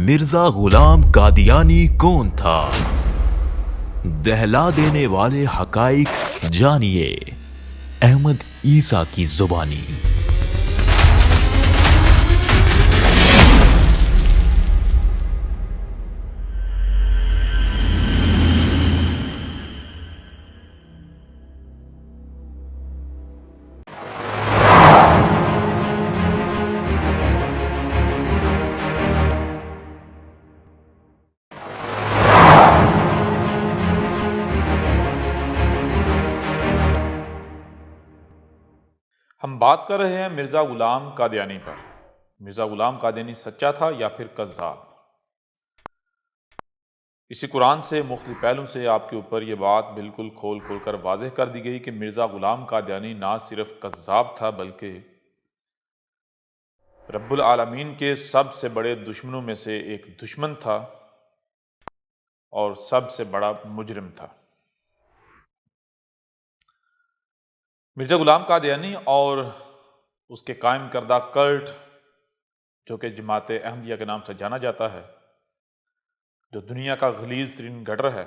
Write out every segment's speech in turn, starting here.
مرزا غلام قادیانی کون تھا؟ دہلا دینے والے حقائق جانیے احمد عیسیٰ کی زبانی۔ ہم بات کر رہے ہیں مرزا غلام قادیانی پر۔ مرزا غلام قادیانی سچا تھا یا پھر کذاب؟ اسی قرآن سے مختلف پہلوں سے آپ کے اوپر یہ بات بالکل کھول کر واضح کر دی گئی کہ مرزا غلام قادیانی نہ صرف کذاب تھا بلکہ رب العالمین کے سب سے بڑے دشمنوں میں سے ایک دشمن تھا اور سب سے بڑا مجرم تھا۔ مرزا غلام قادیانی اور اس کے قائم کردہ کلٹ جو کہ جماعت احمدیہ کے نام سے جانا جاتا ہے، جو دنیا کا غلیظ ترین گٹر ہے،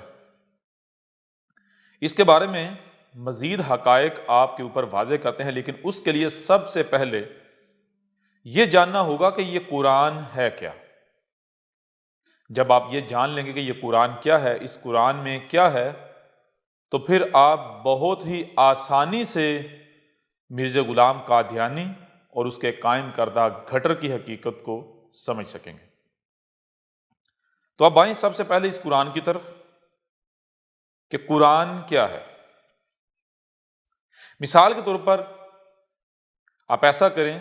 اس کے بارے میں مزید حقائق آپ کے اوپر واضح کرتے ہیں، لیکن اس کے لیے سب سے پہلے یہ جاننا ہوگا کہ یہ قرآن ہے کیا۔ جب آپ یہ جان لیں گے کہ یہ قرآن کیا ہے، اس قرآن میں کیا ہے، تو پھر آپ بہت ہی آسانی سے مرزا غلام قادیانی اور اس کے قائم کردہ گھٹر کی حقیقت کو سمجھ سکیں گے۔ تو اب آئیں سب سے پہلے اس قرآن کی طرف کہ قرآن کیا ہے۔ مثال کے طور پر آپ ایسا کریں،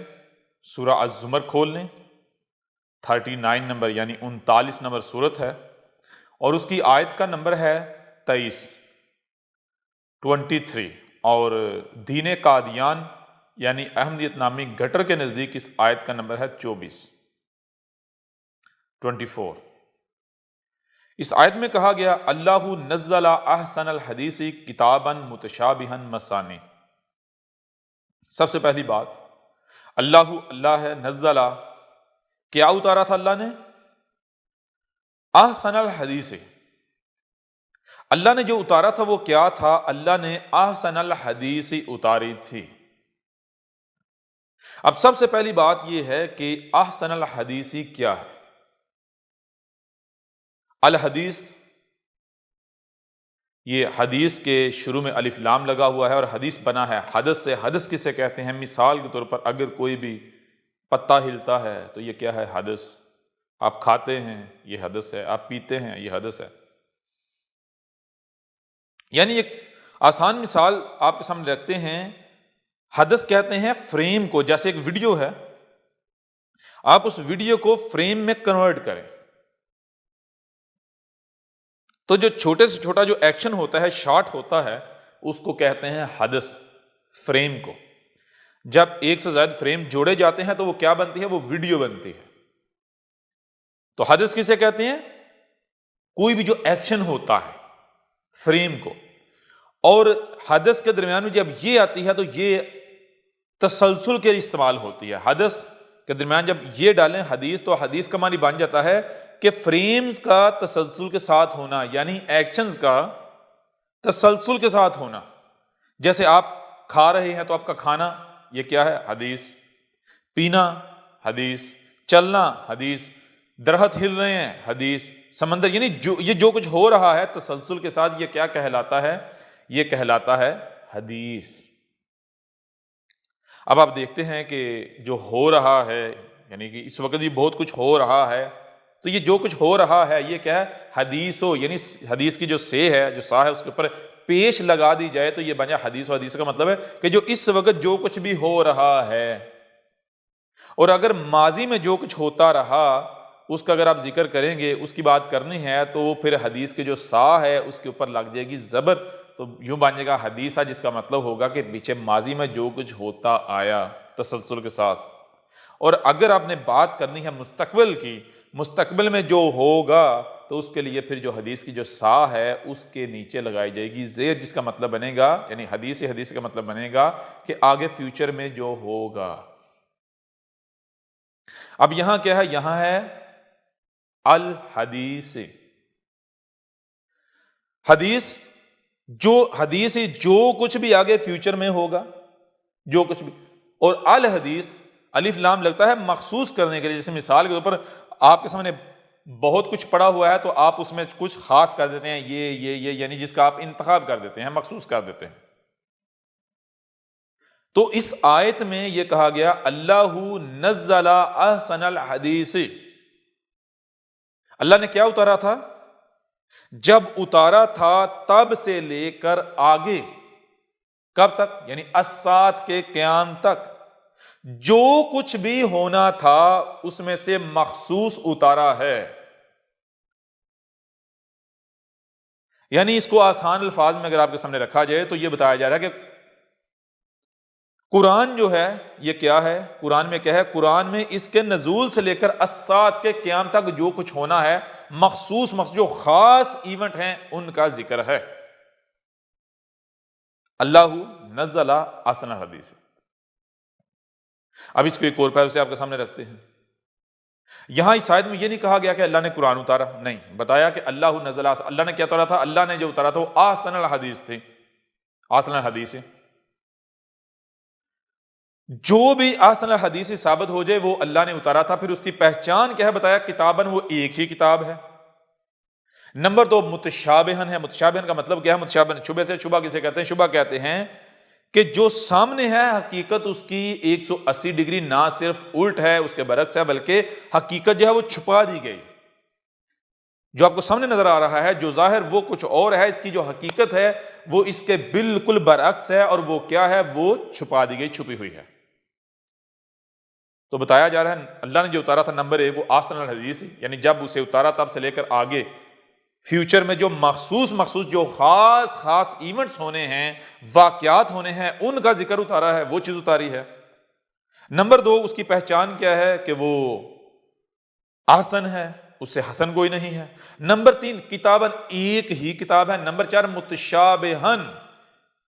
سورہ الزمر کھول لیں، 39 نمبر یعنی 39 نمبر سورت ہے، اور اس کی آیت کا نمبر ہے 23 اور دین قادیان یعنی احمدیت نامی گٹر کے نزدیک اس آیت کا نمبر ہے 24۔ اس آیت میں کہا گیا اللہ نزل احسن الحدیث کتابا متشابہا مثانی۔ سب سے پہلی بات، اللہ ہے، نزلہ کیا اتارا تھا اللہ نے؟ احسن الحدیث، اللہ نے جو اتارا تھا وہ کیا تھا؟ اللہ نے احسن الحدیث اتاری تھی۔ اب سب سے پہلی بات یہ ہے کہ احسن الحدیث کیا ہے؟ الحدیث، یہ حدیث کے شروع میں الف لام لگا ہوا ہے اور حدیث بنا ہے حدث سے۔ حدث کسے کہتے ہیں؟ مثال کے طور پر اگر کوئی بھی پتا ہلتا ہے تو یہ کیا ہے؟ حدث۔ آپ کھاتے ہیں، یہ حدث ہے۔ آپ پیتے ہیں، یہ حدث ہے۔ یعنی ایک آسان مثال آپ کے سامنے رکھتے ہیں، حدث کہتے ہیں فریم کو، جیسے ایک ویڈیو ہے، آپ اس ویڈیو کو فریم میں کنورٹ کریں تو جو چھوٹے سے چھوٹا جو ایکشن ہوتا ہے، شاٹ ہوتا ہے، اس کو کہتے ہیں حدث، فریم کو۔ جب ایک سے زائد فریم جوڑے جاتے ہیں تو وہ کیا بنتی ہے؟ وہ ویڈیو بنتی ہے۔ تو حدث کسے کہتے ہیں؟ کوئی بھی جو ایکشن ہوتا ہے، فریم کو۔ اور حدث کے درمیان میں جب یہ آتی ہے تو یہ تسلسل کے استعمال ہوتی ہے۔ حدث کے درمیان جب یہ ڈالیں حدیث، تو حدیث کا معنی بن جاتا ہے کہ فریمز کا تسلسل کے ساتھ ہونا، یعنی ایکشنز کا تسلسل کے ساتھ ہونا۔ جیسے آپ کھا رہے ہیں تو آپ کا کھانا یہ کیا ہے؟ حدیث۔ پینا حدیث، چلنا حدیث، درخت ہل رہے ہیں حدیث، سمندر، یعنی یہ جو کچھ ہو رہا ہے تسلسل کے ساتھ، یہ کیا کہلاتا ہے؟ یہ کہلاتا ہے حدیث۔ اب آپ دیکھتے ہیں کہ جو ہو رہا ہے، یعنی کہ اس وقت بھی بہت کچھ ہو رہا ہے، تو یہ جو کچھ ہو رہا ہے یہ کیا ہے؟ حدیث ہو، یعنی حدیث کی جو سے ہے، جو سا ہے، اس کے اوپر پیش لگا دی جائے تو یہ بن جائے حدیث۔ و حدیث کا مطلب ہے کہ جو اس وقت جو کچھ بھی ہو رہا ہے، اور اگر ماضی میں جو کچھ ہوتا رہا اس کا اگر آپ ذکر کریں گے، اس کی بات کرنی ہے، تو وہ پھر حدیث کے جو سا ہے اس کے اوپر لگ جائے گی زبر، تو یوں بن جائے گا حدیثہ، جس کا مطلب ہوگا کہ پیچھے ماضی میں جو کچھ ہوتا آیا تسلسل کے ساتھ۔ اور اگر آپ نے بات کرنی ہے مستقبل کی، مستقبل میں جو ہوگا، تو اس کے لیے پھر جو حدیث کی جو سا ہے اس کے نیچے لگائی جائے گی زیر، جس کا مطلب بنے گا، یعنی حدیث کا مطلب بنے گا کہ آگے فیوچر میں جو ہوگا۔ اب یہاں کیا ہے؟ یہاں ہے الحدیث، حدیث جو کچھ بھی آگے فیوچر میں ہوگا، جو کچھ بھی، اور الحدیث الف لام لگتا ہے مخصوص کرنے کے لیے. جیسے مثال کے طور پر آپ کے سامنے بہت کچھ پڑا ہوا ہے تو آپ اس میں کچھ خاص کر دیتے ہیں، یہ یعنی جس کا آپ انتخاب کر دیتے ہیں، مخصوص کر دیتے ہیں. تو اس آیت میں یہ کہا گیا اللہ نزل احسن الحدیث، اللہ نے کیا اتارا تھا؟ جب اتارا تھا تب سے لے کر آگے، کب تک؟ یعنی الساعۃ کے قیام تک جو کچھ بھی ہونا تھا اس میں سے مخصوص اتارا ہے. یعنی اس کو آسان الفاظ میں اگر آپ کے سامنے رکھا جائے تو یہ بتایا جا رہا ہے کہ قرآن جو ہے یہ کیا ہے، قرآن میں کیا ہے؟ قرآن میں اس کے نزول سے لے کر الساعۃ کے قیام تک جو کچھ ہونا ہے، مخصوص جو خاص ایونٹ ہیں ان کا ذکر ہے. اللہ نزل احسن الحدیث. اب اس کو ایک اور پہلو سے آپ کے سامنے رکھتے ہیں. یہاں اس آیت میں یہ نہیں کہا گیا کہ اللہ نے قرآن اتارا، نہیں، بتایا کہ اللہ نزل، اللہ نے کیا اتارا تھا؟ اللہ نے جو اتارا تھا وہ احسن الحدیث تھی. احسن الحدیث، جو بھی احسن الحدیث ثابت ہو جائے وہ اللہ نے اتارا تھا. پھر اس کی پہچان کیا ہے؟ بتایا کتابن، وہ ایک ہی کتاب ہے. نمبر 2 متشابہن ہے. متشابہن کا مطلب کیا ہے؟ متشابہن شبہ سے، شبہ کسے کہتے ہیں؟ شبہ کہتے ہیں کہ جو سامنے ہے حقیقت اس کی 180 ڈگری نہ صرف الٹ ہے، اس کے برعکس ہے، بلکہ حقیقت جو ہے وہ چھپا دی گئی. جو آپ کو سامنے نظر آ رہا ہے، جو ظاہر وہ کچھ اور ہے، اس کی جو حقیقت ہے وہ اس کے بالکل برعکس ہے، اور وہ کیا ہے؟ وہ چھپا دی گئی، چھپی ہوئی ہے. تو بتایا جا رہا ہے اللہ نے جو اتارا تھا نمبر 1 وہ احسن الحدیث، یعنی جب اسے اتارا تب سے لے کر آگے فیوچر میں جو مخصوص جو خاص ایونٹس ہونے ہیں، واقعات ہونے ہیں، ان کا ذکر اتارا ہے، وہ چیز اتاری ہے. نمبر 2 اس کی پہچان کیا ہے؟ کہ وہ احسن ہے، اس سے حسن کوئی نہیں ہے. نمبر 3 کتابن، ایک ہی کتاب ہے. نمبر 4 متشابہن،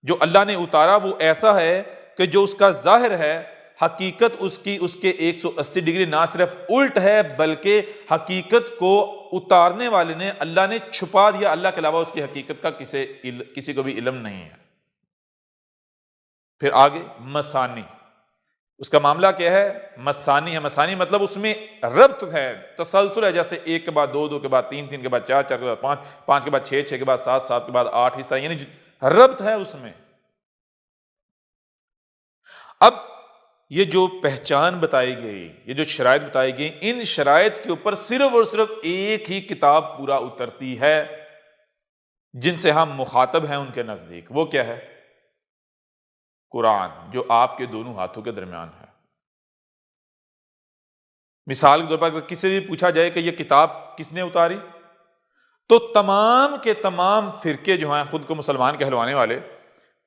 جو اللہ نے اتارا وہ ایسا ہے کہ جو اس کا ظاہر ہے حقیقت اس کے 180 ڈگری نہ صرف الٹ ہے، بلکہ حقیقت کو اتارنے والے نے، اللہ نے چھپا دیا. اللہ کے علاوہ اس کی حقیقت کا کسی کو بھی علم نہیں ہے. پھر آگے مثانی، اس کا معاملہ کیا ہے؟ مثانی ہے. مثانی مطلب اس میں ربط ہے، تسلسل ہے. جیسے 1 کے بعد 2، 2 کے بعد 3، 3 کے بعد 4، 4 کے بعد 5، 5 کے بعد 6، 6 کے بعد 7، 7 کے بعد 8، اس طرح یعنی ربط ہے اس میں. اب یہ جو پہچان بتائی گئی، یہ جو شرائط بتائی گئی، ان شرائط کے اوپر صرف اور صرف ایک ہی کتاب پورا اترتی ہے جن سے ہم مخاطب ہیں ان کے نزدیک. وہ کیا ہے؟ قرآن، جو آپ کے دونوں ہاتھوں کے درمیان ہے. مثال کے طور پر اگر کسی بھی پوچھا جائے کہ یہ کتاب کس نے اتاری، تو تمام کے تمام فرقے جو ہیں خود کو مسلمان کہلوانے والے،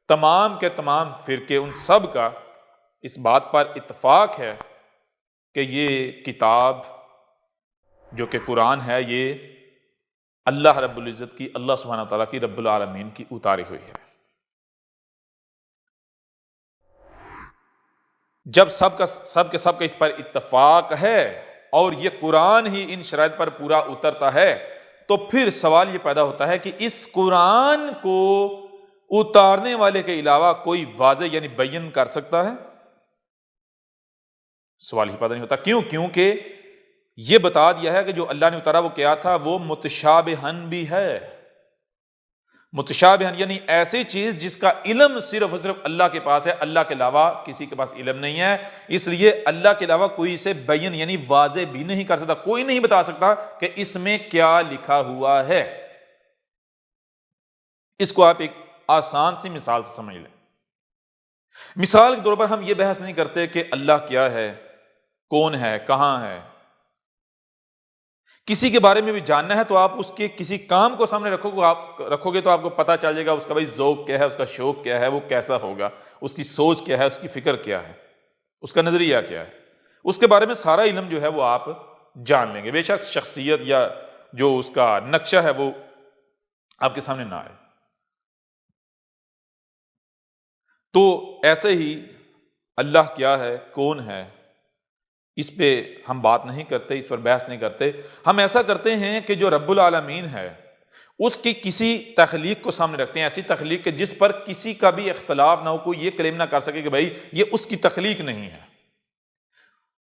تمام کے تمام فرقے، ان سب کا اس بات پر اتفاق ہے کہ یہ کتاب جو کہ قرآن ہے یہ اللہ رب العزت کی، اللہ سبحانہ تعالیٰ کی، رب العالمین کی اتاری ہوئی ہے. جب سب کے سب کا اس پر اتفاق ہے اور یہ قرآن ہی ان شرائط پر پورا اترتا ہے، تو پھر سوال یہ پیدا ہوتا ہے کہ اس قرآن کو اتارنے والے کے علاوہ کوئی واضح یعنی بیان کر سکتا ہے؟ سوال ہی پیدا نہیں ہوتا. کیونکہ یہ بتا دیا ہے کہ جو اللہ نے اتارا وہ کیا تھا؟ وہ متشابہن بھی ہے. متشابہن یعنی ایسی چیز جس کا علم صرف اور صرف اللہ کے پاس ہے، اللہ کے علاوہ کسی کے پاس علم نہیں ہے. اس لیے اللہ کے علاوہ کوئی اسے بیان یعنی واضح بھی نہیں کر سکتا. کوئی نہیں بتا سکتا کہ اس میں کیا لکھا ہوا ہے. اس کو آپ ایک آسان سی مثال سے سمجھ لیں. مثال کے طور پر ہم یہ بحث نہیں کرتے کہ اللہ کیا ہے، کون ہے، کہاں ہے. کسی کے بارے میں بھی جاننا ہے تو آپ اس کے کسی کام کو سامنے رکھو گے تو آپ کو پتہ چل جائے گا اس کا بھائی ذوق کیا ہے، اس کا شوق کیا ہے، وہ کیسا ہوگا، اس کی سوچ کیا ہے، اس کی فکر کیا ہے، اس کا نظریہ کیا ہے. اس کے بارے میں سارا علم جو ہے وہ آپ جان لیں گے. بے شک شخصیت یا جو اس کا نقشہ ہے وہ آپ کے سامنے نہ آئے. تو ایسے ہی اللہ کیا ہے، کون ہے، اس پہ ہم بات نہیں کرتے، اس پر بحث نہیں کرتے. ہم ایسا کرتے ہیں کہ جو رب العالمین ہے اس کی کسی تخلیق کو سامنے رکھتے ہیں، ایسی تخلیق کہ جس پر کسی کا بھی اختلاف نہ ہو، کوئی یہ کلیم نہ کر سکے کہ بھائی یہ اس کی تخلیق نہیں ہے.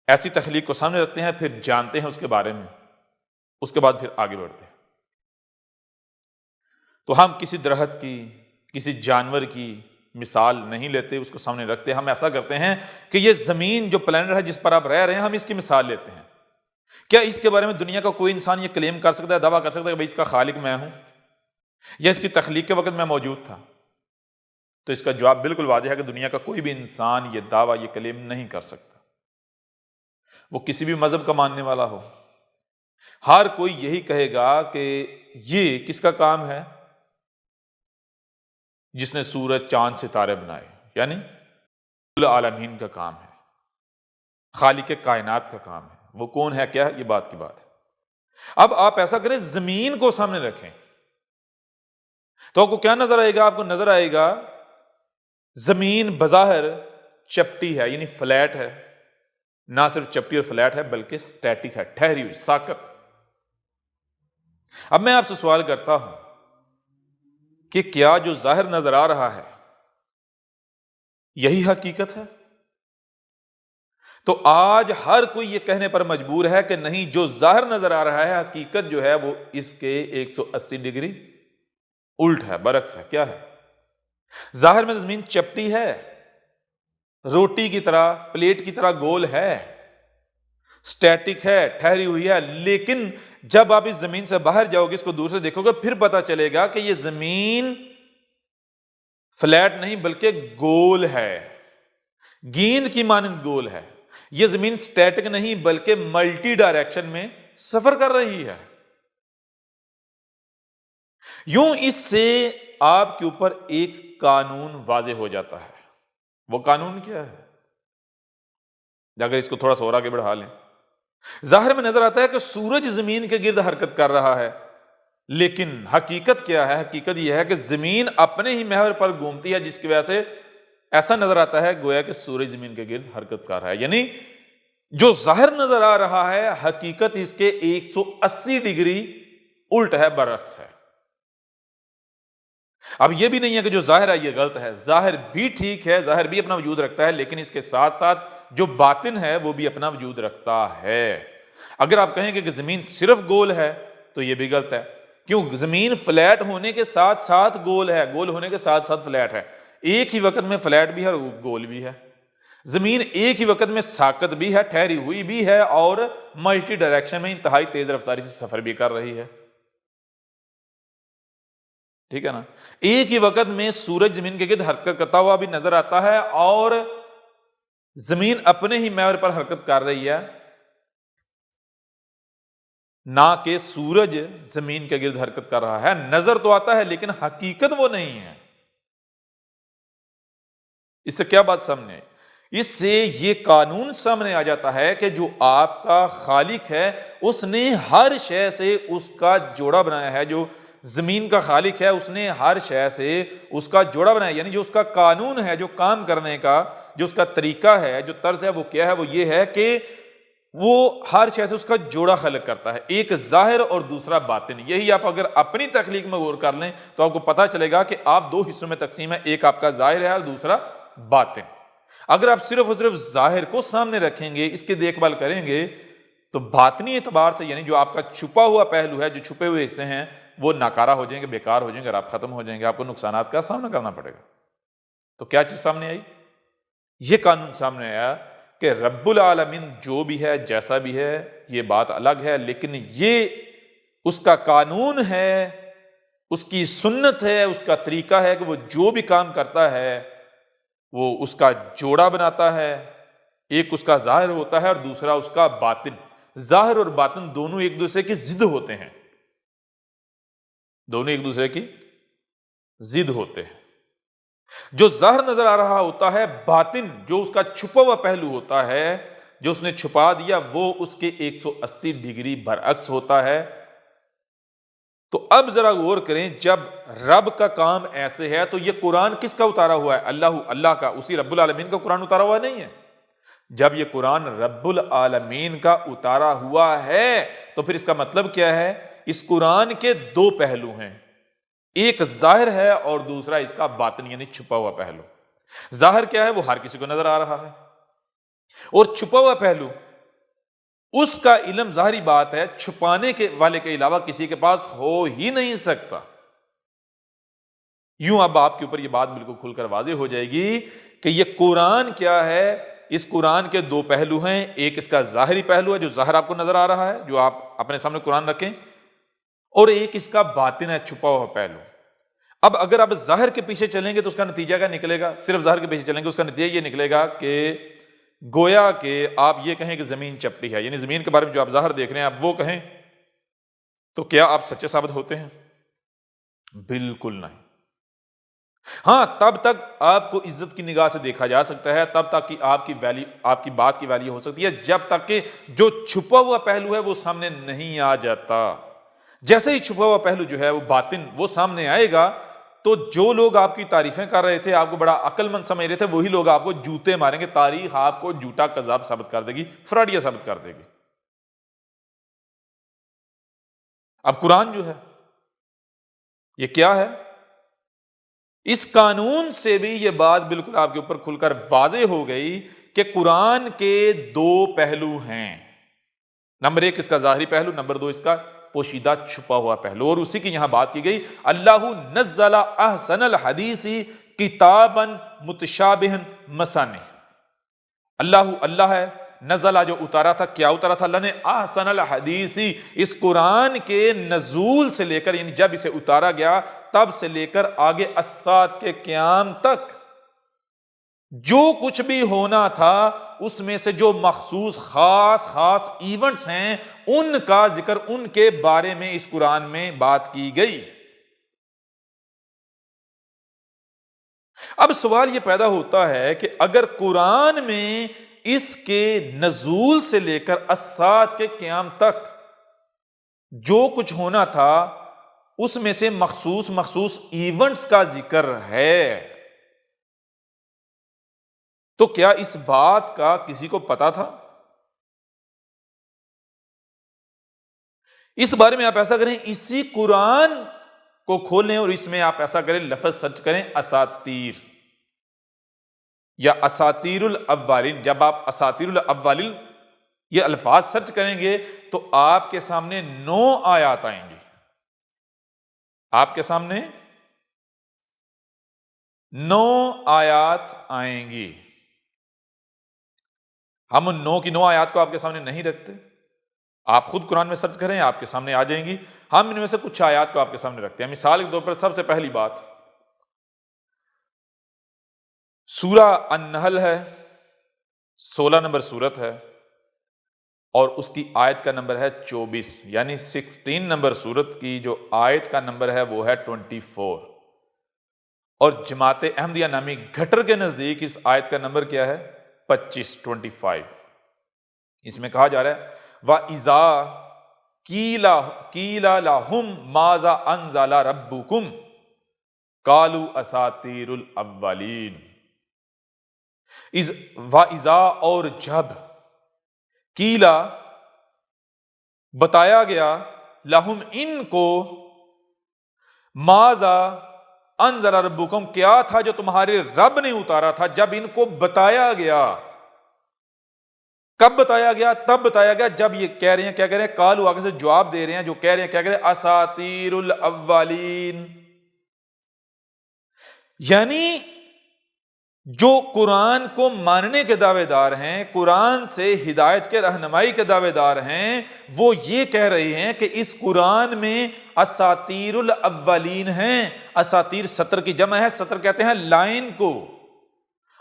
ایسی تخلیق کو سامنے رکھتے ہیں، پھر جانتے ہیں اس کے بارے میں، اس کے بعد پھر آگے بڑھتے ہیں. تو ہم کسی درخت کی، کسی جانور کی مثال نہیں لیتے، اس کو سامنے رکھتے. ہم ایسا کرتے ہیں کہ یہ زمین جو پلانٹ ہے جس پر آپ رہ رہے ہیں، ہم اس کی مثال لیتے ہیں. کیا اس کے بارے میں دنیا کا کوئی انسان یہ کلیم کر سکتا ہے، دعویٰ کر سکتا ہے کہ بھائی اس کا خالق میں ہوں، یا اس کی تخلیق کے وقت میں موجود تھا؟ تو اس کا جواب بالکل واضح ہے کہ دنیا کا کوئی بھی انسان یہ دعویٰ، یہ کلیم نہیں کر سکتا، وہ کسی بھی مذہب کا ماننے والا ہو. ہر کوئی یہی کہے گا کہ یہ کس کا کام ہے؟ جس نے سورج، چاند، ستارے بنائے، یعنی العالمین کا کام ہے، خالق کائنات کا کام ہے. وہ کون ہے، کیا ہے، یہ بات کی بات ہے. اب آپ ایسا کریں، زمین کو سامنے رکھیں تو آپ کو کیا نظر آئے گا؟ آپ کو نظر آئے گا زمین بظاہر چپٹی ہے، یعنی فلیٹ ہے. نہ صرف چپٹی اور فلیٹ ہے بلکہ سٹیٹک ہے، ٹھہری ہوئی، ساکت. اب میں آپ سے سوال کرتا ہوں کہ کیا جو ظاہر نظر آ رہا ہے یہی حقیقت ہے؟ تو آج ہر کوئی یہ کہنے پر مجبور ہے کہ نہیں، جو ظاہر نظر آ رہا ہے حقیقت جو ہے وہ اس کے 180 ڈگری الٹ ہے، برعکس ہے. کیا ہے؟ ظاہر میں زمین چپٹی ہے، روٹی کی طرح، پلیٹ کی طرح گول ہے، سٹیٹک ہے، ٹھہری ہوئی ہے. لیکن جب آپ اس زمین سے باہر جاؤ گے، اس کو دور سے دیکھو گے، پھر پتا چلے گا کہ یہ زمین فلیٹ نہیں بلکہ گول ہے، گیند کی مانند گول ہے. یہ زمین سٹیٹک نہیں بلکہ ملٹی ڈائریکشن میں سفر کر رہی ہے. یوں اس سے آپ کے اوپر ایک قانون واضح ہو جاتا ہے. وہ قانون کیا ہے؟ اگر اس کو تھوڑا سا اور آگے بڑھا لیں، ظاہر میں نظر آتا ہے کہ سورج زمین کے گرد حرکت کر رہا ہے، لیکن حقیقت کیا ہے؟ حقیقت یہ ہے کہ زمین اپنے ہی محور پر گھومتی ہے، جس کی وجہ سے ایسا نظر آتا ہے گویا کہ سورج زمین کے گرد حرکت کر رہا ہے. یعنی جو ظاہر نظر آ رہا ہے حقیقت اس کے 180 ڈگری الٹ ہے، برعکس ہے. اب یہ بھی نہیں ہے کہ جو ظاہر ہے یہ غلط ہے، ظاہر بھی ٹھیک ہے، ظاہر بھی اپنا وجود رکھتا ہے، لیکن اس کے ساتھ ساتھ جو باطن ہے وہ بھی اپنا وجود رکھتا ہے. اگر آپ کہیں کہ زمین صرف گول ہے تو یہ بھی غلط ہے. کیوں؟ زمین فلیٹ ہونے کے ساتھ ساتھ گول ہے، گول ہونے کے ساتھ ساتھ فلیٹ ہے. ایک ہی وقت میں فلیٹ بھی ہے اور گول بھی ہے. زمین ایک ہی وقت میں ساکت بھی ہے، ٹھہری ہوئی بھی ہے، اور ملٹی ڈائریکشن میں انتہائی تیز رفتاری سے سفر بھی کر رہی ہے. ٹھیک ہے نا؟ ایک ہی وقت میں سورج زمین کے گرد حرکت کرتا ہوا بھی نظر آتا ہے، اور زمین اپنے ہی محور پر حرکت کر رہی ہے، نہ کہ سورج زمین کے گرد حرکت کر رہا ہے. نظر تو آتا ہے لیکن حقیقت وہ نہیں ہے. اس سے کیا بات سامنے آئی؟ اس سے یہ قانون سامنے آ جاتا ہے کہ جو آپ کا خالق ہے اس نے ہر شے سے اس کا جوڑا بنایا ہے. جو زمین کا خالق ہے اس نے ہر شے سے اس کا جوڑا بنایا، یعنی جو اس کا قانون ہے، جو کام کرنے کا جو اس کا طریقہ ہے، جو طرز ہے، وہ کیا ہے؟ وہ یہ ہے کہ وہ ہر شے سے اس کا جوڑا خلق کرتا ہے، ایک ظاہر اور دوسرا باطن. یہی آپ اگر اپنی تخلیق میں غور کر لیں تو آپ کو پتا چلے گا کہ آپ دو حصوں میں تقسیم ہے، ایک آپ کا ظاہر ہے اور دوسرا باطن. اگر آپ صرف اور صرف ظاہر کو سامنے رکھیں گے، اس کی دیکھ بھال کریں گے، تو باطنی اعتبار سے، یعنی جو آپ کا چھپا ہوا پہلو ہے، جو چھپے ہوئے حصے ہیں، وہ ناکارہ ہو جائیں گے، بیکار ہو جائیں گے، اور آپ ختم ہو جائیں گے. آپ کو نقصانات کا سامنا کرنا پڑے گا. تو کیا چیز سامنے آئی؟ یہ قانون سامنے آیا کہ رب العالمین جو بھی ہے، جیسا بھی ہے، یہ بات الگ ہے، لیکن یہ اس کا قانون ہے، اس کی سنت ہے، اس کا طریقہ ہے کہ وہ جو بھی کام کرتا ہے وہ اس کا جوڑا بناتا ہے. ایک اس کا ظاہر ہوتا ہے اور دوسرا اس کا باطن. ظاہر اور باطن دونوں ایک دوسرے کی ضد ہوتے ہیں، دونوں ایک دوسرے کی ضد ہوتے ہیں. جو ظاہر نظر آ رہا ہوتا ہے، باطن جو اس کا چھپا ہوا پہلو ہوتا ہے، جو اس نے چھپا دیا، وہ اس کے 180 ڈگری برعکس ہوتا ہے. تو اب ذرا غور کریں، جب رب کا کام ایسے ہے تو یہ قرآن کس کا اتارا ہوا ہے؟ اللہ کا، اسی رب العالمین کا قرآن اتارا ہوا نہیں ہے. جب یہ قرآن رب العالمین کا اتارا ہوا ہے تو پھر اس کا مطلب کیا ہے؟ اس قرآن کے دو پہلو ہیں، ایک ظاہر ہے اور دوسرا اس کا باطن یعنی چھپا ہوا پہلو۔ ظاہر کیا ہے؟ وہ ہر کسی کو نظر آ رہا ہے، اور چھپا ہوا پہلو اس کا علم ظاہری بات ہے چھپانے کے والے کے علاوہ کسی کے پاس ہو ہی نہیں سکتا۔ یوں اب آپ کے اوپر یہ بات بالکل کھل کر واضح ہو جائے گی کہ یہ قرآن کیا ہے۔ اس قرآن کے دو پہلو ہیں، ایک اس کا ظاہری پہلو ہے جو ظاہر آپ کو نظر آ رہا ہے، جو آپ اپنے سامنے قرآن رکھیں، اور ایک اس کا باطن ہے، چھپا ہوا پہلو۔ اب اگر آپ ظاہر کے پیچھے چلیں گے تو اس کا نتیجہ کیا نکلے گا؟ صرف ظاہر کے پیچھے چلیں گے اس کا نتیجہ یہ نکلے گا کہ گویا کہ آپ یہ کہیں کہ زمین چپٹی ہے، یعنی زمین کے بارے میں جو آپ ظاہر دیکھ رہے ہیں آپ وہ کہیں تو کیا آپ سچے ثابت ہوتے ہیں؟ بالکل نہیں۔ ہاں، تب تک آپ کو عزت کی نگاہ سے دیکھا جا سکتا ہے، تب تک کہ آپ کی بات کی ویلیو ہو سکتی ہے، جب تک کہ جو چھپا ہوا پہلو ہے وہ سامنے نہیں آ جاتا۔ جیسے ہی چھپا ہوا پہلو جو ہے وہ باطن وہ سامنے آئے گا تو جو لوگ آپ کی تعریفیں کر رہے تھے، آپ کو بڑا عقل مند سمجھ رہے تھے، وہی لوگ آپ کو جوتے ماریں گے، تاریخ آپ کو جھوٹا کذاب ثابت کر دے گی، فراڈیا ثابت کر دے گی۔ اب قرآن جو ہے یہ کیا ہے؟ اس قانون سے بھی یہ بات بالکل آپ کے اوپر کھل کر واضح ہو گئی کہ قرآن کے دو پہلو ہیں، نمبر ایک اس کا ظاہری پہلو، نمبر دو اس کا پوشیدہ چھپا ہوا پہلو، اور اسی کی یہاں بات کی گئی۔ اللہ نزل احسن الحدیث کتابا متشابہا مثانی۔ اللہ ہے، نزلہ جو اتارا تھا، کیا اتارا تھا؟ اللہ نے احسن الحدیث، اس قرآن کے نزول سے لے کر یعنی جب اسے اتارا گیا تب سے لے کر آگے الساعۃ کے قیام تک جو کچھ بھی ہونا تھا اس میں سے جو مخصوص خاص ایونٹس ہیں ان کا ذکر، ان کے بارے میں اس قرآن میں بات کی گئی۔ اب سوال یہ پیدا ہوتا ہے کہ اگر قرآن میں اس کے نزول سے لے کر الساعۃ کے قیام تک جو کچھ ہونا تھا اس میں سے مخصوص ایونٹس کا ذکر ہے، تو کیا اس بات کا کسی کو پتا تھا؟ اس بارے میں آپ ایسا کریں، اسی قرآن کو کھولیں اور اس میں آپ ایسا کریں، لفظ سرچ کریں اساطیر یا اساطیر الاولین۔ جب آپ اساطیر الاولین یہ الفاظ سرچ کریں گے تو آپ کے سامنے 9 آیات آئیں گی، آپ کے سامنے 9 آیات آئیں گی۔ ہم ان 9 کی 9 آیات کو آپ کے سامنے نہیں رکھتے، آپ خود قرآن میں سرچ کریں آپ کے سامنے آ جائیں گی۔ ہم ان میں سے کچھ آیات کو آپ کے سامنے رکھتے ہیں۔ مثال کے طور پر سب سے پہلی بات سورہ النحل ہے، 16 نمبر سورت ہے، اور اس کی آیت کا نمبر ہے 24، یعنی 16 نمبر سورت کی جو آیت کا نمبر ہے وہ ہے 24، اور جماعت احمدیہ نامی گھٹر کے نزدیک اس آیت کا نمبر کیا ہے؟ 25۔ اس میں کہا جا رہا ہے وَإِذَا قِيلَ لَهُمْ مَاذَا أَنزَلَ رَبُّكُمْ قَالُوا أَسَاطِيرُ الْأَوَّلِينَ۔ وَإِذَا اور جب قیلا بتایا گیا لہم ان کو ماذا انزل ربکم کیا تھا جو تمہارے رب نے اتارا تھا، جب ان کو بتایا گیا، کب بتایا گیا؟ تب بتایا گیا جب یہ کہہ رہے ہیں، کیا کہہ رہے ہیں؟ قالوا، آگے سے جواب دے رہے ہیں، جو کہہ رہے ہیں کیا کہہ رہے ہیں؟ اساطیر الاولین، یعنی جو قرآن کو ماننے کے دعوے دار ہیں، قرآن سے ہدایت کے رہنمائی کے دعوے دار ہیں، وہ یہ کہہ رہے ہیں کہ اس قرآن میں اساطیر الاولین ہیں۔ اساطیر سطر کی جمع ہے، سطر کہتے ہیں لائن کو،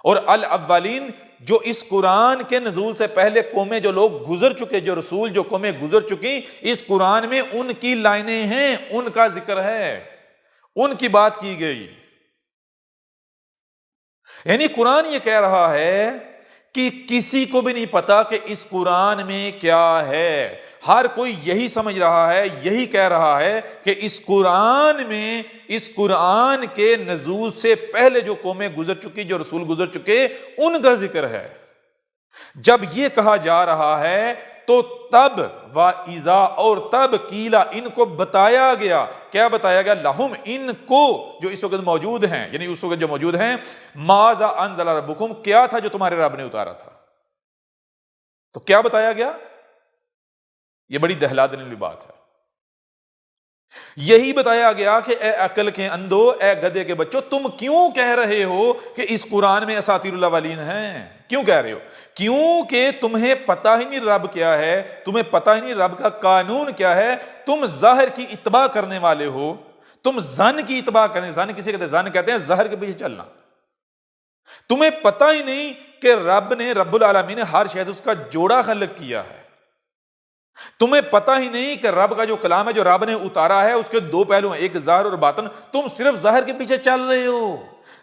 اور الاولین جو اس قرآن کے نزول سے پہلے قومیں جو لوگ گزر چکے، جو رسول جو قومیں گزر چکی، اس قرآن میں ان کی لائنیں ہیں، ان کا ذکر ہے، ان کی بات کی گئی۔ یعنی قرآن یہ کہہ رہا ہے کہ کسی کو بھی نہیں پتا کہ اس قرآن میں کیا ہے، ہر کوئی یہی سمجھ رہا ہے، یہی کہہ رہا ہے کہ اس قرآن میں، اس قرآن کے نزول سے پہلے جو قومیں گزر چکی، جو رسول گزر چکے، ان کا ذکر ہے۔ جب یہ کہا جا رہا ہے تو تب وَإِذَا اور تب قیلا ان کو بتایا گیا. کیا بتایا گیا؟ لہم ان کو جو اس وقت موجود ہیں، یعنی اس وقت جو موجود ہیں، ماذا انزل ربکم کیا تھا جو تمہارے رب نے اتارا تھا. تو کیا بتایا گیا؟ یہ بڑی دہلا دینے والی بات ہے. یہی بتایا گیا کہ اے عقل کے اندھو، اے گدھے کے بچوں، تم کیوں کہہ رہے ہو کہ اس قرآن میں اساطیر الاولین ہیں؟ کیوں کہہ رہے ہو؟ کیونکہ تمہیں پتہ ہی نہیں رب کیا ہے، تمہیں پتہ ہی نہیں رب کا قانون کیا ہے. تم ظاہر کی اتباع کرنے والے ہو، تم ظن کی اتباع کرنے. ظن کسی کہتے ہیں؟ ظن کہتے ہیں ظاہر کے پیچھے چلنا. تمہیں پتہ ہی نہیں کہ رب نے، رب العالمین نے ہر شے اس کا جوڑا خلق کیا ہے. تمہیں پتہ ہی نہیں کہ رب کا جو کلام ہے، جو رب نے اتارا ہے، اس کے دو پہلو ہیں، ایک ظاہر اور باطن. تم صرف ظاہر کے پیچھے چل رہے ہو،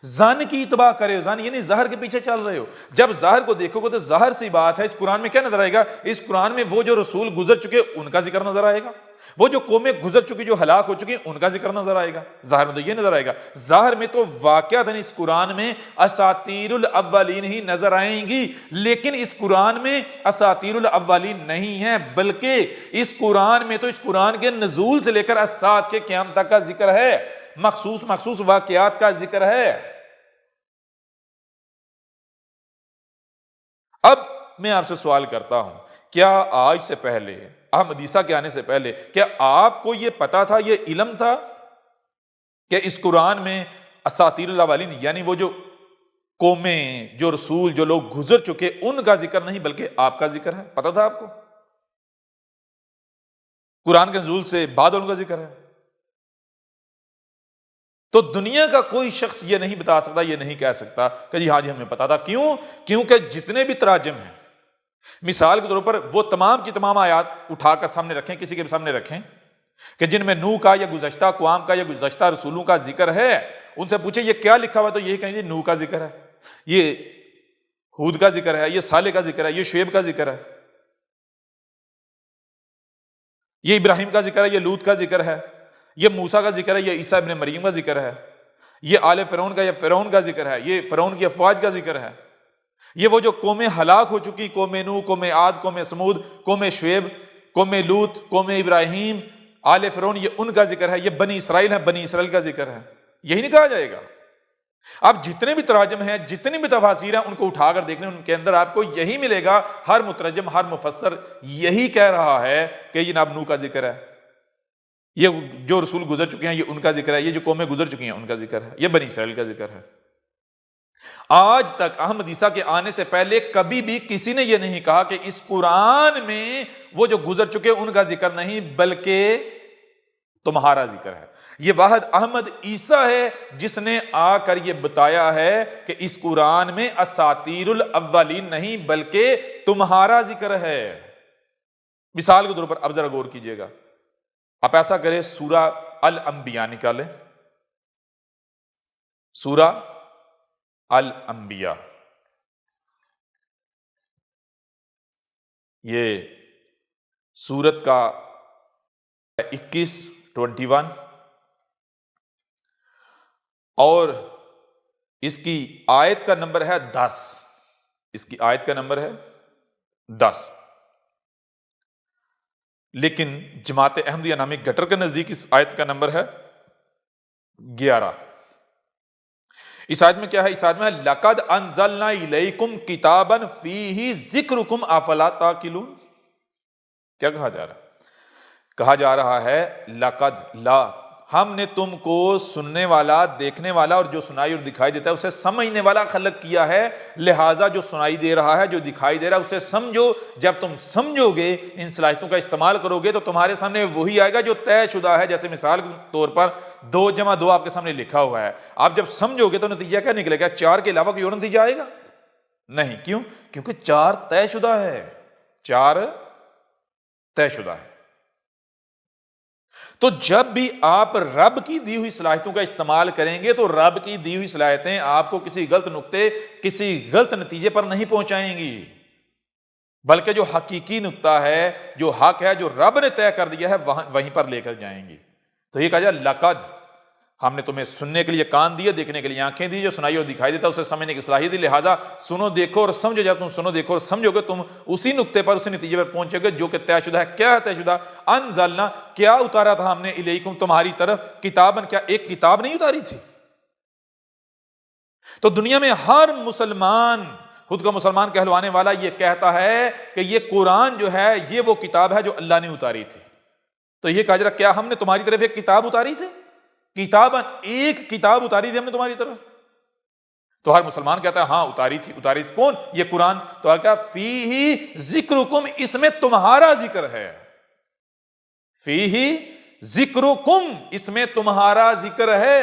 ظن کی اتباع کرے ہو. ظن یعنی ظاہر کے پیچھے چل رہے ہو. جب ظاہر کو دیکھو گے تو ظاہر سی بات ہے. اس قرآن میں کیا نظر آئے گا؟ اس قرآن میں وہ جو رسول گزر چکے ان کا ذکر نظر آئے گا، وہ جو قومیں گزر چکی، جو ہلاک ہو چکی، ان کا ذکر نظر آئے گا. ظاہر میں تو یہ نظر آئے گا. ظاہر میں تو واقعات اس قرآن میں اساطیر الاولین ہی نظر آئیں گی، لیکن اس قرآن میں اساطیر الاولین نہیں ہے، بلکہ اس قرآن میں تو اس قرآن کے نزول سے لے کر الساعۃ کے قیام تک کا ذکر ہے، مخصوص واقعات کا ذکر ہے. اب میں آپ سے سوال کرتا ہوں، کیا آج سے پہلے، احمد عیسیٰ کے آنے سے پہلے، کیا آپ کو یہ پتا تھا، یہ علم تھا کہ اس قرآن میں اساطیر الاولین یعنی وہ جو قومیں، جو رسول، جو لوگ گزر چکے ان کا ذکر نہیں بلکہ آپ کا ذکر ہے؟ پتا تھا آپ کو؟ قرآن کے نزول سے بعد ان کا ذکر ہے. تو دنیا کا کوئی شخص یہ نہیں بتا سکتا، یہ نہیں کہہ سکتا کہ جی ہاں جی ہمیں پتا تھا. کیوں؟ کیونکہ جتنے بھی تراجم ہیں، مثال کے طور پر وہ تمام کی تمام آیات اٹھا کر سامنے رکھیں، کسی کے سامنے رکھیں کہ جن میں نوح کا یا گزشتہ اقوام کا یا گزشتہ رسولوں کا ذکر ہے، ان سے پوچھیں یہ کیا لکھا ہوا، تو یہی کہیں گے نوح کا ذکر ہے، یہ ہود کا ذکر ہے، یہ صالح کا ذکر ہے، یہ شعیب کا ذکر ہے، یہ ابراہیم کا ذکر ہے، یہ لوط کا ذکر ہے، یہ موسیٰ کا ذکر ہے، یہ عیسیٰ ابن مریم کا ذکر ہے، یہ آل فرعون کا یا فرعون کا ذکر ہے، یہ فرعون کی افواج کا ذکر ہے، یہ وہ جو قومیں ہلاک ہو چکی، قوم نوح، قوم عاد، قوم سمود، قوم شعیب، قوم لوط، قوم ابراہیم، آل فرعون، یہ ان کا ذکر ہے، یہ بنی اسرائیل ہے، بنی اسرائیل کا ذکر ہے. یہی نہیں کہا جائے گا؟ اب جتنے بھی تراجم ہیں، جتنی بھی تفاسیر ہیں، ان کو اٹھا کر دیکھ لیں، ان کے اندر آپ کو یہی ملے گا. ہر مترجم، ہر مفسر یہی کہہ رہا ہے کہ جناب نوح کا ذکر ہے، یہ جو رسول گزر چکے ہیں یہ ان کا ذکر ہے، یہ جو قومیں گزر چکی ہیں ان کا ذکر ہے، یہ بنی اسرائیل کا ذکر ہے. آج تک احمد عیسیٰ کے آنے سے پہلے کبھی بھی کسی نے یہ نہیں کہا کہ اس قرآن میں وہ جو گزر چکے ان کا ذکر نہیں بلکہ تمہارا ذکر ہے. یہ واحد احمد عیسیٰ ہے جس نے آ کر یہ بتایا ہے کہ اس قرآن میں اساطیر الاولین نہیں بلکہ تمہارا ذکر ہے. مثال کے طور پر اب ذرا غور کیجئے گا، آپ ایسا کریں، سورہ الانبیاء نکالیں، سورہ الانبیاء، یہ سورت کا 21 اور اس کی آیت کا نمبر ہے 10. اس کی آیت کا نمبر ہے 10. لیکن جماعت احمدیہ نامی گٹر کے نزدیک اس آیت کا نمبر ہے 11. اس آیت میں کیا ہے؟ اس آیت میں ہے لَقَدْ أَنزَلْنَا إِلَيْكُمْ كِتَابًا فِيهِ ذِكْرُكُمْ أَفَلَا تَعْقِلُونَ. کیا کہا جا رہا ہے؟ کہا جا رہا ہے لَقَدْ، لا، ہم نے تم کو سننے والا، دیکھنے والا اور جو سنائی اور دکھائی دیتا ہے اسے سمجھنے والا خلق کیا ہے، لہٰذا جو سنائی دے رہا ہے، جو دکھائی دے رہا ہے اسے سمجھو. جب تم سمجھو گے، ان صلاحیتوں کا استعمال کرو گے تو تمہارے سامنے وہی آئے گا جو طے شدہ ہے. جیسے مثال کے طور پر 2 + 2 آپ کے سامنے لکھا ہوا ہے، آپ جب سمجھو گے تو نتیجہ کیا نکلے گا؟ 4 کے علاوہ کوئی اور نتیجہ آئے گا؟ نہیں. کیوں؟ کیونکہ 4 طے شدہ ہے، 4 طے شدہ ہے. تو جب بھی آپ رب کی دی ہوئی صلاحیتوں کا استعمال کریں گے تو رب کی دی ہوئی صلاحیتیں آپ کو کسی غلط نقطے، کسی غلط نتیجے پر نہیں پہنچائیں گی، بلکہ جو حقیقی نقطہ ہے، جو حق ہے، جو رب نے طے کر دیا ہے، وہیں پر لے کر جائیں گی. تو یہ کہا جائے لقد، ہم نے تمہیں سننے کے لیے کان دیے، دیکھنے کے لیے آنکھیں دی، جو سنائی اور دکھائی دیتا ہے اسے سمجھنے کی صلاحیت دی، لہٰذا سنو دیکھو اور سمجھو، جب تم سنو دیکھو اور سمجھو گے تم اسی نقطے پر، اسی نتیجے پر پہنچو گے جو کہ طے شدہ ہے۔ کیا ہے طے شدہ؟ انزلنا، کیا اتارا تھا ہم نے، الیکم، تمہاری طرف، کتابن، کیا ایک کتاب نہیں اتاری تھی؟ تو دنیا میں ہر مسلمان، خود کو مسلمان کہلوانے والا، یہ کہتا ہے کہ یہ قرآن جو ہے یہ وہ کتاب ہے جو اللہ نے اتاری تھی۔ تو یہ کہا جا رہا، کیا ہم نے تمہاری طرف ایک کتاب اتاری تھی؟ کتاباً، ایک کتاب اتاری تھی ہم نے تمہاری طرف؟ تو ہر مسلمان کہتا ہے ہاں اتاری تھی۔ اتاری تھی کون؟ یہ قرآن۔ تو کیا فیہ ذکرکم، اس میں تمہارا ذکر ہے۔ فیہ ذکرکم، اس میں تمہارا ذکر ہے۔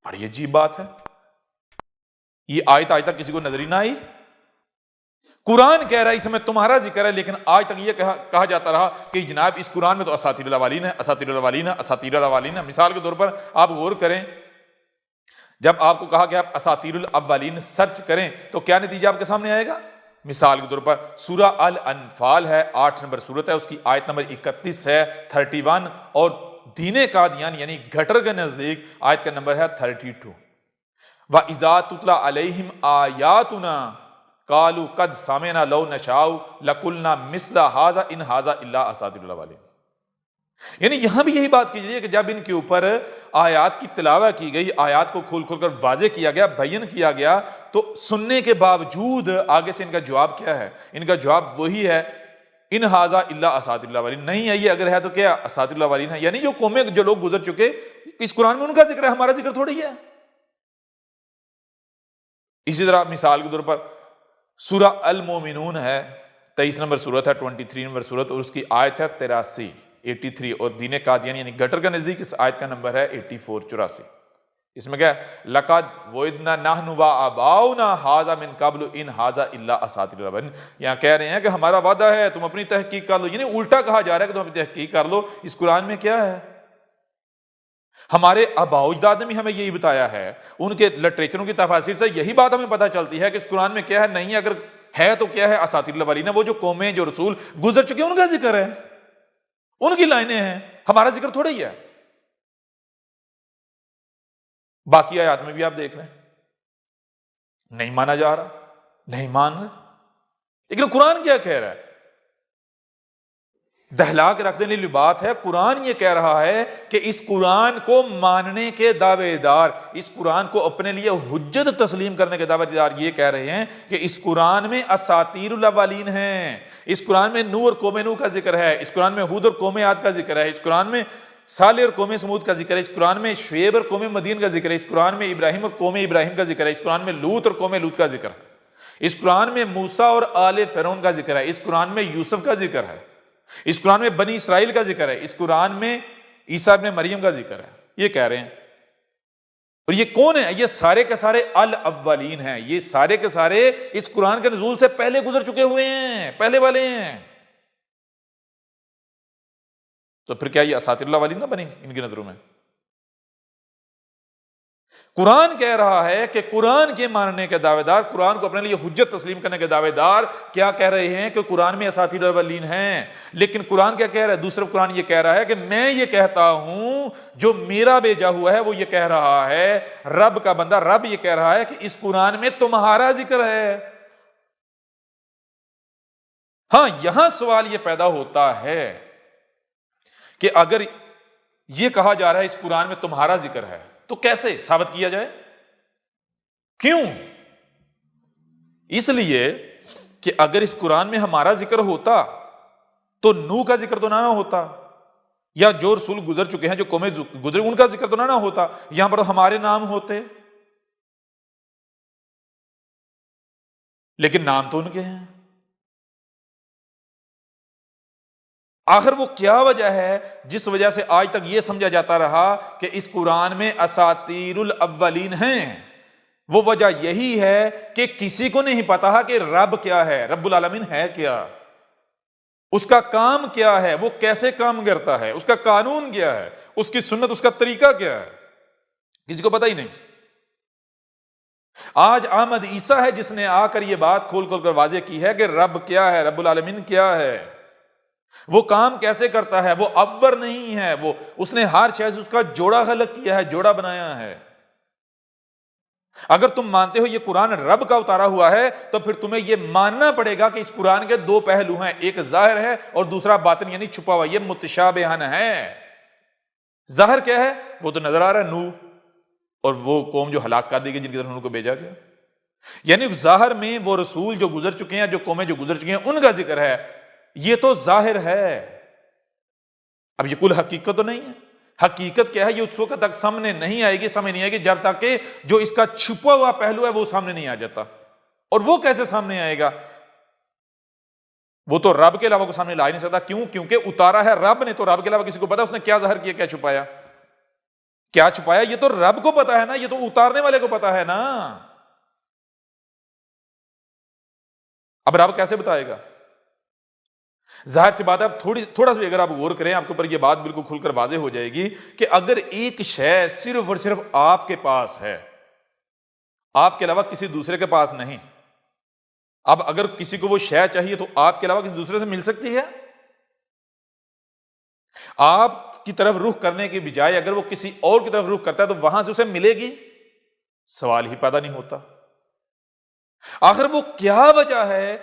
بڑی عجیب بات ہے، یہ آیت آج تک کسی کو نظر ہی نہ آئی۔ قرآن کہہ رہا ہے اس میں تمہارا ذکر ہے، لیکن آج تک یہ کہا جاتا رہا کہ جناب اس قرآن میں تو اساطیر الاولین ہے، اساطیر الاولین ہے، اساطیر الاولین ہے۔ مثال کے طور پر آپ غور کریں، جب آپ کو کہا کہ آپ اساطیر الاولین سرچ کریں تو کیا نتیجہ آپ کے سامنے آئے گا؟ مثال کے طور پر سورہ الانفال ہے، 8 نمبر سورت ہے، اس کی آیت نمبر 31 ہے، 31، اور دین قادیان یعنی گٹر کے نزدیک آیت کا نمبر ہے 32۔ وَإِذَا تُتْلَى عَلَيْهِمْ آيَاتُنَا قَالُوا قَدْ سَمِعْنَا لَوْ نَشَاءُ لَقُلْنَا مِثْلَ هَذَا إِنْ هَذَا إِلَّا أَسَاطِيرُ الْأَوَّلِينَ۔ یعنی یہاں بھی یہی بات کی جائے کہ جب ان کے اوپر آیات کی تلاوت کی گئی، آیات کو کھول کھول کر واضح کیا گیا، بیان کیا گیا، تو سننے کے باوجود آگے سے ان کا جواب کیا ہے؟ ان کا جواب وہی ہے، ان ہاذا الا اساطیر الاولین، نہیں ہے یہ، اگر ہے تو کیا اساطیر الاولین ہے، یعنی جو قومیں، جو لوگ گزر چکے، اس قرآن میں ان کا ذکر ہے، ہمارا ذکر تھوڑی ہے۔ اسی طرح مثال کے طور پر سورہ المومنون ہے، 23 نمبر سورت ہے، 23 نمبر سورت، اور اس کی آیت ہے 83، اور دین قادیان یعنی گٹر کا نزدیک اس آیت کا نمبر ہے 84۔ اس میں کیا ہے؟ لقد وعدنا نحن وآباؤنا ھذا من قبل ان ھذا الا اساطیر الاولین۔ یہاں کہہ رہے ہیں کہ ہمارا وعدہ ہے، تم اپنی تحقیق کر لو، یعنی الٹا کہا جا رہا ہے کہ تم اپنی تحقیق کر لو، اس قرآن میں کیا ہے؟ ہمارے آباء و اجداد نے بھی ہمیں یہی بتایا ہے، ان کے لٹریچروں کی تفاسیر سے یہی بات ہمیں پتہ چلتی ہے کہ اس قرآن میں کیا ہے، نہیں اگر ہے تو کیا ہے؟ اساطیر الاولین، وہ جو قومیں، جو رسول گزر چکے ان کا ذکر ہے، ان کی لائنیں ہیں، ہمارا ذکر تھوڑا ہی ہے۔ باقی آیات میں بھی آپ دیکھ رہے ہیں نہیں مانا جا رہا، نہیں مان رہے، لیکن قرآن کیا کہہ رہا ہے؟ دہلا کے رکھ دینے والی بات ہے۔ قرآن یہ کہہ رہا ہے کہ اس قرآن کو ماننے کے دعوے دار، اس قرآن کو اپنے لیے حجت تسلیم کرنے کے دعوے دار یہ کہہ رہے ہیں کہ اس قرآن میں اساطیر الاولین ہیں، اس قرآن میں نوح اور قوم نوح کا ذکر ہے، اس قرآن میں ہود اور قوم عاد کا ذکر ہے، اس قرآن میں صالح اور قوم سمود کا ذکر ہے، اس قرآن میں شعیب اور قوم مدین کا ذکر ہے، اس قرآن میں ابراہیم اور قوم ابراہیم کا ذکر ہے، اس قرآن میں لوط اور قوم لوط کا ذکر ہے، اس قرآن میں موسیٰ اور آل فرعون کا ذکر ہے، اس قرآن میں یوسف کا ذکر ہے، اس قرآن میں بنی اسرائیل کا ذکر ہے، اس قرآن میں عیسیٰ ابن مریم کا ذکر ہے۔ یہ کہہ رہے ہیں، اور یہ کون ہے؟ یہ سارے کے سارے الاولین ہیں، یہ سارے کے سارے اس قرآن کے نزول سے پہلے گزر چکے ہوئے ہیں، پہلے والے ہیں۔ تو پھر کیا یہ اساطیر الاولین نہ بنیں ان کی نظروں میں؟ قرآن کہہ رہا ہے کہ قرآن کے ماننے کے دعوے دار، قرآن کو اپنے لیے حجت تسلیم کرنے کے دعوے دار کیا کہہ رہے ہیں کہ قرآن میں اساطیر الاولین ہیں، لیکن قرآن کیا کہہ رہا ہے؟ دوسرا قرآن یہ کہہ رہا ہے کہ میں یہ کہتا ہوں، جو میرا بھیجا ہوا ہے وہ یہ کہہ رہا ہے، رب کا بندہ، رب یہ کہہ رہا ہے کہ اس قرآن میں تمہارا ذکر ہے۔ ہاں، یہاں سوال یہ پیدا ہوتا ہے کہ اگر یہ کہا جا رہا ہے اس قرآن میں تمہارا ذکر ہے تو کیسے ثابت کیا جائے؟ کیوں؟ اس لیے کہ اگر اس قرآن میں ہمارا ذکر ہوتا تو نوح کا ذکر تو نہ ہوتا، یا جو رسول گزر چکے ہیں، جو قومیں گزرے ان کا ذکر تو نہ ہوتا، یہاں پر ہمارے نام ہوتے، لیکن نام تو ان کے ہیں۔ آخر وہ کیا وجہ ہے جس وجہ سے آج تک یہ سمجھا جاتا رہا کہ اس قرآن میں اساطیر الاولین ہیں؟ وہ وجہ یہی ہے کہ کسی کو نہیں پتا کہ رب کیا ہے، رب العالمین ہے کیا، اس کا کام کیا ہے، وہ کیسے کام کرتا ہے، اس کا قانون کیا ہے، اس کی سنت، اس کا طریقہ کیا ہے، کسی کو پتہ ہی نہیں۔ آج احمد عیسیٰ ہے جس نے آ کر یہ بات کھول کھول کر واضح کی ہے کہ رب کیا ہے، رب العالمین کیا ہے۔ وہ کام کیسے کرتا ہے، وہ اول نہیں ہے، وہ اس نے ہر شے سے اس کا جوڑا خلق کیا ہے، جوڑا بنایا ہے۔ اگر تم مانتے ہو یہ قرآن رب کا اتارا ہوا ہے تو پھر تمہیں یہ ماننا پڑے گا کہ اس قرآن کے دو پہلو ہیں، ایک ظاہر ہے اور دوسرا باطن یعنی چھپا ہوا، یہ متشابہن ہے۔ ظاہر کیا ہے؟ وہ تو نظر آ رہا ہے، نوح اور وہ قوم جو ہلاک کر دی گئی جن کی طرف ان کو بھیجا گیا، یعنی ظاہر میں وہ رسول جو گزر چکے ہیں، جو قومیں جو گزر چکی ہیں ان کا ذکر ہے، یہ تو ظاہر ہے۔ اب یہ کل حقیقت تو نہیں ہے۔ حقیقت کیا ہے؟ یہ اس وقت تک سامنے نہیں آئے گی، سمجھ نہیں آئے گی جب تک کہ جو اس کا چھپا ہوا پہلو ہے وہ سامنے نہیں آ جاتا۔ اور وہ کیسے سامنے آئے گا؟ وہ تو رب کے علاوہ کو سامنے لا ہی نہیں سکتا۔ کیوں؟ کیونکہ اتارا ہے رب نے، تو رب کے علاوہ کسی کو پتا اس نے کیا ظاہر کیا، کیا چھپایا؟ کیا چھپایا یہ تو رب کو پتا ہے نا، یہ تو اتارنے والے کو پتا ہے نا۔ اب رب کیسے بتائے گا؟ ظاہر سی بات ہے، اب تھوڑا سا بھی اگر آپ غور کریں آپ کے اوپر یہ بات بالکل کھل کر واضح ہو جائے گی کہ اگر ایک شے صرف اور صرف آپ کے پاس ہے، آپ کے علاوہ کسی دوسرے کے پاس نہیں، اب اگر کسی کو وہ شے چاہیے تو آپ کے علاوہ کسی دوسرے سے مل سکتی ہے؟ آپ کی طرف رخ کرنے کی بجائے اگر وہ کسی اور کی طرف رخ کرتا ہے تو وہاں سے اسے ملے گی؟ سوال ہی پیدا نہیں ہوتا۔ آخر وہ کیا وجہ ہے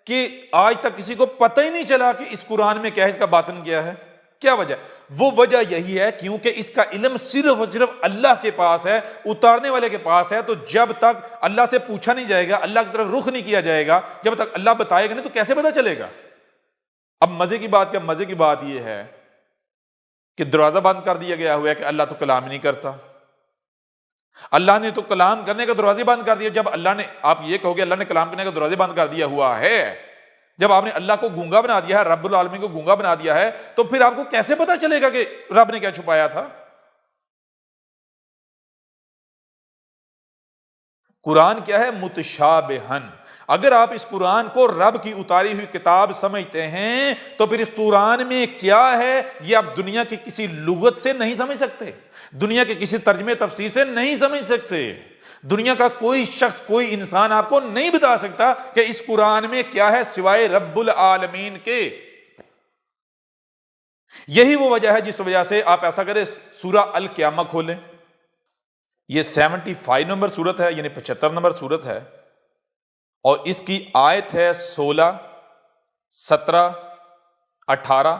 کہ آج تک کسی کو پتہ ہی نہیں چلا کہ اس قرآن میں کیا ہے، اس کا باطن کیا ہے؟ کیا وجہ؟ وہ وجہ یہی ہے کیونکہ اس کا علم صرف اور صرف اللہ کے پاس ہے، اتارنے والے کے پاس ہے۔ تو جب تک اللہ سے پوچھا نہیں جائے گا، اللہ کی طرف رخ نہیں کیا جائے گا، جب تک اللہ بتائے گا نہیں تو کیسے پتہ چلے گا؟ اب مزے کی بات کیا؟ مزے کی بات یہ ہے کہ دروازہ بند کر دیا گیا ہوا ہے کہ اللہ تو کلام ہی نہیں کرتا۔ اللہ نے تو کلام کرنے کا دروازے بند کر دیا۔ جب اللہ نے، آپ یہ کہو گے اللہ نے کلام کرنے کا دروازے بند کر دیا ہوا ہے، جب آپ نے اللہ کو گونگا بنا دیا ہے، رب العالمین کو گونگا بنا دیا ہے، تو پھر آپ کو کیسے پتا چلے گا کہ رب نے کیا چھپایا تھا؟ قرآن کیا ہے؟ متشابہن۔ اگر آپ اس قرآن کو رب کی اتاری ہوئی کتاب سمجھتے ہیں تو پھر اس قرآن میں کیا ہے یہ آپ دنیا کی کسی لغت سے نہیں سمجھ سکتے، دنیا کے کسی ترجمے تفسیر سے نہیں سمجھ سکتے۔ دنیا کا کوئی شخص، کوئی انسان آپ کو نہیں بتا سکتا کہ اس قرآن میں کیا ہے سوائے رب العالمین کے۔ یہی وہ وجہ ہے جس وجہ سے آپ ایسا کریں، سورہ القیامہ کھولیں، یہ 75 نمبر سورت ہے، یعنی 75 نمبر سورت ہے، اور اس کی آیت ہے 16، 17، 18،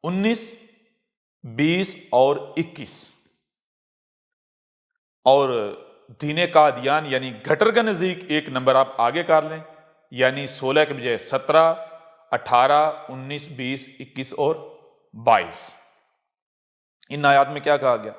19، 20 اور 21۔ اور دین قادیان یعنی گٹر کے نزدیک ایک نمبر آپ آگے کر لیں، یعنی 16 کے بجائے 17، 18، 19، 20، 21 اور 22۔ ان آیات میں کیا کہا گیا؟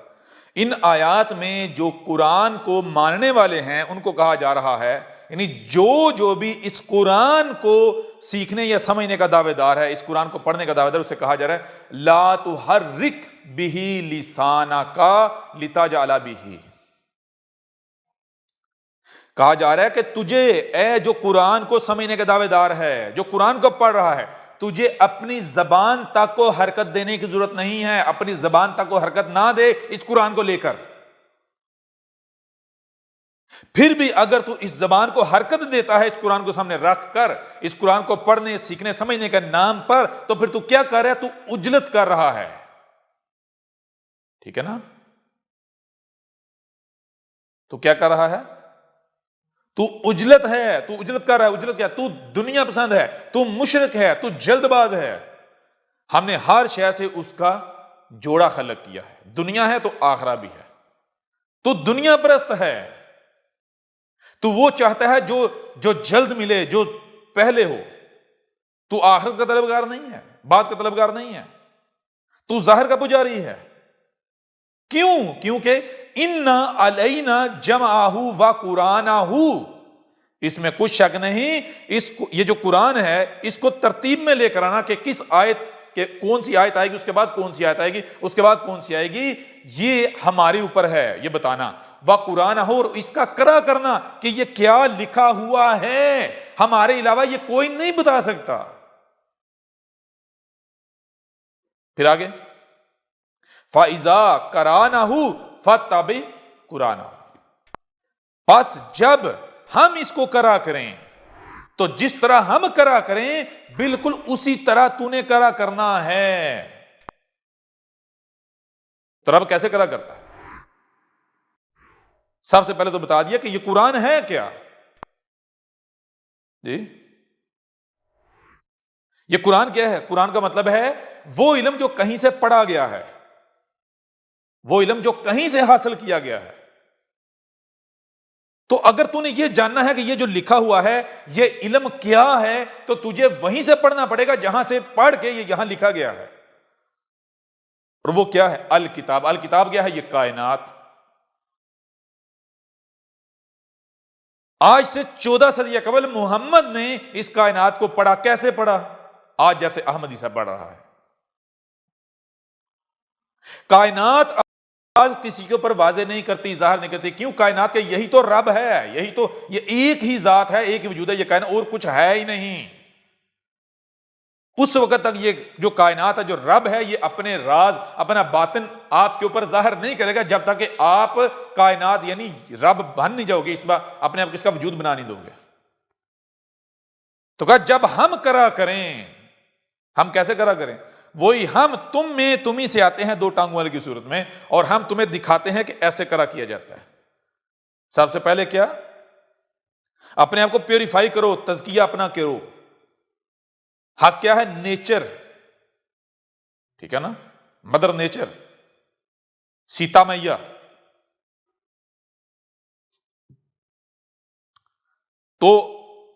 ان آیات میں جو قرآن کو ماننے والے ہیں ان کو کہا جا رہا ہے، یعنی جو بھی اس قرآن کو سیکھنے یا سمجھنے کا دعوے دار ہے، اس قرآن کو پڑھنے کا دعوے دار، اسے کہا جا رہا ہے لا تحرک بہ لسانک لتجعل بہ۔ کہا جا رہا ہے کہ تجھے، اے جو قرآن کو سمجھنے کا دعوے دار ہے، جو قرآن کو پڑھ رہا ہے، تجھے اپنی زبان تک کو حرکت دینے کی ضرورت نہیں ہے، اپنی زبان تک کو حرکت نہ دے اس قرآن کو لے کر۔ پھر بھی اگر تو اس زبان کو حرکت دیتا ہے اس قرآن کو سامنے رکھ کر، اس قرآن کو پڑھنے، سیکھنے، سمجھنے کے نام پر، تو پھر تو کیا کر رہا ہے؟ تو اجلت کر رہا ہے۔ ٹھیک ہے نا؟ تو کیا کر رہا ہے؟ تو اجلت ہے، تو اجلت کر رہا ہے۔ اجلت کیا؟ تو دنیا پسند ہے، تو مشرک ہے، تو جلد باز ہے۔ ہم نے ہر شے سے اس کا جوڑا خلق کیا ہے، دنیا ہے تو آخرہ بھی ہے، تو دنیا پرست ہے، تو وہ چاہتا ہے جو جلد ملے، جو پہلے ہو۔ تو آخرت کا طلبگار نہیں ہے، بعد کا طلبگار نہیں ہے، تو ظاہر کا پجاری ہے۔ کیوں؟ کیونکہ اِنَّا عَلَيْنَا جَمْعَهُ وَقُرْآنَهُ، اس میں کچھ شک نہیں، یہ جو قرآن ہے اس کو ترتیب میں لے کر آنا کہ کس آیت کہ کون سی آیت آئے گی، اس کے بعد کون سی آیت آئے گی، اس کے بعد کون سی آئے گی، یہ ہمارے اوپر ہے یہ بتانا۔ وَقُرْآنَهُ، اور اس کا قرأ کرنا کہ یہ کیا لکھا ہوا ہے، ہمارے علاوہ یہ کوئی نہیں بتا سکتا۔ پھر آگے فَإِذَا قَرَأْنَاهُ فَاتَّبِعْ قُرْآنَهُ، پس جب ہم اس کو قرأ کریں، تو جس طرح ہم کرا کریں بالکل اسی طرح تو نے کرا کرنا ہے۔ تو رب کیسے کرا کرتا ہے؟ سب سے پہلے تو بتا دیا کہ یہ قرآن ہے کیا؟ جی یہ قرآن کیا ہے؟ قرآن کا مطلب ہے وہ علم جو کہیں سے پڑھا گیا ہے، وہ علم جو کہیں سے حاصل کیا گیا ہے۔ تو اگر تو نے یہ جاننا ہے کہ یہ جو لکھا ہوا ہے یہ علم کیا ہے تو تجھے وہیں سے پڑھنا پڑے گا جہاں سے پڑھ کے یہ یہاں لکھا گیا ہے۔ اور وہ کیا ہے؟ الکتاب۔ الکتاب کیا ہے؟ یہ کائنات۔ آج سے 14 صدی قبل محمد نے اس کائنات کو پڑھا۔ کیسے پڑھا؟ آج جیسے احمدی صاحب پڑھ رہا ہے۔ کائنات آج کسی کے اوپر واضح نہیں کرتی، ظاہر نہیں کرتی۔ کیوں؟ کائنات کا یہی تو رب ہے، یہی تو، یہ ایک ہی ذات ہے، ایک ہی وجود ہے یہ کائنات، اور کچھ ہے ہی نہیں۔ اس وقت تک یہ جو کائنات ہے، جو رب ہے، یہ اپنے راز، اپنا باطن آپ کے اوپر ظاہر نہیں کرے گا جب تک کہ آپ کائنات یعنی رب بن نہیں جاؤ گے، اس بار اپنے آپ کو اس کا وجود بنا نہیں دو گے۔ تو کہا جب ہم کرا کریں، ہم کیسے کرا کریں؟ وہی ہم تم میں تم ہی سے آتے ہیں دو ٹانگوں والے کی صورت میں، اور ہم تمہیں دکھاتے ہیں کہ ایسے کرا کیا جاتا ہے۔ سب سے پہلے کیا؟ اپنے آپ کو پیوریفائی کرو، تزکیہ اپنا کرو۔ حق کیا ہے؟ نیچر، ٹھیک ہے نا، مدر نیچر، سیتا میاں۔ تو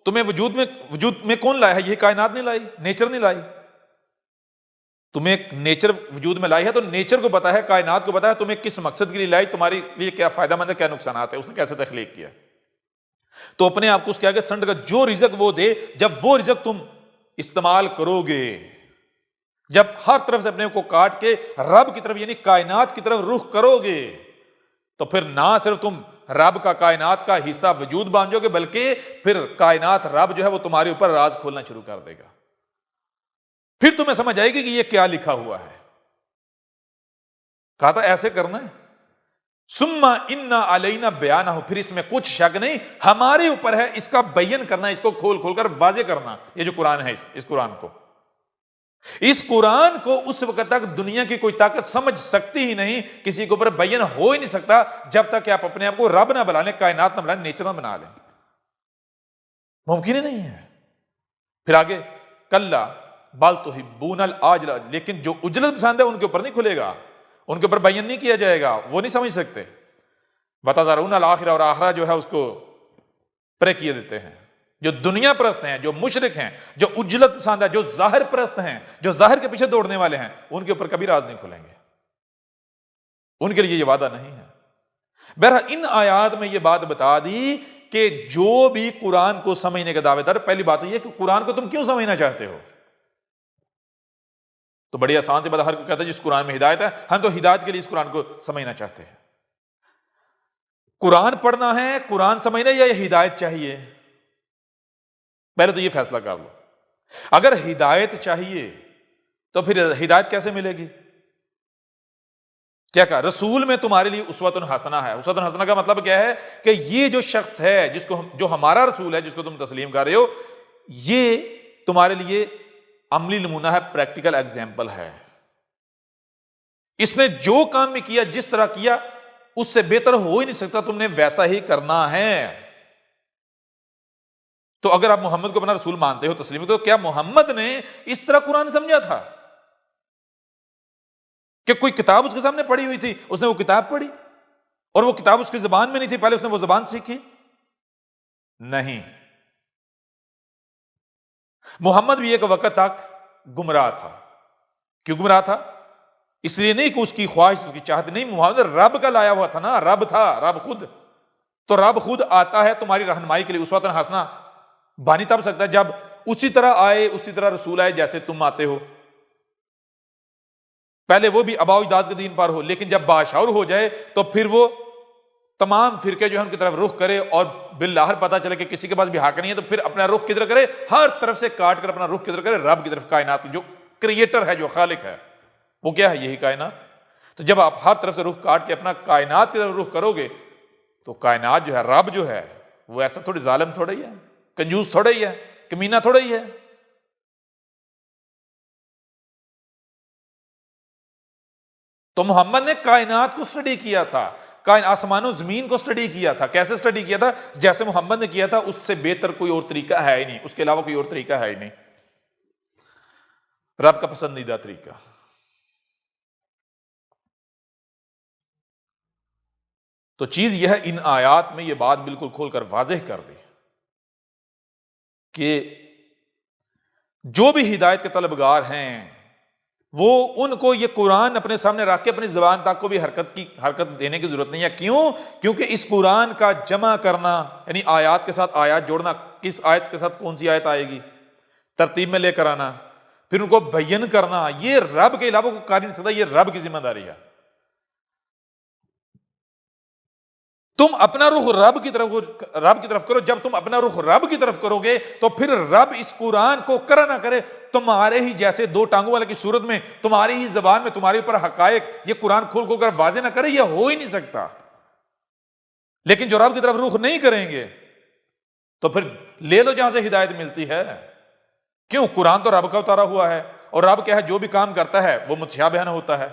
تمہیں وجود میں کون لایا ہے؟ یہ کائنات نہیں لائی، نیچر نہیں لائی۔ تمہیں ایک نیچر وجود میں لائی ہے تو نیچر کو پتا ہے، کائنات کو پتا ہے تمہیں کس مقصد کے لیے لائی، تمہاری لیے کیا فائدہ مند ہے، کیا نقصانات ہے، اس نے کیسے تخلیق کیا۔ تو اپنے آپ کو اس کے آگے سنڈ کا جو رزق وہ دے، جب وہ رزق تم استعمال کرو گے، جب ہر طرف سے اپنے کو کاٹ کے رب کی طرف یعنی کائنات کی طرف رخ کرو گے، تو پھر نہ صرف تم رب کا کائنات کا حصہ وجود بن جاؤ گے، بلکہ پھر کائنات رب جو ہے وہ تمہارے اوپر راز کھولنا شروع کر دے گا۔ پھر تمہیں سمجھ آئے گی کہ یہ کیا لکھا ہوا ہے۔ کہا تھا ایسے کرنا ہے، ثم ان علینا بیانہ، پھر اس میں کچھ شک نہیں، ہمارے اوپر ہے اس کا بیان کرنا، اس کو کھول کھول کر واضح کرنا۔ یہ جو قرآن ہے، اس قرآن کو اس وقت تک دنیا کی کوئی طاقت سمجھ سکتی ہی نہیں، کسی کے اوپر بیان ہو ہی نہیں سکتا جب تک کہ آپ اپنے آپ کو رب نہ بنا لیں، کائنات نہ بنا لیں، نیچر نہ بنا لیں، ممکن ہی نہیں ہے۔ پھر آگے کلا بل تحبون العاجلہ، لیکن جو اجلت پسند ہے ان کے اوپر نہیں کھلے گا، ان کے اوپر بیان نہیں کیا جائے گا، وہ نہیں سمجھ سکتے۔ وتذرون الآخرہ، اور آخرہ جو ہے اس کو پرے کیے دیتے ہیں۔ جو دنیا پرست ہیں، جو مشرک ہیں، جو اجلت پسند ہے، جو ظاہر پرست ہیں، جو ظاہر کے پیچھے دوڑنے والے ہیں، ان کے اوپر کبھی راز نہیں کھلیں گے، ان کے لیے یہ وعدہ نہیں ہے۔ بہرحال ان آیات میں یہ بات بتا دی کہ جو بھی قرآن کو سمجھنے کا دعوے دار، پہلی بات یہ ہے کہ قرآن کو تم کیوں سمجھنا چاہتے ہو؟ تو بڑی آسان سے بات، ہر کوئی کہتا ہے جس قرآن میں ہدایت ہے، ہم تو ہدایت کے لیے اس قرآن کو سمجھنا چاہتے ہیں۔ قرآن پڑھنا ہے، قرآن سمجھنا، یا ہدایت چاہیے؟ پہلے تو یہ فیصلہ کر لو۔ اگر ہدایت چاہیے تو پھر ہدایت کیسے ملے گی؟ کیا کہا؟ رسول میں تمہارے لیے اسوۃ حسنہ ہے۔ اسوۃ حسنہ کا مطلب کیا ہے؟ کہ یہ جو شخص ہے جو ہمارا رسول ہے، جس کو تم تسلیم کر رہے ہو، یہ تمہارے لیے عملی نمونہ ہے، پریکٹیکل ایگزامپل ہے۔ اس نے جو کام بھی کیا، جس طرح کیا، اس سے بہتر ہو ہی نہیں سکتا، تم نے ویسا ہی کرنا ہے۔ تو اگر آپ محمد کو اپنا رسول مانتے ہو، تسلیم کرتے ہو، کیا محمد نے اس طرح قرآن سمجھا تھا کہ کوئی کتاب اس کے سامنے پڑھی ہوئی تھی، اس نے وہ کتاب پڑھی، اور وہ کتاب اس کی زبان میں نہیں تھی، پہلے اس نے وہ زبان سیکھی؟ نہیں۔ محمد بھی ایک وقت تک گمراہ تھا۔ کیوں گمراہ تھا؟ اس لیے نہیں کہ اس کی خواہش، اس کی چاہت نہیں، محمد رب کا لایا ہوا تھا نا، رب تھا، رب خود۔ تو رب خود آتا ہے تمہاری رہنمائی کے لیے، اسوۃ حسنہ بانی تب سکتا ہے جب اسی طرح آئے، اسی طرح رسول آئے جیسے تم آتے ہو۔ پہلے وہ بھی آباء و اجداد کے دین پر ہو، لیکن جب باشعور ہو جائے تو پھر وہ تمام فرقے جو ہے ان کی طرف رخ کرے، اور بالآخر پتہ چلے کہ کسی کے پاس بھی حق نہیں ہے، تو پھر اپنا رخ کدھر کرے؟ ہر طرف سے کاٹ کر اپنا رخ کدھر کرے؟ رب کی طرف، کائنات کی جو کریٹر ہے، جو خالق ہے، وہ کیا ہے؟ یہی کائنات۔ تو جب آپ ہر طرف سے رخ کاٹ کے اپنا کائنات کی طرف رخ کرو گے تو کائنات جو ہے، رب جو ہے، وہ ایسا تھوڑی ظالم تھوڑا ہی ہے، کنجوس تھوڑا ہی ہے کمینہ تھوڑا ہی ہے. تو محمد نے کائنات کو اسٹڈی کیا تھا، آسمان و زمین کو اسٹڈی کیا تھا. کیسے اسٹڈی کیا تھا؟ جیسے محمد نے کیا تھا، اس سے بہتر کوئی اور طریقہ ہے ہی نہیں، اس کے علاوہ کوئی اور طریقہ ہے ہی نہیں. رب کا پسندیدہ طریقہ. تو چیز یہ ہے، ان آیات میں یہ بات بالکل کھول کر واضح کر دی کہ جو بھی ہدایت کے طلبگار ہیں وہ ان کو یہ قرآن اپنے سامنے رکھ کے اپنی زبان تک کو بھی حرکت دینے کی ضرورت نہیں ہے. کیوں؟ کیونکہ اس قرآن کا جمع کرنا، یعنی آیات کے ساتھ آیات جوڑنا، کس آیت کے ساتھ کون سی آیت آئے گی، ترتیب میں لے کر آنا، پھر ان کو بیان کرنا، یہ رب کے علاوہ کوئی کر نہیں سکتا. یہ رب کی ذمہ داری ہے. تم اپنا رخ رب کی طرف کرو. جب تم اپنا رخ رب کی طرف کرو گے تو پھر رب اس قرآن کو کرا نہ کرے تمہارے ہی جیسے دو ٹانگوں والے کی صورت میں، تمہاری ہی زبان میں تمہارے اوپر حقائق یہ قرآن کھول کھول کر واضح نہ کرے، یہ ہو ہی نہیں سکتا. لیکن جو رب کی طرف رخ نہیں کریں گے تو پھر لے لو جہاں سے ہدایت ملتی ہے. کیوں؟ قرآن تو رب کا اتارا ہوا ہے، اور رب کیا ہے، جو بھی کام کرتا ہے وہ متشابہن ہوتا ہے.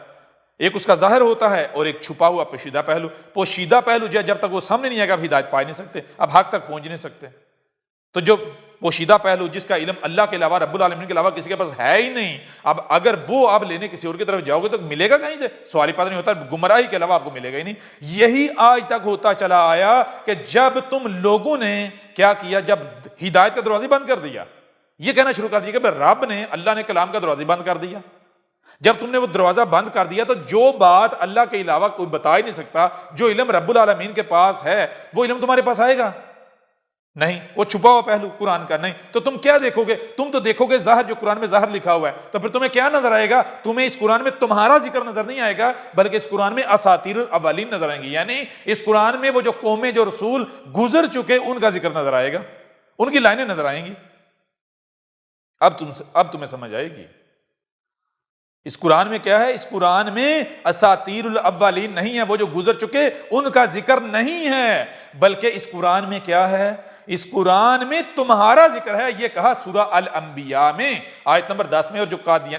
ایک اس کا ظاہر ہوتا ہے اور ایک چھپا ہوا پوشیدہ پہلو. پوشیدہ پہلو جو ہے جب تک وہ سامنے نہیں آئے گا آپ ہدایت پا نہیں سکتے، اب حق تک پہنچ نہیں سکتے. تو جو پوشیدہ پہلو جس کا علم اللہ کے علاوہ، رب العالمین کے علاوہ کسی کے پاس ہے ہی نہیں، اب اگر وہ آپ لینے کسی اور کی طرف جاؤ گے تو ملے گا کہیں سے؟ سوال پیدا نہیں ہوتا. گمراہی کے علاوہ آپ کو ملے گا ہی نہیں. یہی آج تک ہوتا چلا آیا کہ جب تم لوگوں نے کیا کیا، جب ہدایت کا دروازہ بند کر دیا، یہ کہنا شروع کر دیا کہ رب نے، اللہ نے کلام کا دروازہ بند کر دیا. جب تم نے وہ دروازہ بند کر دیا تو جو بات اللہ کے علاوہ کوئی بتا ہی نہیں سکتا، جو علم رب العالمین کے پاس ہے وہ علم تمہارے پاس آئے گا نہیں. وہ چھپا ہوا پہلو قرآن کا نہیں. تو تم کیا دیکھو گے؟ تم تو دیکھو گے ظاہر، جو قرآن میں ظاہر لکھا ہوا ہے. تو پھر تمہیں کیا نظر آئے گا؟ تمہیں اس قرآن میں تمہارا ذکر نظر نہیں آئے گا، بلکہ اس قرآن میں اساطیر الاولین نظر آئیں گی. یعنی اس قرآن میں وہ جو قومیں، جو رسول گزر چکے، ان کا ذکر نظر آئے گا، ان کی لائنیں نظر آئیں گی. اب تمہیں سمجھ آئے گی اس قرآن میں کیا ہے. اس قرآن میں اساطیر الاولین نہیں ہے، وہ جو گزر چکے ان کا ذکر نہیں ہے، بلکہ اس قرآن میں کیا ہے، اس قرآن میں تمہارا ذکر ہے. یہ کہا سورہ الانبیاء میں آیت نمبر 10 میں. اور جو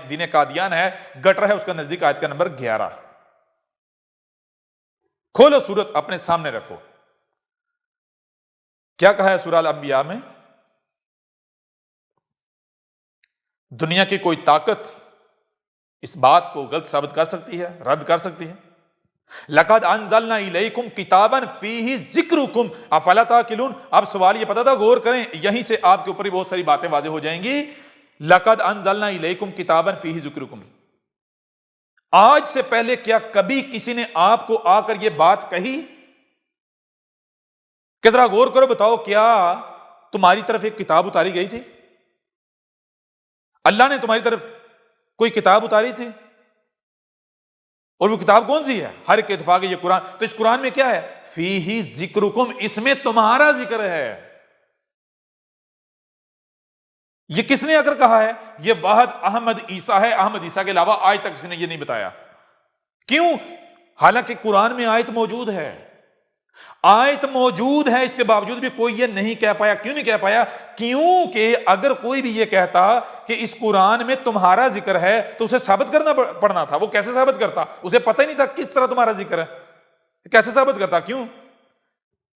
دین قادیان ہے، گٹر ہے، اس کا نزدیک آیت کا نمبر 11. کھولو سورت اپنے سامنے رکھو، کیا کہا ہے سورہ الانبیاء میں. دنیا کی کوئی طاقت اس بات کو غلط ثابت کر سکتی ہے، رد کر سکتی ہے؟ لَقَدْ أَنزَلْنَا إِلَيْكُمْ كِتَابًا فِيهِ ذِكْرُكُمْ أَفَلَا تَعْقِلُونَ. اب سوال یہ پتا تھا، غور کریں، یہیں سے آپ کے اوپر ہی بہت ساری باتیں واضح ہو جائیں گی. لَقَدْ أَنزَلْنَا إِلَيْكُمْ كِتَابًا فِيهِ ذِكْرُكُمْ. آج سے پہلے کیا کبھی کسی نے آپ کو آ کر یہ بات کہی کہ ذرا غور کرو، بتاؤ کیا تمہاری طرف ایک کتاب اتاری گئی تھی؟ اللہ نے تمہاری طرف کوئی کتاب اتاری تھی؟ اور وہ کتاب کون سی ہے؟ ہر ایک اتفاق ہے یہ قرآن. تو اس قرآن میں کیا ہے؟ فیہ ذکرکم، اس میں تمہارا ذکر ہے. یہ کس نے اگر کہا ہے؟ یہ واحد احمد عیسیٰ ہے. احمد عیسیٰ کے علاوہ آج تک کسی نے یہ نہیں بتایا. کیوں؟ حالانکہ قرآن میں آیت موجود ہے، آیت موجود ہے، اس کے باوجود بھی کوئی یہ نہیں کہہ پایا. کیوں نہیں کہہ پایا؟ کیونکہ اگر کوئی بھی یہ کہتا کہ اس قرآن میں تمہارا ذکر ہے تو اسے ثابت کرنا پڑنا تھا. وہ کیسے ثابت کرتا؟ اسے پتہ ہی نہیں تھا کس طرح تمہارا ذکر ہے. کیسے ثابت کرتا؟ کیوں؟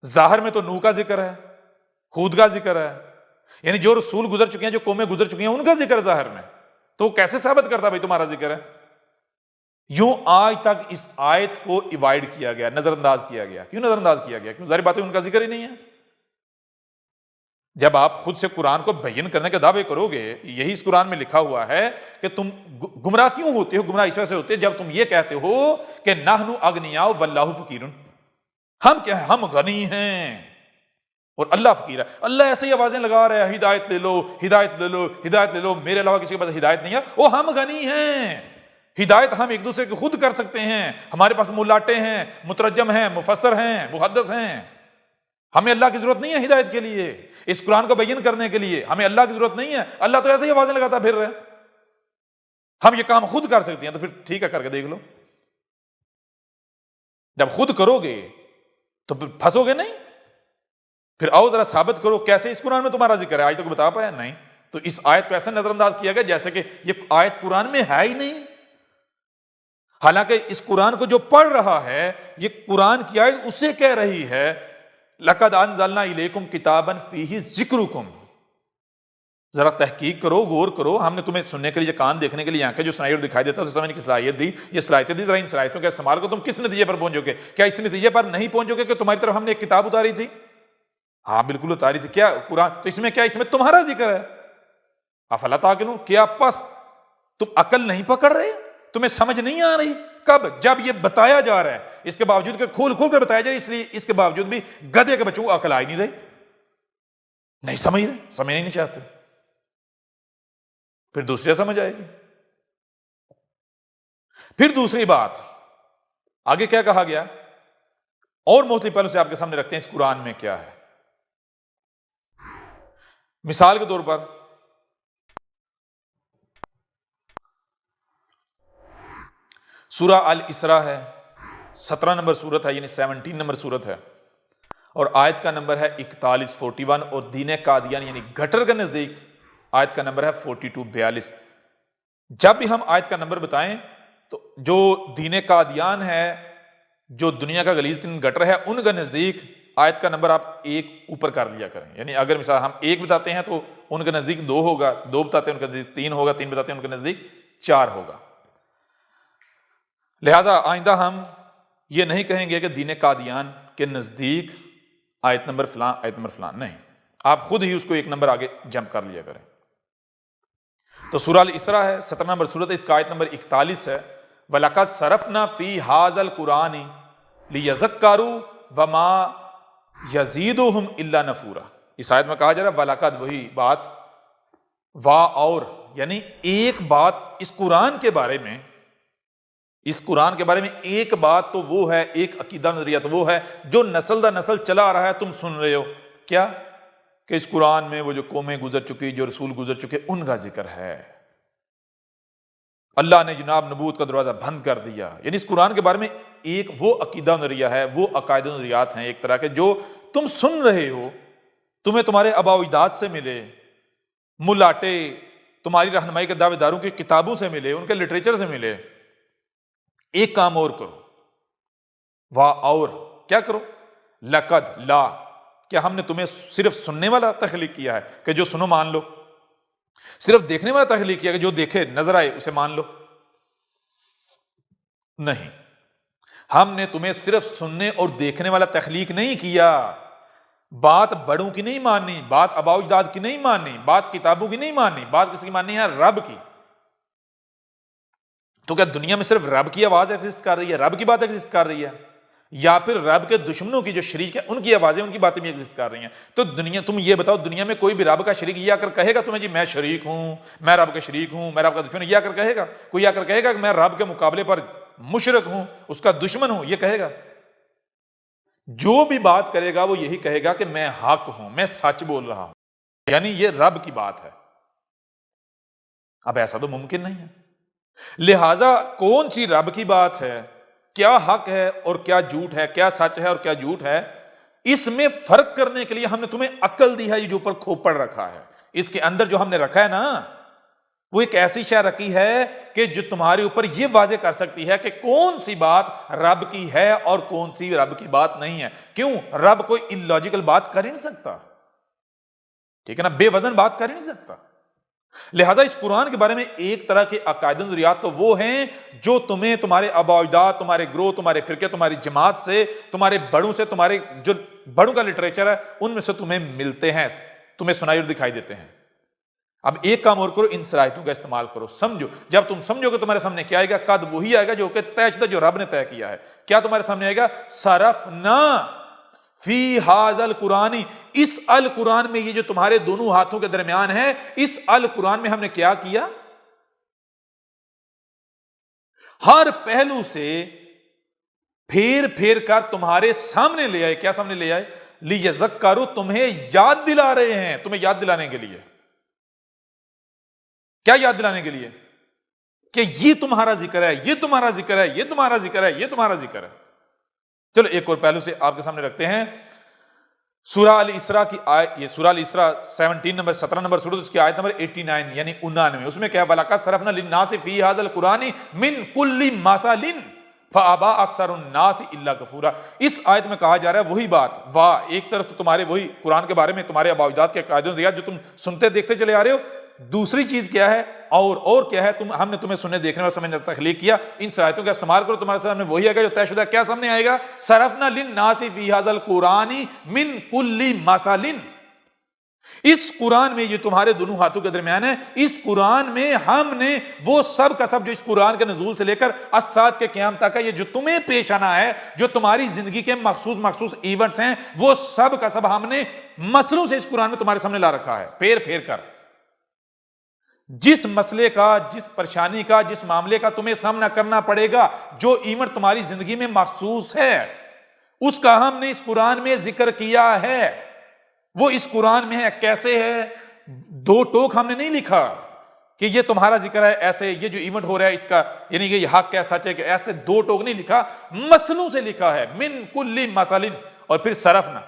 ظاہر میں تو نوح کا ذکر ہے، ہود کا ذکر ہے، یعنی جو رسول گزر چکے ہیں، جو قومیں گزر چکی ہیں، ان کا ذکر ظاہر میں. تو وہ کیسے ثابت کرتا بھائی تمہارا ذکر ہے؟ یوں آج تک اس آیت کو ایوائڈ کیا گیا، نظر انداز کیا گیا. کیوں نظر انداز کیا گیا؟ کیوں؟ ظاہر بات ہے ان کا ذکر ہی نہیں ہے. جب آپ خود سے قرآن کو بیان کرنے کے دعوے کرو گے، یہی اس قرآن میں لکھا ہوا ہے کہ تم گمراہ کیوں ہوتے ہو. گمراہ اس وجہ سے ہوتے جب تم یہ کہتے ہو کہ نحن اغنیاء واللہ فقیر، ہم کیا ہیں؟ ہم غنی ہیں اور اللہ فقیر ہے. اللہ ایسے ہی آوازیں لگا رہا ہے، ہدایت لے لو، ہدایت لے لو، ہدایت لے لو، میرے علاوہ کسی کے پاس ہدایت نہیں ہے. وہ ہم غنی ہیں، ہدایت ہم ایک دوسرے کی خود کر سکتے ہیں. ہمارے پاس ملاٹے ہیں، مترجم ہیں، مفسر ہیں، محدث ہیں. ہمیں اللہ کی ضرورت نہیں ہے ہدایت کے لیے، اس قرآن کو بیان کرنے کے لیے ہمیں اللہ کی ضرورت نہیں ہے. اللہ تو ایسے ہی آوازیں لگاتا پھر رہے، ہم یہ کام خود کر سکتے ہیں. تو پھر ٹھیک ہے، کر کے دیکھ لو. جب خود کرو گے تو پھر پھنسو گے نہیں، پھر آؤ ذرا ثابت کرو کیسے اس قرآن میں تمہارا ذکر ہے، آج تک بتا پایا نہیں؟ تو اس آیت کو ایسا نظر انداز کیا گیا جیسے کہ یہ آیت قرآن میں ہے ہی نہیں، حالانکہ اس قرآن کو جو پڑھ رہا ہے یہ قرآن کی آیت اسے کہہ رہی ہے لَقَدْ أَنزَلْنَا إِلَيْكُمْ كِتَابًا فِيهِ ذِكْرُكُمْ۔ ذرا تحقیق کرو، غور کرو، ہم نے تمہیں سننے کے لیے کان، دیکھنے کے لیے آنکھیں، جو سنائی اور دکھائی دیتا ہے اسے سمجھنے کی صلاحیت دی، یہ صلاحیتیں دی، ذرا ان صلاحیتوں کا استعمال کرو، تم کس نتیجے پر پہنچو گے؟ کیا اس نتیجے پر نہیں پہنچو گے کہ تمہاری طرف ہم نے ایک کتاب اتاری تھی؟ ہاں بالکل اتاری تھی، کیا قرآن؟ تو اس میں کیا، اس میں تمہارا ذکر ہے، افلا تعقلون، کیا پس تم عقل نہیں پکڑ رہے؟ تمہیں سمجھ نہیں آ رہی؟ کب؟ جب یہ بتایا جا رہا ہے، اس کے باوجود کہ کھول کھول کر بتایا جا رہا ہے، اس لیے اس کے باوجود بھی گدھے کے بچوں کو عقل آ ہی نہیں رہی، نہیں سمجھ رہے، سمجھنا ہی نہیں چاہتے، پھر دوسری سمجھ آئے گی۔ پھر دوسری بات آگے کیا کہا گیا، اور مختلف پہلو سے آپ کے سامنے رکھتے ہیں اس قرآن میں کیا ہے۔ مثال کے طور پر سورہ الاسراء ہے، 17 نمبر سورت ہے، یعنی 17 نمبر سورت ہے، اور آیت کا نمبر ہے 41 41، اور دین قادیان یعنی گٹر کے نزدیک آیت کا نمبر ہے 42 42۔ جب بھی ہم آیت کا نمبر بتائیں تو جو دین قادیان ہے، جو دنیا کا غلیظ ترین گٹر ہے، ان کا نزدیک آیت کا نمبر آپ ایک اوپر کر لیا کریں، یعنی اگر مثال ہم ایک بتاتے ہیں تو ان کے نزدیک 2 ہوگا، 2 بتاتے ہیں ان کے نزدیک 3 ہوگا، 3 بتاتے ہیں ان کے نزدیک 4 ہوگا۔ لہٰذا آئندہ ہم یہ نہیں کہیں گے کہ دین قادیان کے نزدیک آیت نمبر فلاں، آیت نمبر فلاں، نہیں، آپ خود ہی اس کو ایک نمبر آگے جمپ کر لیا کریں۔ تو سورہ الاسراء ہے، 17 نمبر سورت ہے، اس کا آیت نمبر 41 ہے، وَلَقَدْ صَرَفْنَا فِي هَذَا الْقُرْآنِ لِيَذَّكَّرُوا وَمَا يَزِيدُهُمْ إِلَّا نُفُورًا۔ اس آیت میں کہا جا رہا ہے وَلَقَدْ، وہی بات، اور یعنی ایک بات اس قرآن کے بارے میں، اس قرآن کے بارے میں ایک بات تو وہ ہے، ایک عقیدہ نظریہ تو وہ ہے جو نسل در نسل چلا آ رہا ہے، تم سن رہے ہو، کیا کہ اس قرآن میں وہ جو قومیں گزر چکی، جو رسول گزر چکے، ان کا ذکر ہے۔ اللہ نے جناب نبوت کا دروازہ بند کر دیا، یعنی اس قرآن کے بارے میں ایک وہ عقیدہ نظریہ ہے، وہ عقائد و نظریات ہیں ایک طرح کے جو تم سن رہے ہو، تمہیں تمہارے آباء و اجداد سے ملے، ملاٹے تمہاری رہنمائی کے دعوے داروں کی کتابوں سے ملے، ان کے لٹریچر سے ملے۔ ایک کام اور کرو، اور کیا کرو، لقد، لا، کیا ہم نے تمہیں صرف سننے والا تخلیق کیا ہے کہ جو سنو مان لو، صرف دیکھنے والا تخلیق کیا کہ جو دیکھے نظر آئے اسے مان لو؟ نہیں، ہم نے تمہیں صرف سننے اور دیکھنے والا تخلیق نہیں کیا۔ بات بڑوں کی نہیں ماننی، بات آباء و اجداد کی نہیں ماننی، بات کتابوں کی نہیں ماننی، بات کس کی ماننی ہے؟ رب کی۔ تو کیا دنیا میں صرف رب کی آواز ایگزسٹ کر رہی ہے، رب کی بات ایگزسٹ کر رہی ہے، یا پھر رب کے دشمنوں کی جو شریک ہے ان کی آوازیں، ان کی باتیں بھی ایگزسٹ کر رہی ہیں؟ تو دنیا، تم یہ بتاؤ، دنیا میں کوئی بھی رب کا شریک یہ آ کر کہے گا تمہیں جی میں شریک ہوں، میں رب کا شریک ہوں، میں رب کا دشمن ہوں، یہ آ کر کہے گا؟ کوئی آ کر کہے گا کہ میں رب کے مقابلے پر مشرک ہوں، اس کا دشمن ہوں؟ یہ کہے گا؟ جو بھی بات کرے گا وہ یہی کہے گا کہ میں حق ہوں، میں سچ بول رہا ہوں، یعنی یہ رب کی بات ہے۔ اب ایسا تو ممکن نہیں ہے، لہٰذا کون سی رب کی بات ہے، کیا حق ہے اور کیا جھوٹ ہے، کیا سچ ہے اور کیا جھوٹ ہے، اس میں فرق کرنے کے لیے ہم نے تمہیں عقل دی ہے، یہ جو اوپر کھوپڑ رکھا ہے، اس کے اندر جو ہم نے رکھا ہے نا، وہ ایک ایسی شے رکھی ہے کہ جو تمہارے اوپر یہ واضح کر سکتی ہے کہ کون سی بات رب کی ہے اور کون سی رب کی بات نہیں ہے۔ کیوں؟ رب کوئی اللاجیکل بات کر ہی نہیں سکتا، ٹھیک ہے نا، بے وزن بات کر ہی نہیں سکتا۔ لہٰذا اس قرآن کے بارے میں ایک طرح کے عقائد و نظریات تو وہ ہیں جو تمہیں تمہارے آباء و اجداد، تمہارے گروہ، تمہارے فرقے، تمہاری جماعت سے، تمہارے بڑوں سے، تمہارے جو بڑوں کا لٹریچر ہے ان میں سے تمہیں ملتے ہیں، تمہیں سنائی اور دکھائی دیتے ہیں۔ اب ایک کام اور کرو، ان صلاحیتوں کا استعمال کرو، سمجھو۔ جب تم سمجھو گے تمہارے سامنے کیا آئے گا؟ قد وہی آئے گا جو کہ طے شدہ، جو رب نے طے کیا ہے۔ کیا تمہارے سامنے آئے گا؟ صرفنا فی ھذا القرآن، اس القرآن میں، یہ جو تمہارے دونوں ہاتھوں کے درمیان ہے، اس القرآن میں ہم نے کیا کیا؟ ہر پہلو سے پھیر پھیر کر تمہارے سامنے لے آئے۔ کیا سامنے لے آئے؟ لیذکروا، تمہیں یاد دلا رہے ہیں، تمہیں یاد دلانے کے لیے۔ کیا یاد دلانے کے لیے؟ کہ یہ تمہارا ذکر ہے، یہ تمہارا ذکر ہے، یہ تمہارا ذکر ہے، یہ تمہارا ذکر ہے۔ چلو ایک اور پہلو سے آپ کے سامنے رکھتے ہیں۔ سورہ الاسراء کی آیت، یہ سورہ الاسراء 17 نمبر سورۃ، اس کی آیت نمبر 89 یعنی 99، اس میں کیا وَلَقَدْ صَرَفْنَا لِلنَّاسِ فِي هَذَا الْقُرْآنِ مِنْ كُلِّ مَثَلٍ فَأَبَىٰ أَكْثَرُ النَّاسِ إِلَّا كُفُورًا۔ اس آیت میں کہا جا رہا ہے وہی بات، واہ ایک طرف تو تمہارے وہی قرآن کے بارے میں تمہارے آباء و اجداد کے عقائد و نظریات جو تم سنتے دیکھتے چلے آ رہے ہو، دوسری چیز کیا ہے اور کیا ہے، ہم نے تمہیں سننے دیکھنے اور سمجھنے تخلیق کیا، ان صلاحیتوں کا استعمال کرو، تمہارے سامنے وہی آئے گا جو طے شدہ۔ کیا سامنے آئے گا؟ صرفنا للناس فی ھذا القرآن من کل مثل، اس قرآن میں، یہ تمہارے دونوں ہاتھوں کے درمیان ہے، اس قرآن میں ہم نے وہ سب کا سب جو اس قرآن کے نزول سے لے کر الساعۃ کے قیام تک ہے، یہ جو تمہیں پیش آنا ہے، جو تمہاری زندگی کے مخصوص ایونٹس ہیں، وہ سب کا سب ہم نے مسئلوں سے اس قرآن میں تمہارے سامنے لا رکھا ہے، پھیر پھیر کر۔ جس مسئلے کا، جس پریشانی کا، جس معاملے کا تمہیں سامنا کرنا پڑے گا، جو ایونٹ تمہاری زندگی میں مخصوص ہے، اس کا ہم نے اس قرآن میں ذکر کیا ہے، وہ اس قرآن میں ہے۔ کیسے ہے؟ دو ٹوک ہم نے نہیں لکھا کہ یہ تمہارا ذکر ہے ایسے، یہ جو ایونٹ ہو رہا ہے اس کا یعنی کہ یہ حق ہے، سچ ہے، کہ ایسے دو ٹوک نہیں لکھا، مسئلوں سے لکھا ہے، من کل مثل۔ اور پھر صرفنا،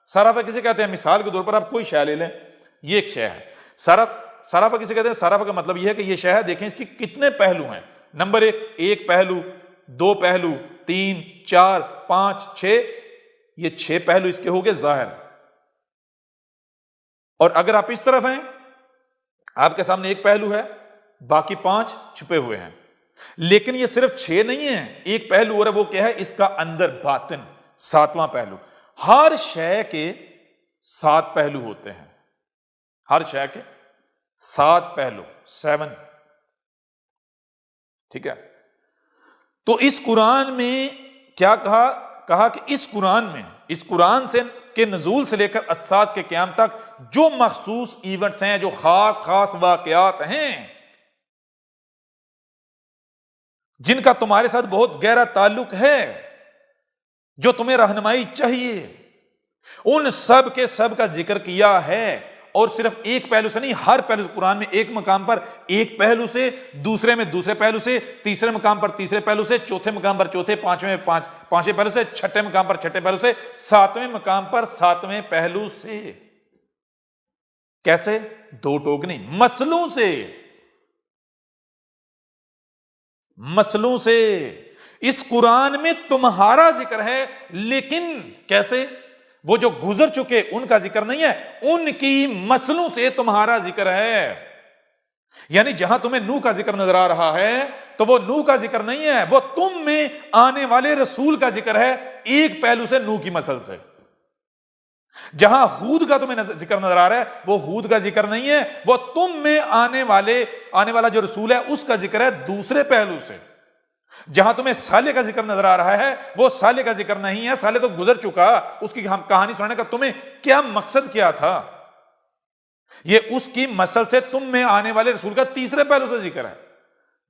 صرف کسے کہتے ہیں؟ مثال کے طور پر آپ کوئی شے لے لیں، یہ ایک شے ہے، صرف کسے کہتے ہیں؟ صرف کا مطلب یہ ہے کہ یہ شے ہے، دیکھیں اس کی کتنے پہلو ہیں، نمبر ایک پہلو، دو پہلو، 3 4 5 6، یہ 6 پہلو اس کے ہو گئے ظاہر۔ اور اگر آپ اس طرف ہیں، آپ کے سامنے ایک پہلو ہے، باقی 5 چھپے ہوئے ہیں، لیکن یہ صرف 6 نہیں ہیں، ایک پہلو اور ہے، وہ کیا ہے؟ اس کا اندر باطن، 7واں پہلو۔ ہر شے کے 7 پہلو ہوتے ہیں، ہر شے کے 7 پہلو، 7، ٹھیک ہے؟ تو اس قرآن میں کیا کہا کہ اس قرآن سے کے نزول سے لے کر الساعۃ کے قیام تک جو مخصوص ایونٹس ہیں، جو خاص واقعات ہیں، جن کا تمہارے ساتھ بہت گہرا تعلق ہے، جو تمہیں رہنمائی چاہیے، ان سب کے سب کا ذکر کیا ہے۔ اور صرف ایک پہلو سے نہیں، ہر پہلو سے، قرآن میں ایک مقام پر ایک پہلو سے، دوسرے میں دوسرے پہلو سے، تیسرے مقام پر تیسرے پہلو سے، چوتھے مقام پر چوتھے، پانچویں پہلو سے، چھٹے مقام پر چھٹے پہلو سے، 7ویں مقام پر 7ویں پہلو سے۔ کیسے؟ دو ٹوک نہیں، مسئلوں سے اس قرآن میں تمہارا ذکر ہے، لیکن کیسے؟ وہ جو گزر چکے ان کا ذکر نہیں ہے، ان کی مسئلوں سے تمہارا ذکر ہے۔ یعنی جہاں تمہیں نوح کا ذکر نظر آ رہا ہے تو وہ نوح کا ذکر نہیں ہے، وہ تم میں آنے والے رسول کا ذکر ہے، ایک پہلو سے، نوح کی مسل سے۔ جہاں ہود کا تمہیں ذکر نظر آ رہا ہے، وہ ہود کا ذکر نہیں ہے، وہ تم میں آنے والا جو رسول ہے اس کا ذکر ہے، دوسرے پہلو سے۔ جہاں تمہیں صالح کا ذکر نظر آ رہا ہے، وہ صالح کا ذکر نہیں ہے، صالح تو گزر چکا، اس کی ہم کہانی سنانے کا تمہیں کیا مقصد کیا تھا؟ یہ اس کی مسل سے تم میں آنے والے رسول کا تیسرے پہلو سے ذکر ہے۔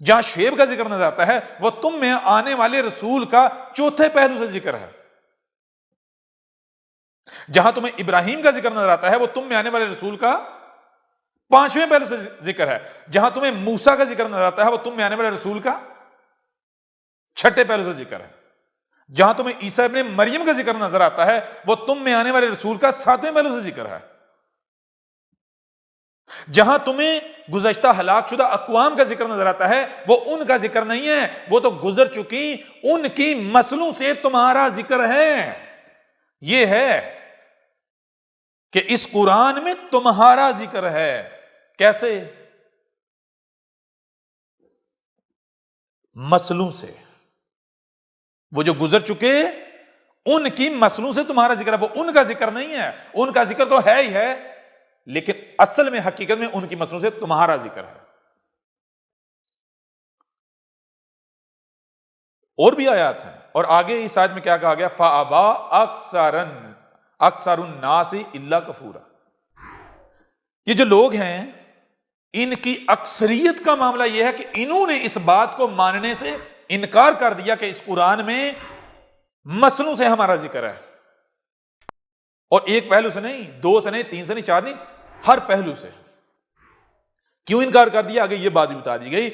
جہاں شعیب کا ذکر نظر آتا ہے، وہ تم میں آنے والے رسول کا چوتھے پہلو سے ذکر ہے۔ جہاں تمہیں ابراہیم کا ذکر نظر آتا ہے، وہ تم میں آنے والے رسول کا 5ویں پہلو سے ذکر ہے۔ جہاں تمہیں موسیٰ کا ذکر نظر آتا ہے، وہ تم میں آنے والے رسول کا 6ٹھے پہلو سے ذکر ہے۔ جہاں تمہیں عیسیٰ ابن مریم کا ذکر نظر آتا ہے، وہ تم میں آنے والے رسول کا 7ویں پہلو سے ذکر ہے۔ جہاں تمہیں گزشتہ ہلاک شدہ اقوام کا ذکر نظر آتا ہے، وہ ان کا ذکر نہیں ہے، وہ تو گزر چکی، ان کی مسلوں سے تمہارا ذکر ہے۔ یہ ہے کہ اس قرآن میں تمہارا ذکر ہے۔ کیسے؟ مسلوں سے، وہ جو گزر چکے ان کی مسلوں سے تمہارا ذکر ہے، وہ ان کا ذکر نہیں ہے، ان کا ذکر تو ہے ہی ہے، لیکن اصل میں حقیقت میں ان کی مسلوں سے تمہارا ذکر ہے۔ اور بھی آیات ہیں، اور آگے اس آیت میں کیا کہا گیا؟ فَأَبَىٰ أَكْثَرُ النَّاسِ إِلَّا كَفُورًا۔ یہ جو لوگ ہیں، ان کی اکثریت کا معاملہ یہ ہے کہ انہوں نے اس بات کو ماننے سے انکار کر دیا کہ اس قرآن میں مسلوں سے ہمارا ذکر ہے، اور ایک پہلو سے نہیں، 2 سے نہیں، 3 سے نہیں، 4 نہیں، ہر پہلو سے۔ کیوں انکار کر دیا؟ آگے یہ بات بھی بتا دی گئی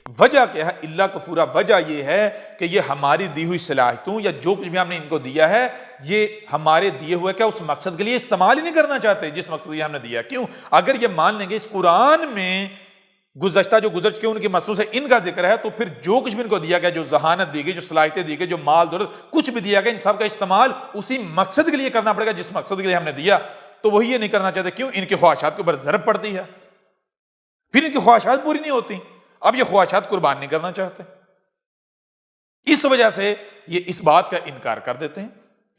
وجہ کیا ہے؟ اللہ کفورا، وجہ یہ ہے کہ یہ ہماری دی ہوئی صلاحیتوں یا جو کچھ بھی ہم نے ان کو دیا ہے یہ ہمارے دیے ہوئے کیا اس مقصد کے لیے استعمال ہی نہیں کرنا چاہتے جس مقصد کے لیے ہم نے دیا. کیوں؟ اگر یہ مان لیں گے اس قرآن میں گزشتہ جو گزر چکے ان کی مسلوں سے ان کا ذکر ہے، تو پھر جو کچھ بھی ان کو دیا گیا، جو ذہانت دی گئی، جو صلاحیتیں دی گئی، جو مال دولت کچھ بھی دیا گیا، ان سب کا استعمال اسی مقصد کے لیے کرنا پڑے گا جس مقصد کے لیے ہم نے دیا. تو وہی یہ نہیں کرنا چاہتے. کیوں؟ ان کی خواہشات کے اوپر ضرب پڑتی ہے، پھر ان کی خواہشات پوری نہیں ہوتی. اب یہ خواہشات قربان نہیں کرنا چاہتے، اس وجہ سے یہ اس بات کا انکار کر دیتے ہیں.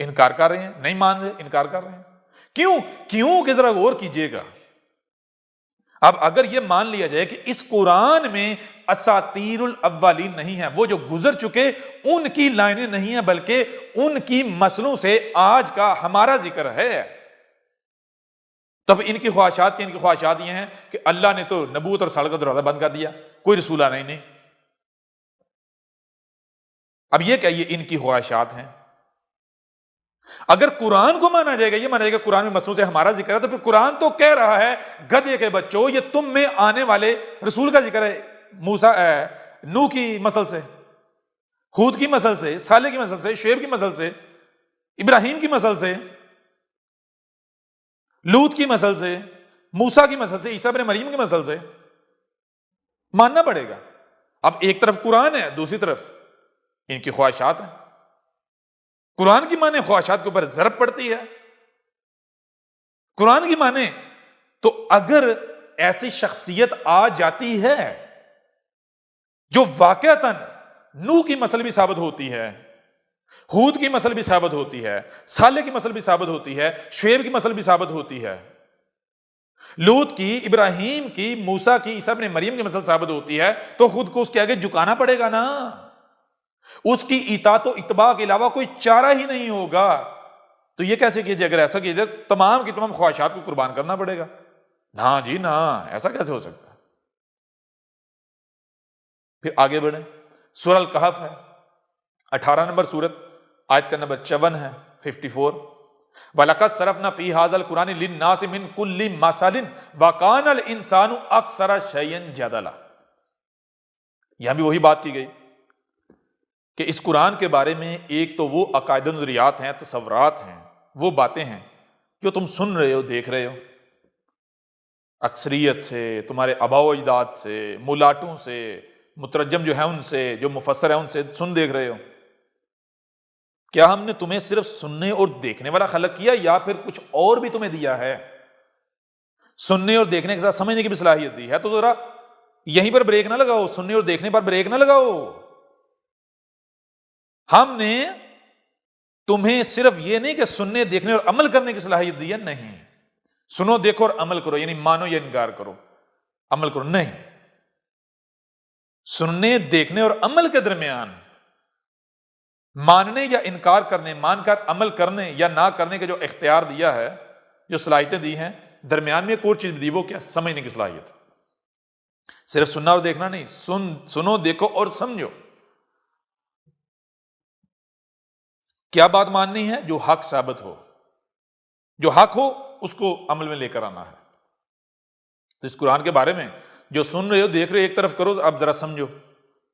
انکار کر رہے ہیں، نہیں مان رہے، انکار کر رہے ہیں. کیوں کہ ذرا غور کیجئے گا. اب اگر یہ مان لیا جائے کہ اس قرآن میں اساطیر الاولین نہیں ہے، وہ جو گزر چکے ان کی لائنیں نہیں ہیں بلکہ ان کی مسلوں سے آج کا ہمارا ذکر ہے، تب ان کی خواہشات یہ ہیں کہ اللہ نے تو نبوت اور رسالت کا دروازہ بند کر دیا، کوئی رسول آنا ہی نہیں. اب یہ کیا؟ یہ ان کی خواہشات ہیں. اگر قرآن کو مانا جائے گا، یہ مانا جائے گا قرآن میں مسلوں سے ہمارا ذکر ہے، تو پھر قرآن تو کہہ رہا ہے گدھے کے بچوں یہ تم میں آنے والے رسول کا ذکر ہے. نوح کی مسل سے، ہود کی مسل سے، صالح کی مسل سے، شعیب کی مسل سے، ابراہیم کی مسل سے، لوط کی مسل سے، موسیٰ کی مسل سے، عیسیٰ ابن مریم کی مسل سے ماننا پڑے گا. اب ایک طرف قرآن ہے، دوسری طرف ان کی خواہشات ہیں. قرآن کی مانے خواہشات کے اوپر ضرب پڑتی ہے. قرآن کی مانے تو اگر ایسی شخصیت آ جاتی ہے جو واقعتاً نوح کی مسل بھی ثابت ہوتی ہے، ہود کی مسل بھی ثابت ہوتی ہے، صالح کی مسل بھی ثابت ہوتی ہے، شعیب کی مسل بھی ثابت ہوتی ہے، لوط کی، ابراہیم کی، موسیٰ کی، عیسیٰ ابن مریم کی مسل ثابت ہوتی ہے، تو خود کو اس کے آگے جھکانا پڑے گا نا. اس کی اطاعت و اتباع کے علاوہ کوئی چارہ ہی نہیں ہوگا. تو یہ کیسے کیجیے؟ اگر ایسا کیجیے تمام کی تمام خواہشات کو قربان کرنا پڑے گا. نہ جی نہ، ایسا کیسے ہو سکتا ہے؟ پھر آگے بڑھیں. سورہ الکہف ہے، 18 نمبر سورت، آیت کا نمبر 54 ہے، 54. وَلَقَدْ صَرَفْنَا فِي هَذَا الْقُرْآنِ لِلنَّاسِ مِنْ كُلِّ مَثَلٍ وَكَانَ الْإِنسَانُ أَكْثَرَ شَيْءٍ جَدَلًا. یہاں بھی وہی بات کی گئی کہ اس قرآن کے بارے میں ایک تو وہ عقائد و نظریات ہیں، تصورات ہیں، وہ باتیں ہیں جو تم سن رہے ہو، دیکھ رہے ہو اکثریت سے، تمہارے آباء و اجداد سے، ملاٹوں سے، مترجم جو ہیں ان سے، جو مفسر ہیں ان سے سن دیکھ رہے ہو. کیا ہم نے تمہیں صرف سننے اور دیکھنے والا خلق کیا یا پھر کچھ اور بھی تمہیں دیا ہے؟ سننے اور دیکھنے کے ساتھ سمجھنے کی بھی صلاحیت دی ہے. تو ذرا یہیں پر بریک نہ لگاؤ، سننے اور دیکھنے پر بریک نہ لگاؤ. ہم نے تمہیں صرف یہ نہیں کہ سننے، دیکھنے اور عمل کرنے کی صلاحیت دی ہے، نہیں. سنو، دیکھو اور عمل کرو، یعنی مانو یا انکار کرو، عمل کرو نہیں. سننے، دیکھنے اور عمل کے درمیان ماننے یا انکار کرنے، مان کر عمل کرنے یا نہ کرنے کے جو اختیار دیا ہے، جو صلاحیتیں دی ہیں، درمیان میں ایک اور چیز دی، وہ کیا؟ سمجھنے کی صلاحیت. صرف سننا اور دیکھنا نہیں، سنو، دیکھو اور سمجھو. کیا بات ماننی ہے؟ جو حق ثابت ہو، جو حق ہو اس کو عمل میں لے کر آنا ہے. تو اس قرآن کے بارے میں جو سن رہے ہو، دیکھ رہے ہو، ایک طرف کرو. اب ذرا سمجھو.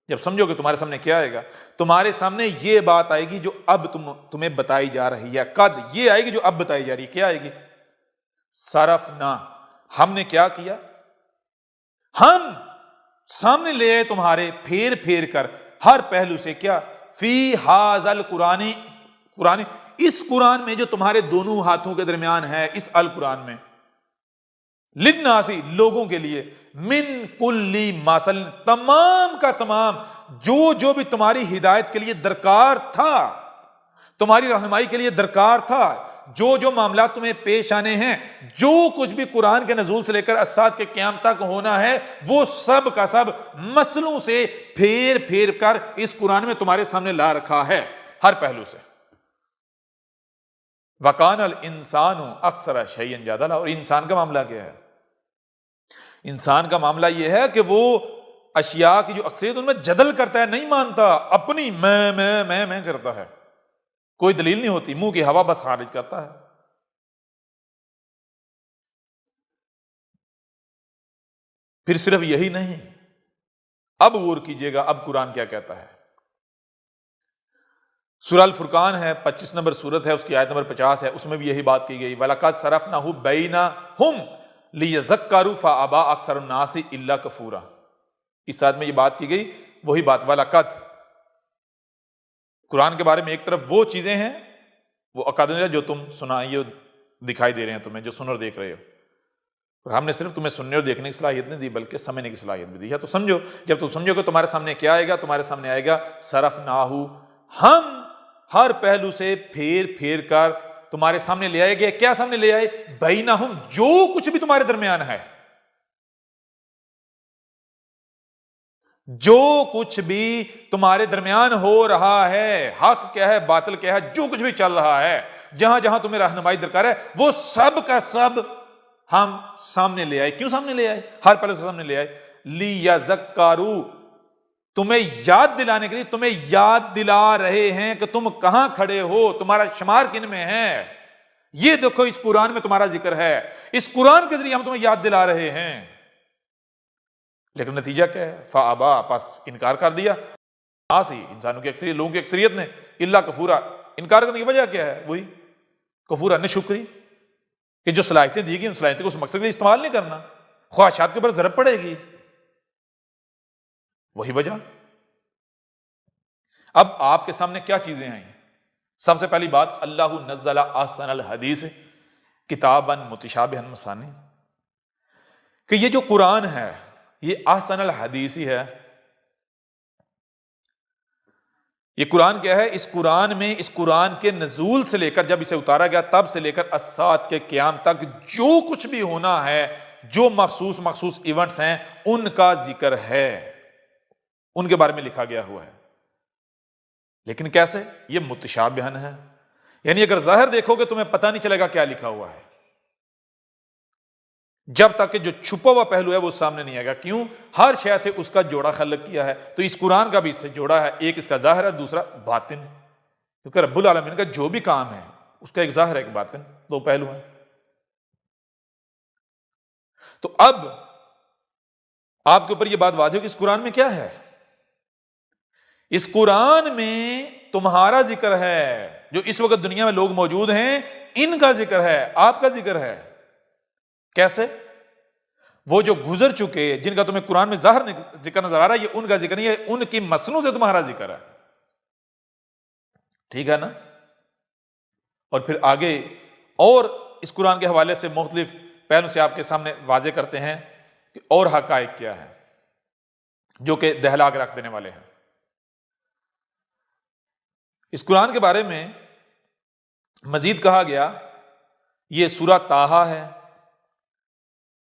جب سمجھو کہ تمہارے سامنے کیا آئے گا، تمہارے سامنے یہ بات آئے گی جو اب تمہیں بتائی جا رہی ہے. قد یہ آئے گی جو اب بتائی جا رہی ہے. کیا آئے گی؟ صرفنا، ہم نے کیا کیا؟ ہم سامنے لے آئے تمہارے، پھیر پھیر کر ہر پہلو سے. کیا؟ فی ھذا القرآن، قرآن، اس قرآن میں جو تمہارے دونوں ہاتھوں کے درمیان ہے، اس القرآن میں، للناسی، لوگوں کے لیے، من کلی مثل، تمام کا تمام جو بھی تمہاری ہدایت کے لیے درکار تھا، تمہاری رہنمائی کے لیے درکار تھا، جو معاملات تمہیں پیش آنے ہیں، جو کچھ بھی قرآن کے نزول سے لے کر الساعۃ کے قیام تک ہونا ہے، وہ سب کا سب مسلوں سے پھیر پھیر کر اس قرآن میں تمہارے سامنے لا رکھا ہے، ہر پہلو سے. وَقَانَ الْإِنسَانُ أَكْثَرَ شَيْءٍ جَدَلًا. اور انسان کا معاملہ کیا ہے؟ انسان کا معاملہ یہ ہے کہ وہ اشیاء کی جو اکثریت ان میں جدل کرتا ہے، نہیں مانتا، اپنی میں کرتا ہے، کوئی دلیل نہیں ہوتی، منہ کی ہوا بس خارج کرتا ہے. پھر صرف یہی نہیں، اب غور کیجئے گا اب قرآن کیا کہتا ہے۔ سورہ الفرقان ہے، 25 نمبر سورت ہے، اس کی آیت نمبر 50 ہے، اس میں بھی یہی بات کی گئی، وَلَقَدْ صَرَفْنَاهُ بَيْنَهُمْ لِيَذَّكَّرُوا فَأَبَىٰ أَكْثَرُ النَّاسِ إِلَّا كُفُورًا۔ اس آیت میں یہ بات کی گئی، وہی بات وَلَقَدْ۔ قرآن کے بارے میں ایک طرف وہ چیزیں ہیں، وہ اکادر جو تم سنائیے دکھائی دے رہے ہیں تمہیں، جو سن اور دیکھ رہے ہو، اور ہم نے صرف تمہیں سننے اور دیکھنے کی صلاحیت نہیں دی بلکہ سمجھنے کی صلاحیت بھی دی ہے۔ تو سمجھو، جب تم سمجھو کہ تمہارے سامنے کیا آئے گا، تمہارے سامنے آئے گا صرفناہو، ہم ہر پہلو سے پھیر پھیر کر تمہارے سامنے لے آئے گے۔ کیا سامنے لے آئے؟ بینہم، جو کچھ بھی تمہارے درمیان ہے، جو کچھ بھی تمہارے درمیان ہو رہا ہے، حق کیا ہے باطل کیا ہے، جو کچھ بھی چل رہا ہے، جہاں جہاں تمہیں رہنمائی درکار ہے، وہ سب کا سب ہم سامنے لے آئے۔ کیوں سامنے لے آئے؟ ہر پہلے سے سامنے لے آئے، لیذکروا، تمہیں یاد دلانے کے لیے، تمہیں یاد دلا رہے ہیں کہ تم کہاں کھڑے ہو، تمہارا شمار کن میں ہے، یہ دیکھو اس قرآن میں تمہارا ذکر ہے، اس قرآن کے ذریعے ہم تمہیں یاد دلا رہے ہیں۔ لیکن نتیجہ کیا ہے؟ فَأَبَىٰ، پس انکار کر دیا، انسانوں کی اکثریت، لوگوں کی اکثریت نے، اِلَّا کفورا، انکار کرنے کی وجہ کیا ہے؟ وہی کفورا، ناشکری، کہ جو صلاحیتیں دی گئی ان صلاحیتیں کو اس مقصد کے لیے استعمال نہیں کرنا، خواہشات کے اوپر ضرب پڑے گی، وہی وجہ۔ اب آپ کے سامنے کیا چیزیں آئیں؟ سب سے پہلی بات، اللہ نزل احسن الحدیث کتابا متشابہا مثانی، کہ یہ جو قرآن ہے یہ احسن الحدیث ہی ہے۔ یہ قرآن کیا ہے؟ اس قرآن میں، اس قرآن کے نزول سے لے کر، جب اسے اتارا گیا تب سے لے کر الساعۃ کے قیام تک جو کچھ بھی ہونا ہے، جو مخصوص ایونٹس ہیں، ان کا ذکر ہے، ان کے بارے میں لکھا گیا ہوا ہے۔ لیکن کیسے؟ یہ متشابہن ہے، یعنی اگر ظاہر دیکھو گے تمہیں پتہ نہیں چلے گا کیا لکھا ہوا ہے، جب تک کہ جو چھپا ہوا پہلو ہے وہ سامنے نہیں آئے گا۔ کیوں؟ ہر شے سے اس کا جوڑا خلق کیا ہے، تو اس قرآن کا بھی اس سے جوڑا ہے، ایک اس کا ظاہر ہے، دوسرا باطن، کیونکہ رب العالمین کا جو بھی کام ہے اس کا ایک ظاہر ہے، ایک باطن، دو پہلو ہیں۔ تو اب آپ کے اوپر یہ بات واضح ہو کہ اس قرآن میں کیا ہے؟ اس قرآن میں تمہارا ذکر ہے، جو اس وقت دنیا میں لوگ موجود ہیں ان کا ذکر ہے، آپ کا ذکر ہے۔ کیسے؟ وہ جو گزر چکے، جن کا تمہیں قرآن میں ظاہر ذکر نظر آ رہا ہے، یہ ان کا ذکر نہیں ہے، ان کی مصنوع سے تمہارا ذکر ہے، ٹھیک ہے نا؟ اور پھر آگے اور اس قرآن کے حوالے سے مختلف پہلو سے آپ کے سامنے واضح کرتے ہیں کہ اور حقائق کیا ہے جو کہ دہلا کے رکھ دینے والے ہیں۔ اس قرآن کے بارے میں مزید کہا گیا، یہ سورہ طٰہٰ ہے،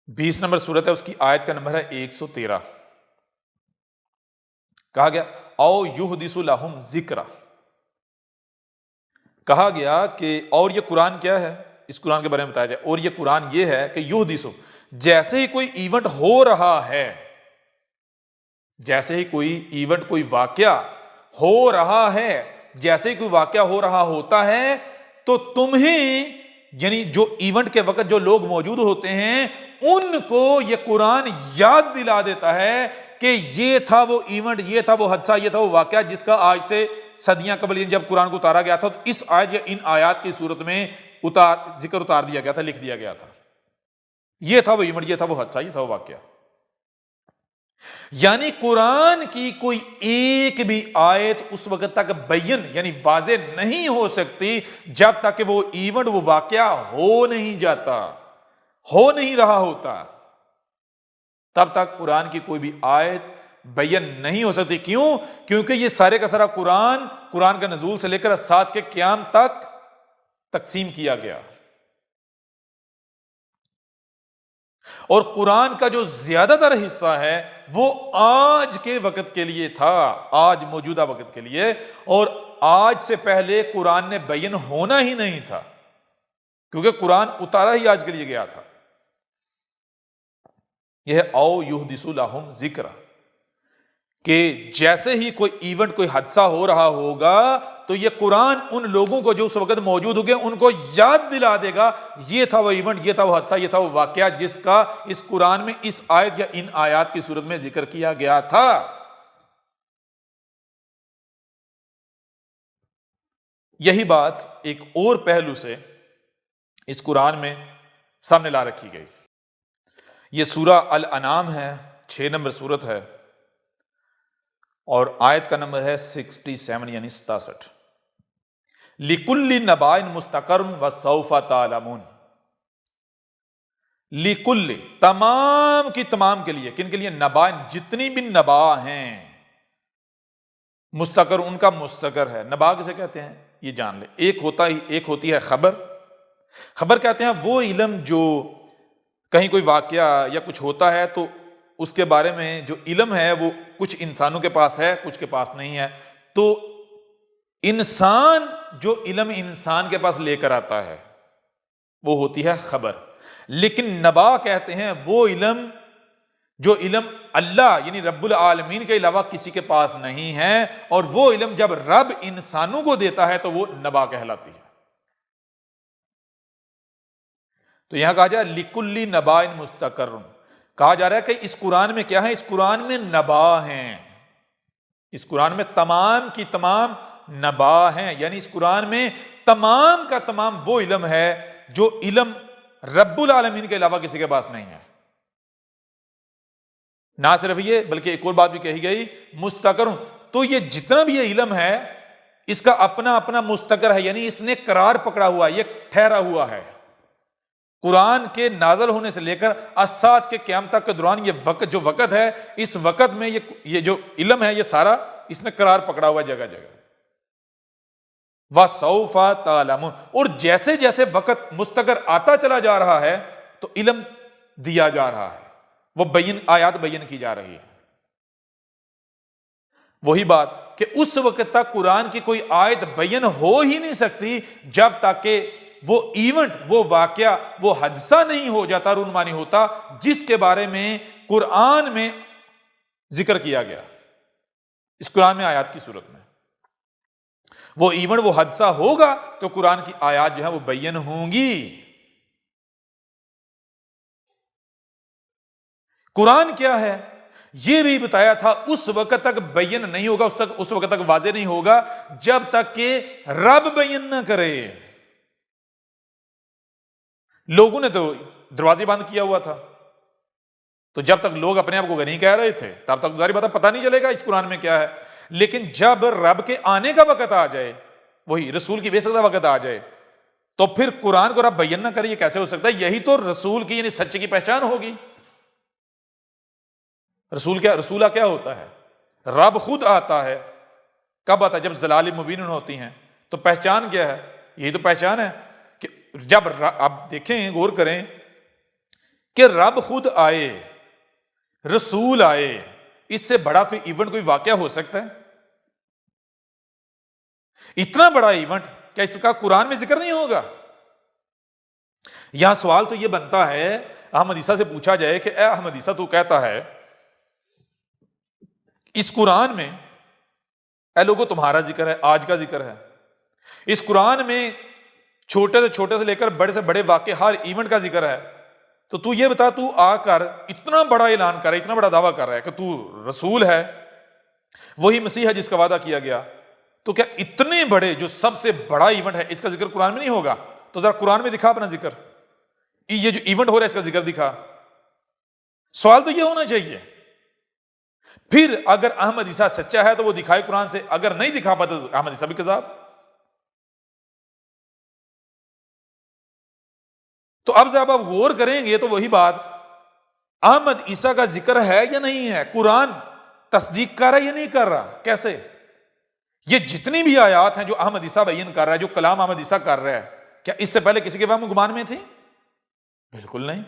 20 نمبر سورت ہے، اس کی آیت کا نمبر ہے 113۔ کہا گیا او یحدث لہم ذکرا، کہا گیا کہ اور یہ قرآن کیا ہے؟ اس قرآن کے بارے میں بتایا جائے، اور یہ قرآن یہ ہے کہ یحدث، جیسے ہی کوئی ایونٹ ہو رہا ہے، جیسے ہی کوئی ایونٹ، کوئی واقعہ ہو رہا ہے، جیسے ہی کوئی واقعہ ہو رہا ہوتا ہے تو تمہیں، یعنی جو ایونٹ کے وقت جو لوگ موجود ہوتے ہیں ان کو یہ قرآن یاد دلا دیتا ہے کہ یہ تھا وہ ایونٹ، یہ تھا وہ حادثہ، یہ تھا وہ واقعہ جس کا آج سے صدیاں قبل جب قرآن کو اتارا گیا تھا تو اس آیت یا ان آیات کی صورت میں ذکر اتار دیا گیا تھا، لکھ دیا گیا تھا، یہ تھا وہ ایونٹ، یہ تھا وہ حادثہ، یہ تھا وہ واقعہ۔ یعنی قرآن کی کوئی ایک بھی آیت اس وقت تک بیان، یعنی واضح نہیں ہو سکتی جب تک کہ وہ ایونٹ، وہ واقعہ ہو نہیں جاتا، ہو نہیں رہا ہوتا، تب تک قرآن کی کوئی بھی آیت بیان نہیں ہو سکتی۔ کیوں؟ کیونکہ یہ سارے کا سارا قرآن کا نزول سے لے کر الساعۃ کے قیام تک تقسیم کیا گیا، اور قرآن کا جو زیادہ تر حصہ ہے وہ آج کے وقت کے لیے تھا، آج موجودہ وقت کے لیے، اور آج سے پہلے قرآن نے بیان ہونا ہی نہیں تھا، کیونکہ قرآن اتارا ہی آج کے لیے گیا تھا۔ یہ ہے او یحدث لہم ذکرا، کہ جیسے ہی کوئی ایونٹ، کوئی حادثہ ہو رہا ہوگا تو یہ قرآن ان لوگوں کو جو اس وقت موجود ہو گئے ان کو یاد دلا دے گا، یہ تھا وہ ایونٹ، یہ تھا وہ حادثہ، یہ تھا وہ واقعہ جس کا اس قرآن میں اس آیت یا ان آیات کی صورت میں ذکر کیا گیا تھا۔ یہی بات ایک اور پہلو سے اس قرآن میں سامنے لا رکھی گئی۔ یہ سورہ الانعام ہے، 6 نمبر سورت ہے، اور آیت کا نمبر ہے 67 یعنی 67۔ لِكُلِّ نَبَأٍ مُسْتَقَرٌ وَسَوْفَ تَعْلَمُونَ۔ لِكُلِّ تمام کی تمام کے لیے، کن کے لیے؟ نبا، جتنی بھی نبا ہیں، مستقر ان کا مستقر ہے۔ نبا کسے کہتے ہیں یہ جان لے۔ ایک ہوتی ہے خبر۔ خبر کہتے ہیں وہ علم جو کہیں کوئی واقعہ یا کچھ ہوتا ہے تو اس کے بارے میں جو علم ہے وہ کچھ انسانوں کے پاس ہے، کچھ کے پاس نہیں ہے، تو انسان جو علم انسان کے پاس لے کر آتا ہے وہ ہوتی ہے خبر۔ لیکن نبا کہتے ہیں وہ علم جو علم اللہ یعنی رب العالمین کے علاوہ کسی کے پاس نہیں ہے، اور وہ علم جب رب انسانوں کو دیتا ہے تو وہ نبا کہلاتی ہے۔ تو یہاں کہا جا رہا ہے لِكُلِّ نَبَأٍ مُسْتَقَرٌ، کہا جا رہا ہے کہ اس قرآن میں کیا ہے؟ اس قرآن میں نبا ہیں، اس قرآن میں تمام کی تمام نبا ہیں، یعنی اس قرآن میں تمام کا تمام وہ علم ہے جو علم رب العالمین کے علاوہ کسی کے پاس نہیں ہے۔ نہ صرف یہ بلکہ ایک اور بات بھی کہی گئی، مستقر۔ تو یہ جتنا بھی یہ علم ہے اس کا اپنا اپنا مستقر ہے، یعنی اس نے قرار پکڑا ہوا ہے، یہ ٹھہرا ہوا ہے۔ قرآن کے نازل ہونے سے لے کر الساعۃ کے قیامت تک کے دوران یہ وقت جو وقت ہے، اس وقت میں یہ جو علم ہے یہ سارا اس نے قرار پکڑا ہوا ہے جگہ جگہ۔ وَسَوْفَ تَعْلَمُونَ، اور جیسے جیسے وقت مستقر آتا چلا جا رہا ہے تو علم دیا جا رہا ہے، وہ آیات بیان کی جا رہی ہے۔ وہی بات کہ اس وقت تک قرآن کی کوئی آیت بیان ہو ہی نہیں سکتی جب تک کہ وہ ایونٹ، وہ واقعہ، وہ حادثہ نہیں ہو جاتا، رونما نہیں ہوتا جس کے بارے میں قرآن میں ذکر کیا گیا، اس قرآن میں آیات کی صورت میں۔ وہ ایونٹ، وہ حادثہ ہوگا تو قرآن کی آیات جو ہے وہ بیان ہوں گی۔ قرآن کیا ہے یہ بھی بتایا تھا، اس وقت تک بیان نہیں ہوگا، اس وقت تک واضح نہیں ہوگا جب تک کہ رب بیان نہ کرے۔ لوگوں نے تو دروازے بند کیا ہوا تھا، تو جب تک لوگ اپنے آپ کو غنی کہہ رہے تھے تب تک ظاہر بات ہے پتہ نہیں چلے گا اس قرآن میں کیا ہے۔ لیکن جب رب کے آنے کا وقت آ جائے، وہی رسول کی بعثت کا وقت آ جائے، تو پھر قرآن کو رب بیان نہ کرے، یہ کیسے ہو سکتا ہے؟ یہی تو رسول کی یعنی سچے کی پہچان ہوگی۔ رسولہ کیا ہوتا ہے؟ رب خود آتا ہے، کب آتا ہے؟ جب ضلال مبین ہوتی ہیں۔ تو پہچان کیا ہے؟ یہی تو پہچان ہے کہ جب اب دیکھیں، غور کریں کہ رب خود آئے، رسول آئے، اس سے بڑا کوئی ایونٹ، کوئی واقعہ ہو سکتا ہے؟ اتنا بڑا ایونٹ کیا اس کا قرآن میں ذکر نہیں ہوگا؟ یہاں سوال تو یہ بنتا ہے، احمد عیسیٰ سے پوچھا جائے کہ اے احمد عیسیٰ، تو کہتا ہے اس قرآن میں اے لوگو تمہارا ذکر ہے، آج کا ذکر ہے، اس قرآن میں چھوٹے سے لے کر بڑے سے بڑے واقعے، ہر ایونٹ کا ذکر ہے، تو یہ بتا، تو آ کر اتنا بڑا اعلان کر رہا ہے، اتنا بڑا دعویٰ کر رہا ہے کہ تو رسول ہے، وہی مسیح ہے جس کا وعدہ کیا گیا، تو کیا اتنے بڑے جو سب سے بڑا ایونٹ ہے اس کا ذکر قرآن میں نہیں ہوگا؟ تو ذرا قرآن میں دکھا اپنا ذکر، یہ جو ایونٹ ہو رہا ہے اس کا ذکر دکھا۔ سوال تو یہ ہونا چاہیے۔ پھر اگر احمد عیسیٰ سچا ہے تو وہ دکھائے قرآن سے، اگر نہیں دکھا پاتا تو احمد عیسیٰ بھی کذاب۔ تو اب جب آپ غور کریں گے تو وہی بات، احمد عیسیٰ کا ذکر ہے یا نہیں ہے؟ قرآن تصدیق کر رہا ہے یا نہیں کر رہا؟ کیسے؟ یہ جتنی بھی آیات ہیں جو احمد عیسیٰ بیان کر رہا ہے، جو کلام احمد عیسیٰ کر رہا ہے، کیا اس سے پہلے کسی کے وہم و گمان میں تھی؟ بالکل نہیں۔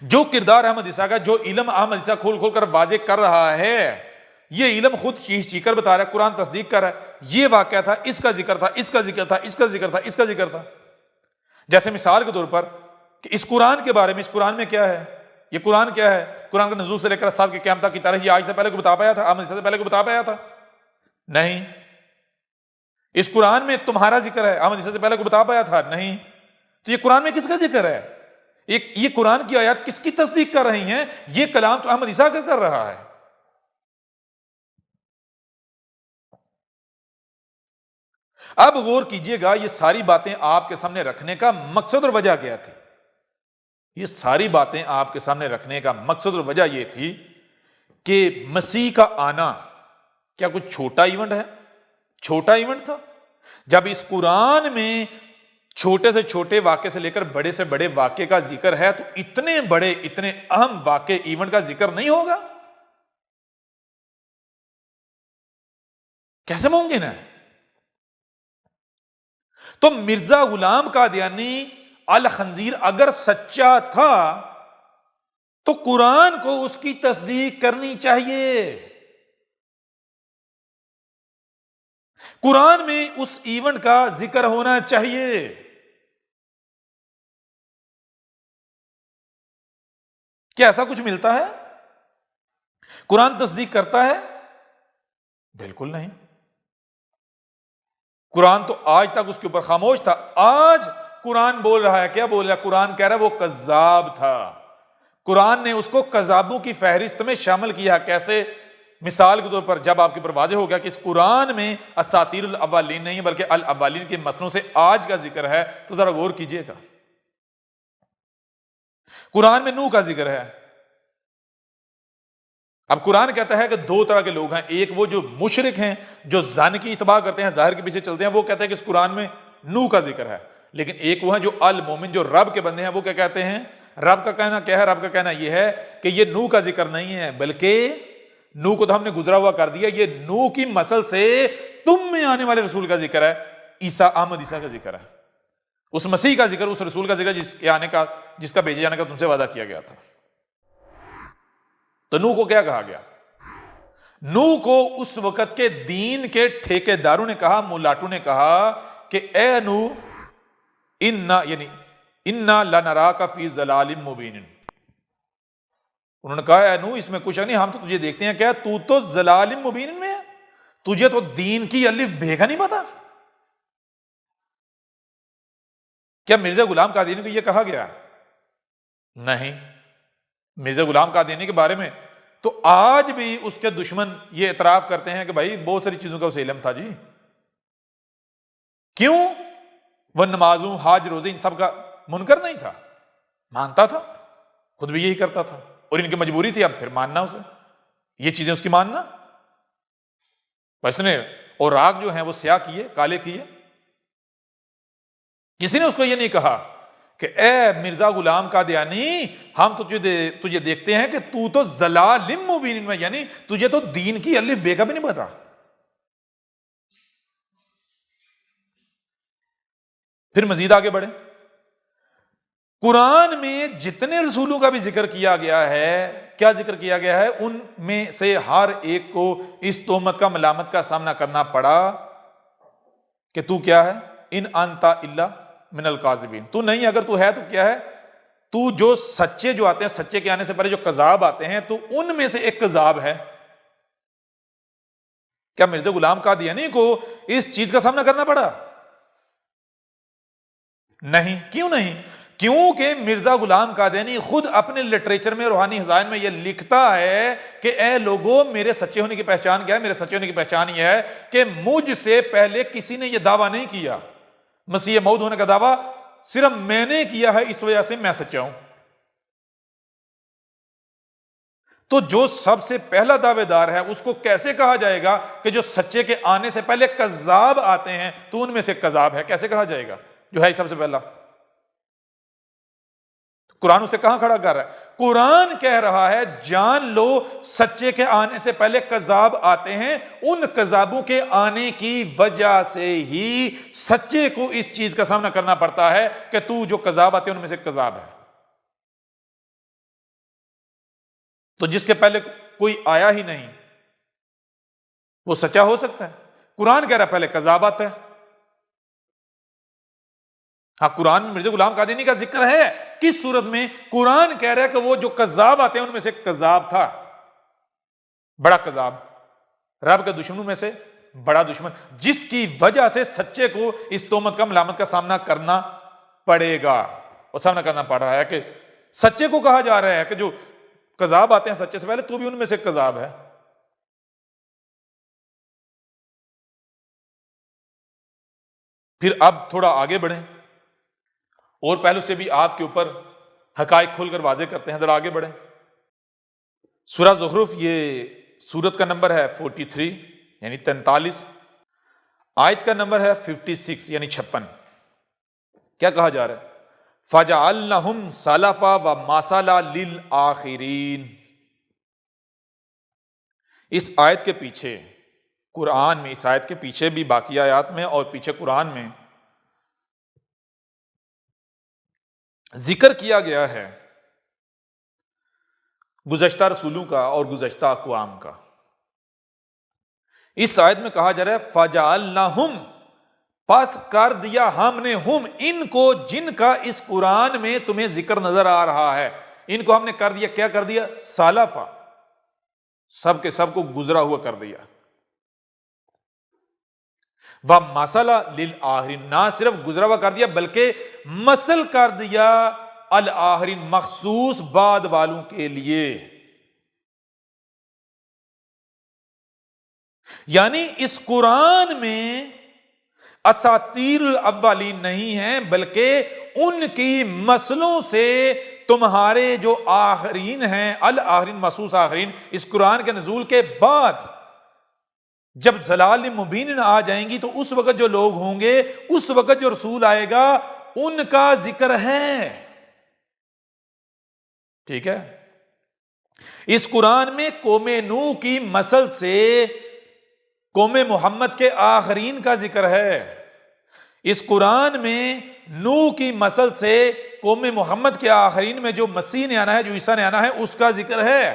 جو کردار احمد عیسیٰ کا، جو علم احمد عیسیٰ کھول کھول کر واضح کر رہا ہے، یہ علم خود چیخ کر بتا رہا ہے، قرآن تصدیق کر رہا ہے، یہ واقعہ تھا، اس کا ذکر تھا، اس کا ذکر تھا، اس کا ذکر تھا، اس کا ذکر تھا۔ جیسے مثال کے طور پر کہ اس قرآن کے بارے میں، اس قرآن میں کیا ہے، یہ قرآن کیا ہے؟ قرآن کا نزول سے لے کر سال کے قیامت تک کی تاریخ یہ آج سے پہلے کو بتا پایا تھا؟ احمد عیسیٰ سے پہلے کو بتا پایا تھا؟ نہیں۔ اس قرآن میں تمہارا ذکر ہے، احمد عیسیٰ سے پہلے کو بتا پایا تھا؟ نہیں۔ تو یہ قرآن میں کس کا ذکر ہے؟ یہ قرآن کی آیات کس کی تصدیق کر رہی ہیں؟ یہ کلام تو احمد عیسیٰ کر رہا ہے۔ اب غور کیجئے گا یہ ساری باتیں آپ کے سامنے رکھنے کا مقصد اور وجہ کیا تھی؟ یہ ساری باتیں آپ کے سامنے رکھنے کا مقصد اور وجہ یہ تھی کہ مسیح کا آنا کیا کچھ چھوٹا ایونٹ ہے؟ چھوٹا ایونٹ تھا؟ جب اس قرآن میں چھوٹے سے چھوٹے واقعے سے لے کر بڑے سے بڑے واقعے کا ذکر ہے تو اتنے بڑے اتنے اہم واقعے ایونٹ کا ذکر نہیں ہوگا؟ کیسے ممکن ہے؟ تو مرزا غلام قادیانی الخنزیر اگر سچا تھا تو قرآن کو اس کی تصدیق کرنی چاہیے، قرآن میں اس ایونٹ کا ذکر ہونا چاہیے۔ کیا ایسا کچھ ملتا ہے؟ قرآن تصدیق کرتا ہے؟ بالکل نہیں۔ قرآن تو آج تک اس کے اوپر خاموش تھا، آج قرآن بول رہا ہے۔ کیا بول رہا ہے؟ قرآن کہہ رہا ہے وہ کذاب تھا۔ قرآن نے اس کو کذابوں کی فہرست میں شامل کیا۔ کیسے؟ مثال کے طور پر جب آپ کے اوپر واضح ہو گیا کہ اس قرآن میں اساطیر الاولین نہیں ہے بلکہ الاولین کے مسئلوں سے آج کا ذکر ہے، تو ذرا غور کیجئے گا۔ قرآن میں نوح کا ذکر ہے۔ اب قرآن کہتا ہے کہ دو طرح کے لوگ ہیں، ایک وہ جو مشرک ہیں، جو ظن کی اتباع کرتے ہیں، ظاہر کے پیچھے چلتے ہیں، وہ کہتے ہیں کہ اس قرآن میں نوح کا ذکر ہے۔ لیکن ایک وہ ہیں جو المومن، جو رب کے بندے ہیں، وہ کیا کہتے ہیں؟ رب کا کہنا کیا ہے؟ رب کا کہنا یہ ہے کہ یہ نوح کا ذکر نہیں ہے، بلکہ نوح کو تو ہم نے گزرا ہوا کر دیا، یہ نوح کی نسل سے تم میں آنے والے رسول کا ذکر ہے، عیسیٰ، احمد عیسیٰ کا ذکر ہے، اس مسیح کا ذکر، اس رسول کا ذکر جس کا بھیجے جانے کا تم سے وعدہ کیا گیا تھا۔ تو نوح کو کیا کہا گیا؟ نوح کو اس وقت کے دین کے ٹھیکے داروں نے کہا، مولاٹوں نے کہا کہ اے نوح انا لنراک فی ضلال مبین۔ انہوں نے کہا اے نوح اس میں کچھ نہیں، ہم تو تجھے دیکھتے ہیں کیا تو ضلال مبین میں ہے، تجھے تو دین کی الف بے کا نہیں پتا۔ کیا مرزا غلام قادیانی کو یہ کہا گیا؟ نہیں۔ مرزا غلام قادیانی کے بارے میں تو آج بھی اس کے دشمن یہ اعتراف کرتے ہیں کہ بھائی بہت ساری چیزوں کا اسے علم تھا جی۔ کیوں؟ وہ نمازوں، حج، روزے ان سب کا منکر نہیں تھا، مانتا تھا، خود بھی یہی کرتا تھا، اور ان کی مجبوری تھی اب پھر ماننا اسے، یہ چیزیں اس کی ماننا۔ بس نے اور راگ جو ہیں وہ سیاہ کیے، کالے کیے۔ کسی نے اس کو یہ نہیں کہا کہ اے مرزا غلام قادیانی ہم تجھے دیکھتے ہیں کہ تو ضلال مبین میں، یعنی تجھے تو دین کی الف بے کا بھی نہیں پتا۔ پھر مزید آگے بڑھے، قرآن میں جتنے رسولوں کا بھی ذکر کیا گیا ہے، کیا ذکر کیا گیا ہے؟ ان میں سے ہر ایک کو اس تہمت کا، ملامت کا سامنا کرنا پڑا کہ تو کیا ہے؟ ان انت الا من الکاذبین، تو نہیں، اگر تو ہے تو کیا ہے؟ تو جو سچے جو آتے ہیں، سچے کے آنے سے پہلے جو کذاب آتے ہیں، تو ان میں سے ایک کذاب ہے۔ کیا مرزا غلام قادیانی کو اس چیز کا سامنا کرنا پڑا؟ نہیں۔ کیوں نہیں؟ کیونکہ مرزا غلام قادیانی خود اپنے لٹریچر میں، روحانی خزائن میں یہ لکھتا ہے کہ اے لوگوں، میرے سچے ہونے کی پہچان کیا ہے؟ میرے سچے ہونے کی پہچان یہ ہے کہ مجھ سے پہلے کسی نے یہ دعویٰ نہیں کیا، مسیح موعود ہونے کا دعویٰ صرف میں نے کیا ہے، اس وجہ سے میں سچا ہوں۔ تو جو سب سے پہلا دعوے دار ہے اس کو کیسے کہا جائے گا کہ جو سچے کے آنے سے پہلے کذاب آتے ہیں تو ان میں سے کذاب ہے؟ کیسے کہا جائے گا جو ہے سب سے پہلا؟ قرآن اسے کہاں کھڑا کر رہا ہے؟ قرآن کہہ رہا ہے جان لو سچے کے آنے سے پہلے کذاب آتے ہیں، ان کذابوں کے آنے کی وجہ سے ہی سچے کو اس چیز کا سامنا کرنا پڑتا ہے کہ تو جو کذاب آتے ہیں ان میں سے کذاب ہے۔ تو جس کے پہلے کوئی آیا ہی نہیں وہ سچا ہو سکتا ہے؟ قرآن کہہ رہا ہے پہلے کذاب آتا ہے۔ ہاں، قرآن مرزا غلام قادیانی کا ذکر ہے، کس صورت میں؟ قرآن کہہ رہا ہے کہ وہ جو کذاب آتے ہیں ان میں سے کذاب تھا، بڑا کذاب، رب کے دشمنوں میں سے بڑا دشمن، جس کی وجہ سے سچے کو اس تہمت کا، ملامت کا سامنا کرنا پڑے گا، اور سامنا کرنا پڑ رہا ہے کہ سچے کو کہا جا رہا ہے کہ جو کذاب آتے ہیں سچے سے پہلے تو بھی ان میں سے کذاب ہے۔ پھر اب تھوڑا آگے بڑھیں اور پہلو سے بھی آپ کے اوپر حقائق کھول کر واضح کرتے ہیں، ذرا آگے بڑھیں۔ سورہ زخرف یہ سورت کا نمبر ہے 43 یعنی 43، آیت کا نمبر ہے 56 یعنی 56۔ کیا کہا جا رہا ہے؟ فَجَعَلْنَهُمْ سَلَفًا وَمَثَلًا لِلْآخِرِينَ۔ اس آیت کے پیچھے قرآن میں، اس آیت کے پیچھے بھی باقی آیات میں اور پیچھے قرآن میں ذکر کیا گیا ہے گزشتہ رسولوں کا اور گزشتہ اقوام کا۔ اس آیت میں کہا جا رہا ہے فَجَعَلْنَهُمْ، پس کر دیا ہم نے، ہم ان کو، جن کا اس قرآن میں تمہیں ذکر نظر آ رہا ہے، ان کو ہم نے کر دیا، کیا کر دیا؟ سلفا، سب کے سب کو گزرا ہوا کر دیا۔ وَمَثَلًا لِلْآخِرِينَ، نہ صرف گزرا ہوا کر دیا بلکہ مثل کر دیا الآخرین، مخصوص بعد والوں کے لیے۔ یعنی اس قرآن میں اساطیر الاولین نہیں ہیں بلکہ ان کی مثلوں سے تمہارے جو آخرین ہیں، الآخرین مخصوص آخرین، اس قرآن کے نزول کے بعد جب ضلال مبین آ جائیں گی تو اس وقت جو لوگ ہوں گے، اس وقت جو رسول آئے گا، ان کا ذکر ہے۔ ٹھیک ہے؟ اس قرآن میں قوم نوح کی مثل سے قوم محمد کے آخرین کا ذکر ہے۔ اس قرآن میں نوح کی مثل سے قوم محمد کے آخرین میں جو مسیح نے آنا ہے، جو عیسیٰ نے آنا ہے، اس کا ذکر ہے۔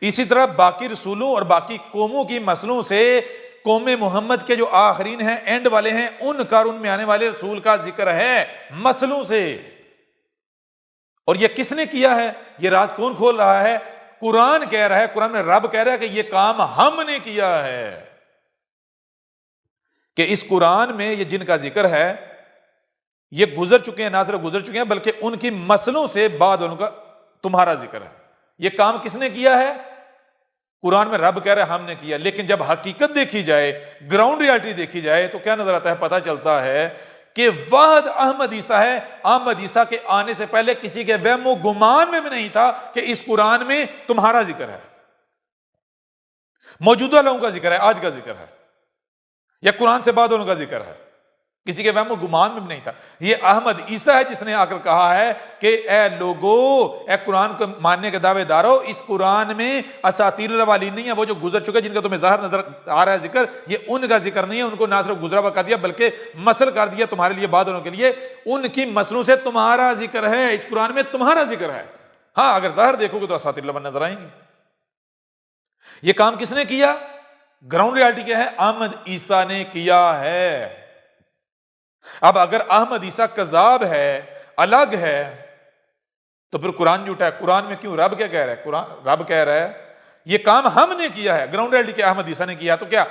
اسی طرح باقی رسولوں اور باقی قوموں کی مثلوں سے قوم محمد کے جو آخرین ہیں، اینڈ والے ہیں، ان کا اور ان میں آنے والے رسول کا ذکر ہے مثلوں سے۔ اور یہ کس نے کیا ہے؟ یہ راز کون کھول رہا ہے؟ قرآن کہہ رہا ہے، قرآن میں رب کہہ رہا ہے کہ یہ کام ہم نے کیا ہے، کہ اس قرآن میں یہ جن کا ذکر ہے یہ گزر چکے ہیں، نہ صرف گزر چکے ہیں بلکہ ان کی مثلوں سے بعد ان کا تمہارا ذکر ہے۔ یہ کام کس نے کیا ہے؟ قرآن میں رب کہہ رہا ہے ہم نے کیا، لیکن جب حقیقت دیکھی جائے، گراؤنڈ ریالٹی دیکھی جائے تو کیا نظر آتا ہے؟ پتہ چلتا ہے کہ واحد احمد عیسیٰ ہے۔ احمد عیسیٰ کے آنے سے پہلے کسی کے وہم و گمان میں بھی نہیں تھا کہ اس قرآن میں تمہارا ذکر ہے، موجودہ لوگوں کا ذکر ہے، آج کا ذکر ہے، یا قرآن سے بعد ان کا ذکر ہے، کسی کے وہم و گمان میں بھی نہیں تھا۔ یہ احمد عیسیٰ ہے جس نے آ کر کہا ہے کہ اے لوگو، اے قرآن کو ماننے کے دعوے دارو، اس قرآن میں اساطیر الاولین نہیں ہے، وہ جو گزر چکے جن کا تمہیں ظاہر نظر آ رہا ہے ذکر، یہ ان کا ذکر نہیں ہے، ان کو نہ صرف گزرا ہوا کر دیا بلکہ مثل کر دیا تمہارے لیے، بعد والوں کے لیے، ان کی مثلوں سے تمہارا ذکر ہے، اس قرآن میں تمہارا ذکر ہے۔ ہاں اگر ظاہر دیکھو گے تو اساطیر الاولین نظر آئیں گے۔ یہ کام کس نے کیا؟ گراؤنڈ ریالٹی کیا ہے؟ احمد عیسیٰ نے کیا ہے۔ اب اگر احمد عیسیٰ کذاب ہے، الگ ہے، تو پھر قرآن جھوٹا ہے۔ قرآن میں کیوں؟ رب کیا کہہ رہا ہے؟ قرآن رب کہہ رہا ہے یہ کام ہم نے کیا ہے، گراؤنڈ ریالٹی کے احمد عیسیٰ نے کیا، تو کیا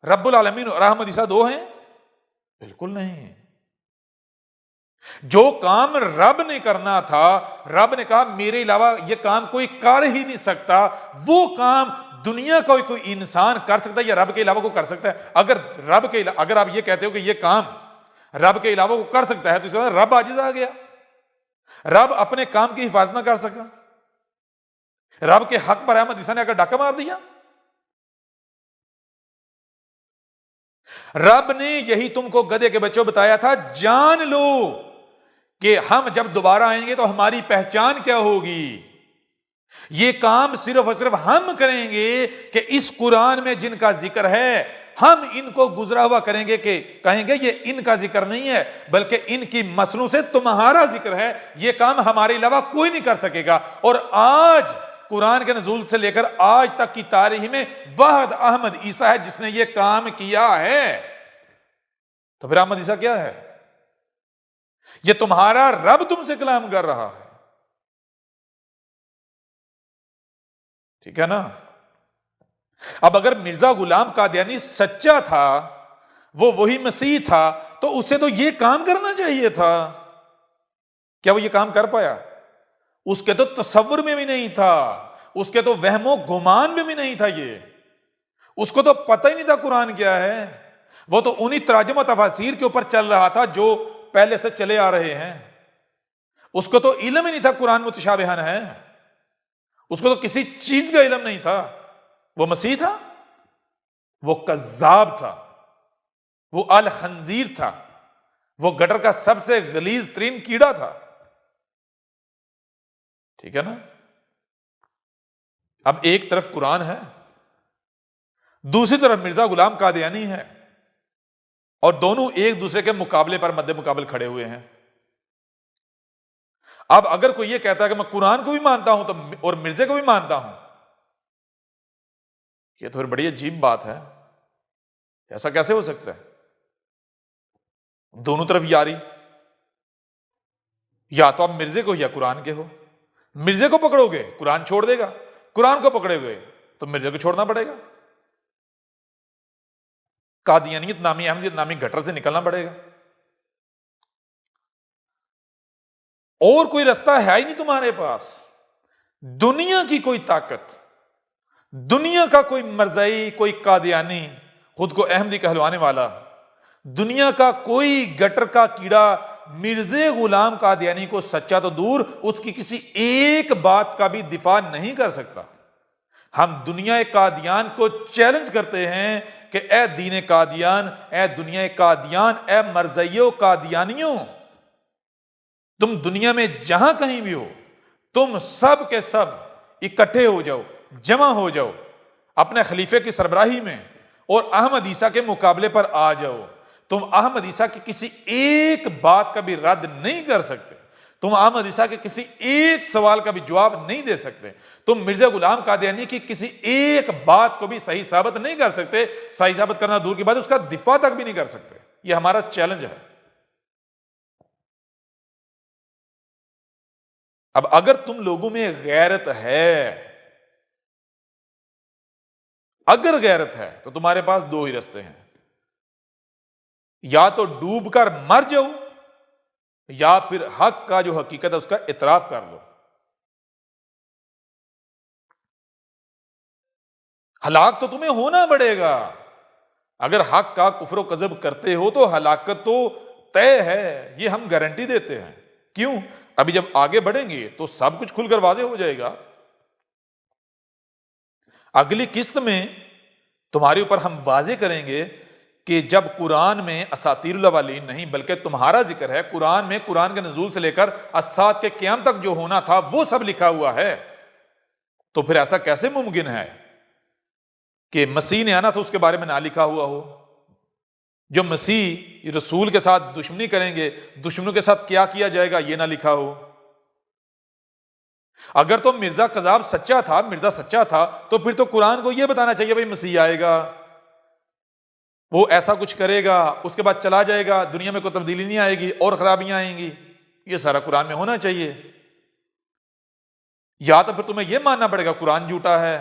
رب العالمین اور احمد عیسیٰ دو ہیں؟ بالکل نہیں۔ جو کام رب نے کرنا تھا، رب نے کہا میرے علاوہ یہ کام کوئی کر ہی نہیں سکتا، وہ کام دنیا کا کوئی انسان کر سکتا ہے یا رب کے علاوہ کو کر سکتا ہے؟ اگر آپ یہ کہتے ہو کہ یہ کام رب کے علاوہ کو کر سکتا ہے تو اس کا رب عاجز آ گیا، رب اپنے کام کی حفاظت نہ کر سکا، رب کے حق پر احمد عیسیٰ نے آ کر ڈاکہ مار دیا۔ رب نے یہی تم کو گدھے کے بچوں بتایا تھا، جان لو کہ ہم جب دوبارہ آئیں گے تو ہماری پہچان کیا ہوگی۔ یہ کام صرف اور صرف ہم کریں گے کہ اس قرآن میں جن کا ذکر ہے ہم ان کو گزرا ہوا کریں گے، کہ کہیں گے یہ ان کا ذکر نہیں ہے بلکہ ان کی مثلوں سے تمہارا ذکر ہے، یہ کام ہمارے علاوہ کوئی نہیں کر سکے گا۔ اور آج قرآن کے نزول سے لے کر آج تک کی تاریخ میں واحد احمد عیسیٰ ہے جس نے یہ کام کیا ہے۔ تو پھر احمد عیسیٰ کیا ہے؟ یہ تمہارا رب تم سے کلام کر رہا ہے، ٹھیک ہے نا؟ اب اگر مرزا غلام قادیانی سچا تھا، وہ وہی مسیح تھا، تو اسے تو یہ کام کرنا چاہیے تھا۔ کیا وہ یہ کام کر پایا؟ اس کے تو تصور میں بھی نہیں تھا، اس کے تو وہم و گمان میں بھی نہیں تھا، یہ اس کو تو پتہ ہی نہیں تھا قرآن کیا ہے۔ وہ تو انہی تراجم و تفاسیر کے اوپر چل رہا تھا جو پہلے سے چلے آ رہے ہیں. اس کو تو علم ہی نہیں تھا قرآن متشابہن ہے، اس کو تو کسی چیز کا علم نہیں تھا. وہ مسیح تھا، وہ کذاب تھا، وہ الخنزیر تھا، وہ گٹر کا سب سے غلیظ ترین کیڑا تھا. ٹھیک ہے نا؟ اب ایک طرف قرآن ہے، دوسری طرف مرزا غلام قادیانی ہے، اور دونوں ایک دوسرے کے مقابلے پر مد مقابل کھڑے ہوئے ہیں. اب اگر کوئی یہ کہتا ہے کہ میں قرآن کو بھی مانتا ہوں تو اور مرزے کو بھی مانتا ہوں، یہ تو پھر بڑی عجیب بات ہے. ایسا کیسے ہو سکتا ہے؟ دونوں طرف یاری، یا تو آپ مرزے کو یا قرآن کے ہو. مرزے کو پکڑو گے قرآن چھوڑ دے گا، قرآن کو پکڑے ہوئے تو مرزے کو چھوڑنا پڑے گا، قادیانیت نامی احمدیت نامی گٹر سے نکلنا پڑے گا. اور کوئی رستہ ہے ہی نہیں تمہارے پاس. دنیا کی کوئی طاقت، دنیا کا کوئی مرزائی، کوئی قادیانی خود کو احمدی کہلوانے والا، دنیا کا کوئی گٹر کا کیڑا مرزے غلام قادیانی کو سچا تو دور، اس کی کسی ایک بات کا بھی دفاع نہیں کر سکتا. ہم دنیا قادیان کو چیلنج کرتے ہیں کہ اے دین قادیان، اے دنیا قادیان، اے مرزائیوں قادیانیوں، تم دنیا میں جہاں کہیں بھی ہو، تم سب کے سب اکٹھے ہو جاؤ، جمع ہو جاؤ اپنے خلیفے کی سربراہی میں، اور احمد عیسیٰ کے مقابلے پر آ جاؤ. تم احمد عیسیٰ کی کسی ایک بات کا بھی رد نہیں کر سکتے، تم احمد عیسیٰ کے کسی ایک سوال کا بھی جواب نہیں دے سکتے، تم مرزا غلام قادیانی کی کسی ایک بات کو بھی صحیح ثابت نہیں کر سکتے. صحیح ثابت کرنا دور کی بات، اس کا دفاع تک بھی نہیں کر سکتے. یہ ہمارا چیلنج ہے. اب اگر تم لوگوں میں غیرت ہے، اگر غیرت ہے تو تمہارے پاس دو ہی رستے ہیں، یا تو ڈوب کر مر جاؤ، یا پھر حق کا جو حقیقت ہے اس کا اعتراف کر لو. ہلاک تو تمہیں ہونا پڑے گا. اگر حق کا کفر و کذب کرتے ہو تو ہلاکت تو طے ہے، یہ ہم گارنٹی دیتے ہیں. کیوں؟ ابھی جب آگے بڑھیں گے تو سب کچھ کھل کر واضح ہو جائے گا. اگلی قسط میں تمہارے اوپر ہم واضح کریں گے کہ جب قرآن میں اساطیر الاولین نہیں بلکہ تمہارا ذکر ہے، قرآن میں قرآن کے نزول سے لے کر الساعۃ کے قیام تک جو ہونا تھا وہ سب لکھا ہوا ہے، تو پھر ایسا کیسے ممکن ہے کہ مسیح نے آنا تھا اس کے بارے میں نہ لکھا ہوا ہو؟ جو مسیح رسول کے ساتھ دشمنی کریں گے، دشمنوں کے ساتھ کیا کیا جائے گا، یہ نہ لکھا ہو. اگر تو مرزا کذاب سچا تھا، مرزا سچا تھا، تو پھر تو قرآن کو یہ بتانا چاہیے بھائی مسیح آئے گا، وہ ایسا کچھ کرے گا، اس کے بعد چلا جائے گا، دنیا میں کوئی تبدیلی نہیں آئے گی اور خرابیاں آئیں گی. یہ سارا قرآن میں ہونا چاہیے. یا تو پھر تمہیں یہ ماننا پڑے گا قرآن جھوٹا ہے،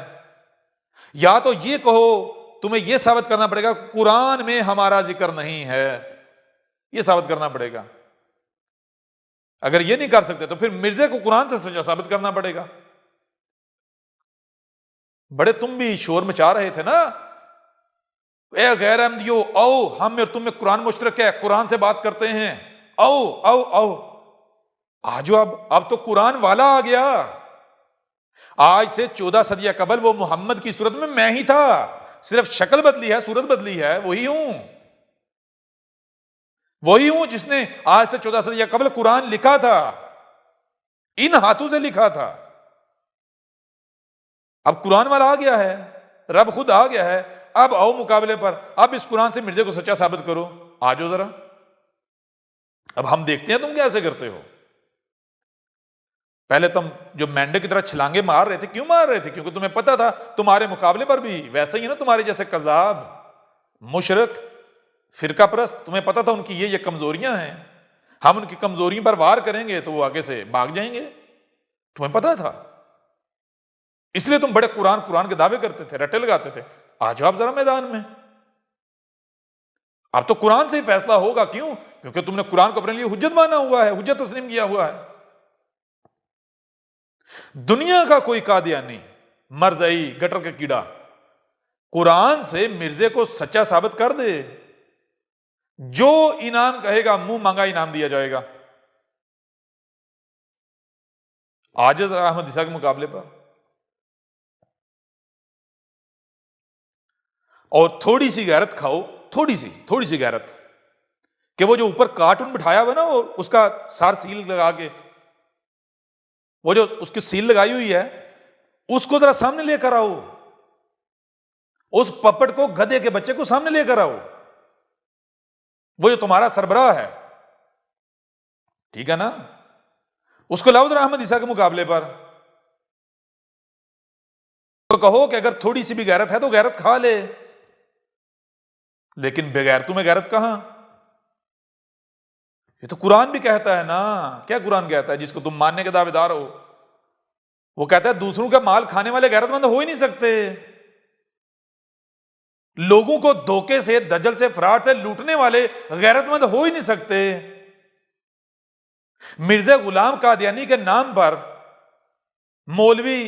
یا تو یہ کہو تمہیں یہ ثابت کرنا پڑے گا قرآن میں ہمارا ذکر نہیں ہے، یہ ثابت کرنا پڑے گا. اگر یہ نہیں کر سکتے تو پھر مرزے کو قرآن سے سچا ثابت کرنا پڑے گا. بڑے تم بھی شور مچا رہے تھے نا، اے غیر احمدیو آؤ، ہم اور تم میں قرآن مشترک ہے، قرآن سے بات کرتے ہیں، آؤ آؤ آؤ آجو. اب تو قرآن والا آ گیا. آج سے 14 صدیہ قبل وہ محمد کی صورت میں ہی تھا، صرف شکل بدلی ہے، صورت بدلی ہے، وہی ہوں جس نے آج سے 14 صدیہ قبل قرآن لکھا تھا، ان ہاتھوں سے لکھا تھا. اب قرآن والا آ گیا ہے، رب خود آ گیا ہے. اب آؤ مقابلے پر، اب اس قرآن سے مرزے کو سچا ثابت کرو. آ جاؤ ذرا، اب ہم دیکھتے ہیں تم کیسے کرتے ہو. پہلے تم جو مینڈے کی طرح چھلانگے مار رہے تھے، کیوں مار رہے تھے؟ کیونکہ تمہیں پتا تھا تمہارے مقابلے پر بھی ویسے ہی ہے نا، تمہارے جیسے کذاب، مشرک، فرقہ پرست، تمہیں پتا تھا ان کی یہ کمزوریاں ہیں، ہم ان کی کمزوریوں پر وار کریں گے تو وہ آگے سے بھاگ جائیں گے. تمہیں پتا تھا، اس لیے تم بڑے قرآن کے دعوے کرتے تھے، رٹے لگاتے تھے. آ جاؤ آپ ذرا میدان میں. اب تو قرآن سے ہی فیصلہ ہوگا. کیوں؟ کیونکہ تم نے قرآن کو اپنے لیے حجت مانا ہوا ہے، حجت تسلیم کیا ہوا ہے. دنیا کا کوئی قادیانی، مرزائی، گٹر کا کیڑا قرآن سے مرزے کو سچا ثابت کر دے جو انعام کہے گا منہ مانگا انعام دیا جائے گا. عاجز رہا احمد عیسیٰ کے مقابلے پر. اور تھوڑی سی غیرت کھاؤ، تھوڑی سی غیرت، کہ وہ جو اوپر کارٹون بٹھایا ہوا نا، وہ اس کا سار سیل لگا کے، وہ جو اس کی سیل لگائی ہوئی ہے، اس کو ذرا سامنے لے کر آؤ. اس پپٹ کو، گدھے کے بچے کو سامنے لے کر آؤ. وہ جو تمہارا سربراہ ہے، ٹھیک ہے نا، اس کو لاؤ ذرا احمد عیسیٰ کے مقابلے پر. تو کہو کہ اگر تھوڑی سی بھی غیرت ہے تو غیرت کھا لے. لیکن بغیرتوں میں غیرت کہاں؟ یہ تو قرآن بھی کہتا ہے نا. کیا قرآن کہتا ہے جس کو تم ماننے کے دعوے دار ہو؟ وہ کہتا ہے دوسروں کا مال کھانے والے غیرت مند ہو ہی نہیں سکتے. لوگوں کو دھوکے سے، دجل سے، فراڈ سے لوٹنے والے غیرت مند ہو ہی نہیں سکتے. مرزا غلام قادیانی کے نام پر مولوی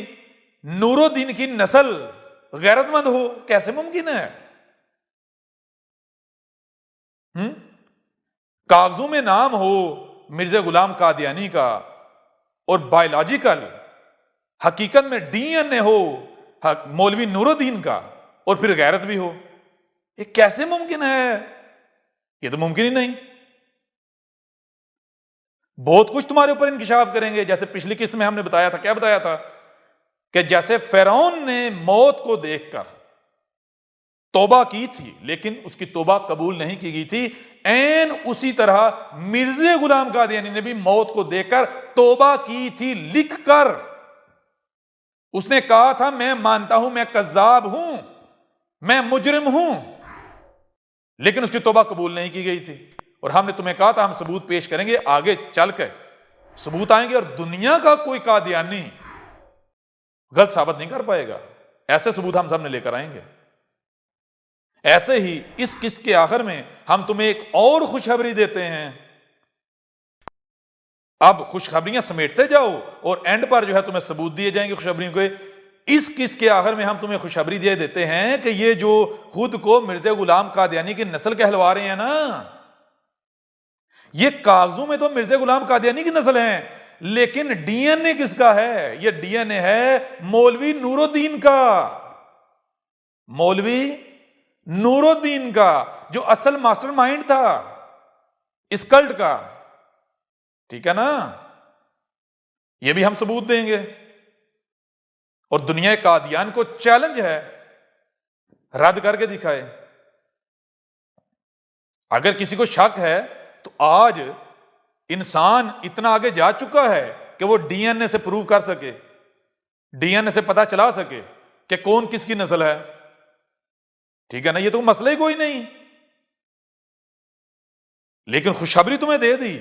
نور الدین کی نسل غیرت مند ہو، کیسے ممکن ہے؟ کاغذوں میں نام ہو مرزا غلام قادیانی کا، اور بایولوجیکل حقیقت میں ڈی این اے ہو مولوی نور الدین کا، اور پھر غیرت بھی ہو. یہ کیسے ممکن ہے؟ یہ تو ممکن ہی نہیں. بہت کچھ تمہارے اوپر انکشاف کریں گے. جیسے پچھلی قسط میں ہم نے بتایا تھا، کیا بتایا تھا؟ کہ جیسے فرعون نے موت کو دیکھ کر توبہ کی تھی لیکن اس کی توبہ قبول نہیں کی گئی تھی، عین اسی طرح مرزا غلام قادیانی نے بھی موت کو دیکھ کر توبہ کی تھی، لکھ کر. اس نے کہا تھا میں مانتا ہوں میں کذاب ہوں، میں مجرم ہوں، لیکن اس کی توبہ قبول نہیں کی گئی تھی. اور ہم نے تمہیں کہا تھا ہم ثبوت پیش کریں گے، آگے چل کے ثبوت آئیں گے، اور دنیا کا کوئی قادیانی غلط ثابت نہیں کر پائے گا. ایسے ثبوت ہم سامنے لے کر آئیں گے. ایسے ہی اس قسط کے آخر میں ہم تمہیں ایک اور خوشخبری دیتے ہیں. اب خوشخبریاں سمیٹتے جاؤ اور اینڈ پر جو ہے تمہیں ثبوت دیے جائیں گے خوشخبریوں کے. اس قسط کے آخر میں ہم تمہیں خوشخبری دے دیتے ہیں کہ یہ جو خود کو مرزا غلام قادیانی کی نسل کہلوا رہے ہیں نا، یہ کاغذوں میں تو مرزا غلام قادیانی کی نسل ہیں، لیکن ڈی این اے کس کا ہے؟ یہ ڈی این اے ہے مولوی نور الدین کا. مولوی نور الدین کا، جو اصل ماسٹر مائنڈ تھا اس کلٹ کا. ٹھیک ہے نا؟ یہ بھی ہم ثبوت دیں گے. اور دنیا قادیان کو چیلنج ہے، رد کر کے دکھائے. اگر کسی کو شک ہے تو آج انسان اتنا آگے جا چکا ہے کہ وہ ڈی این اے سے پروو کر سکے، ڈی این اے سے پتا چلا سکے کہ کون کس کی نسل ہے. ٹھیک ہے نا؟ یہ تو مسئلہ ہی کوئی نہیں. لیکن خوشخبری تمہیں دے دی،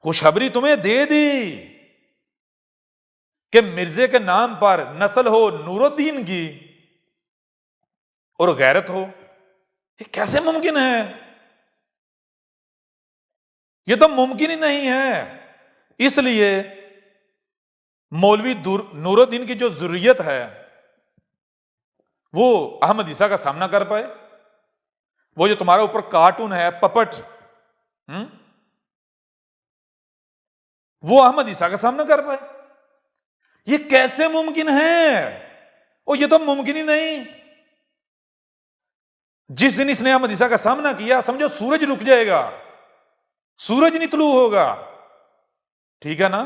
خوشخبری تمہیں دے دی کہ مرزے کے نام پر نسل ہو نور الدین کی اور غیرت ہو. یہ کیسے ممکن ہے؟ یہ تو ممکن ہی نہیں ہے. اس لیے مولوی نور الدین کی جو ذریت ہے وہ احمد عیسیٰ کا سامنا کر پائے. وہ جو تمہارے اوپر کارٹون ہے، پپٹ، وہ احمد عیسیٰ کا سامنا کر پائے. یہ کیسے ممکن ہے؟ اور یہ تو ممکن ہی نہیں. جس دن اس نے احمد عیسیٰ کا سامنا کیا، سمجھو سورج رک جائے گا، سورج نہیں طلوع ہوگا. ٹھیک ہے نا؟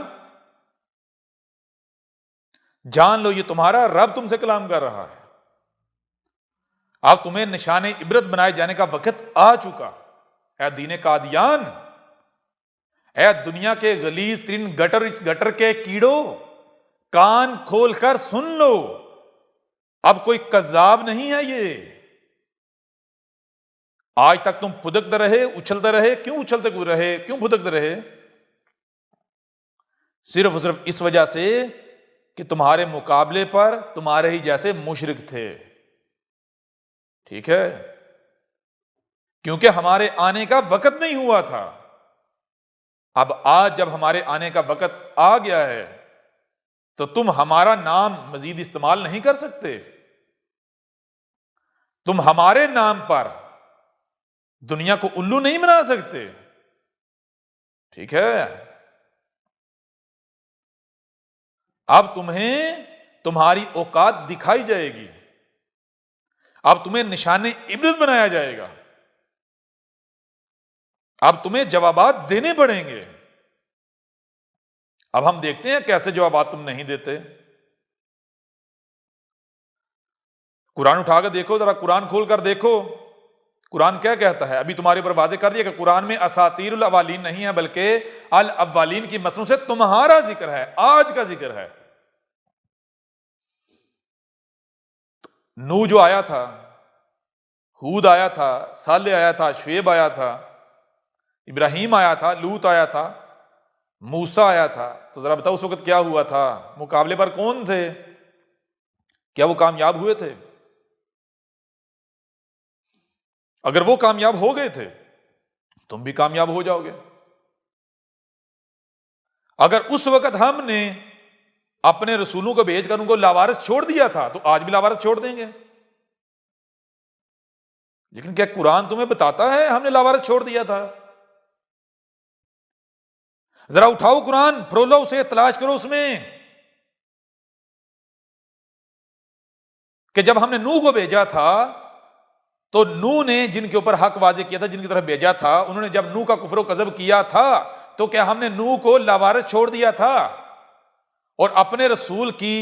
جان لو یہ تمہارا رب تم سے کلام کر رہا ہے. اب تمہیں نشان عبرت بنائے جانے کا وقت آ چکا. اے دین قادیان، اے دنیا کے غلیظ ترین گٹر، اس گٹر کے کیڑوں، کان کھول کر سن لو. اب کوئی کذاب نہیں ہے. یہ آج تک تم پھدکتے رہے، اچھلتے رہے. کیوں اچھلتے رہے؟ کیوں پھدکتے رہے؟ صرف اور صرف اس وجہ سے کہ تمہارے مقابلے پر تمہارے ہی جیسے مشرک تھے. ٹھیک ہے؟ کیونکہ ہمارے آنے کا وقت نہیں ہوا تھا. اب آج جب ہمارے آنے کا وقت آ گیا ہے تو تم ہمارا نام مزید استعمال نہیں کر سکتے. تم ہمارے نام پر دنیا کو الو نہیں بنا سکتے، ٹھیک ہے؟ اب تمہیں تمہاری اوقات دکھائی جائے گی، اب تمہیں نشان عبرت بنایا جائے گا، اب تمہیں جوابات دینے پڑیں گے۔ اب ہم دیکھتے ہیں کیسے جوابات تم نہیں دیتے۔ قرآن اٹھا کر دیکھو، ذرا قرآن کھول کر دیکھو، قرآن کیا کہتا ہے؟ ابھی تمہارے اوپر واضح کر دیا کہ قرآن میں اساطیر الاولین نہیں ہے، بلکہ الاولین کی مصنوع سے تمہارا ذکر ہے، آج کا ذکر ہے۔ نوح جو آیا تھا، ہود آیا تھا، صالح آیا تھا، شعیب آیا تھا، ابراہیم آیا تھا، لوط آیا تھا، موسیٰ آیا تھا، تو ذرا بتاؤ اس وقت کیا ہوا تھا؟ مقابلے پر کون تھے؟ کیا وہ کامیاب ہوئے تھے؟ اگر وہ کامیاب ہو گئے تھے تم بھی کامیاب ہو جاؤ گے۔ اگر اس وقت ہم نے اپنے رسولوں کو بھیج کر ان کو لاوارث چھوڑ دیا تھا تو آج بھی لاوارث چھوڑ دیں گے۔ لیکن کیا قرآن تمہیں بتاتا ہے ہم نے لاوارث چھوڑ دیا تھا؟ ذرا اٹھاؤ قرآن، پرولو اسے تلاش کرو اس میں کہ جب ہم نے نوح کو بھیجا تھا تو نوح نے جن کے اوپر حق واضح کیا تھا، جن کی طرف بھیجا تھا، انہوں نے جب نوح کا کفر و کذب کیا تھا تو کیا ہم نے نوح کو لاوارث چھوڑ دیا تھا؟ اور اپنے رسول کی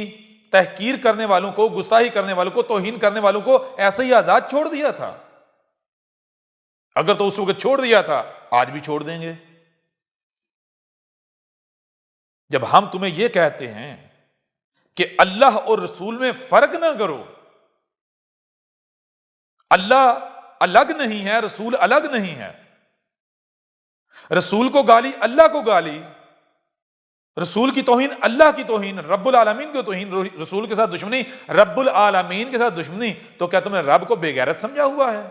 تحقیر کرنے والوں کو، گستاخی کرنے والوں کو، توہین کرنے والوں کو ایسے ہی آزاد چھوڑ دیا تھا؟ اگر تو اس وقت چھوڑ دیا تھا آج بھی چھوڑ دیں گے۔ جب ہم تمہیں یہ کہتے ہیں کہ اللہ اور رسول میں فرق نہ کرو، اللہ الگ نہیں ہے، رسول الگ نہیں ہے، رسول کو گالی اللہ کو گالی، رسول کی توہین اللہ کی توہین، رب العالمین کی توہین، رسول کے ساتھ دشمنی، رب العالمین کے ساتھ دشمنی، تو کیا تمہیں رب کو بے غیرت سمجھا ہوا ہے؟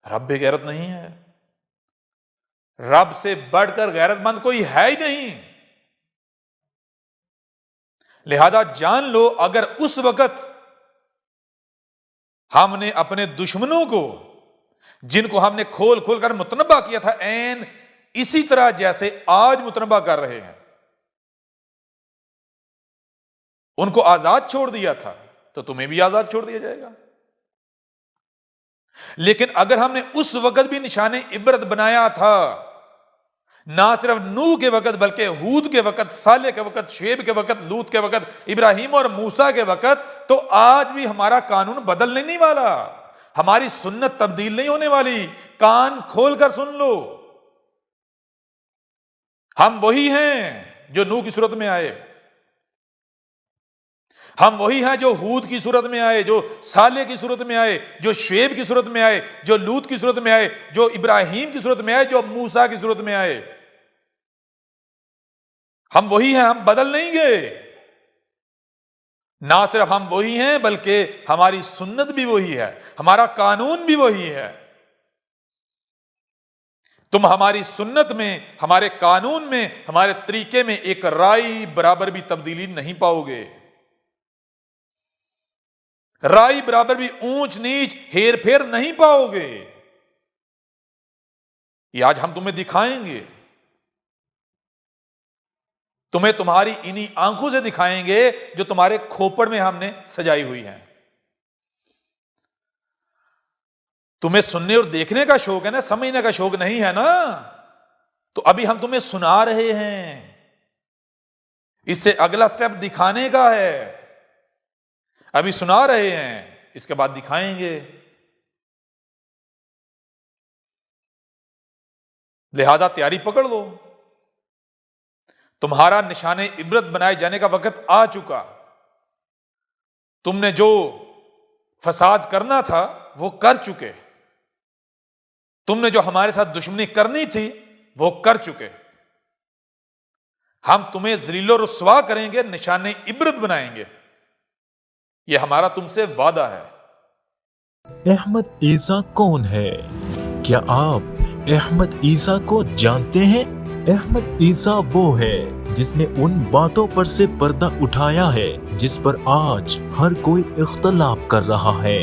رب بے غیرت نہیں ہے، رب سے بڑھ کر غیرت مند کوئی ہے ہی نہیں۔ لہذا جان لو اگر اس وقت ہم نے اپنے دشمنوں کو، جن کو ہم نے کھول کھول کر متنبہ کیا تھا، عین اسی طرح جیسے آج متنبہ کر رہے ہیں، ان کو آزاد چھوڑ دیا تھا تو تمہیں بھی آزاد چھوڑ دیا جائے گا۔ لیکن اگر ہم نے اس وقت بھی نشان عبرت بنایا تھا، نہ صرف نوح کے وقت بلکہ ہود کے وقت، صالح کے وقت، شعیب کے وقت، لوط کے وقت، ابراہیم اور موسیٰ کے وقت، تو آج بھی ہمارا قانون بدلنے نہیں والا، ہماری سنت تبدیل نہیں ہونے والی۔ کان کھول کر سن لو، ہم وہی ہیں جو نوح کی صورت میں آئے، ہم وہی ہیں جو ہود کی صورت میں آئے، جو صالح کی صورت میں آئے، جو شعیب کی صورت میں آئے، جو لوط کی صورت میں آئے، جو ابراہیم کی صورت میں آئے، جو موسیٰ کی صورت میں آئے۔ ہم وہی ہیں، ہم بدل نہیں گئے۔ نہ صرف ہم وہی ہیں بلکہ ہماری سنت بھی وہی ہے، ہمارا قانون بھی وہی ہے۔ تم ہماری سنت میں، ہمارے قانون میں، ہمارے طریقے میں ایک رائی برابر بھی تبدیلی نہیں پاؤ گے، رائی برابر بھی اونچ نیچ ہیر پھیر نہیں پاؤ گے۔ یہ آج ہم تمہیں دکھائیں گے، تمہیں تمہاری انہی آنکھوں سے دکھائیں گے جو تمہارے کھوپڑ میں ہم نے سجائی ہوئی ہیں۔ تمہیں سننے اور دیکھنے کا شوق ہے نا، سمجھنے کا شوق نہیں ہے نا، تو ابھی ہم تمہیں سنا رہے ہیں، اس سے اگلا سٹیپ دکھانے کا ہے۔ ابھی سنا رہے ہیں، اس کے بعد دکھائیں گے۔ لہذا تیاری پکڑ لو، تمہارا نشان عبرت بنائے جانے کا وقت آ چکا۔ تم نے جو فساد کرنا تھا وہ کر چکے، تم نے جو ہمارے ساتھ دشمنی کرنی تھی وہ کر چکے۔ ہم تمہیں ذلیل و رسوا کریں گے، نشان عبرت بنائیں گے، یہ ہمارا تم سے وعدہ ہے۔ احمد عیسیٰ کون ہے؟ کیا آپ احمد عیسیٰ کو جانتے ہیں؟ احمد عیسیٰ وہ ہے جس نے ان باتوں پر سے پردہ اٹھایا ہے جس پر آج ہر کوئی اختلاف کر رہا ہے۔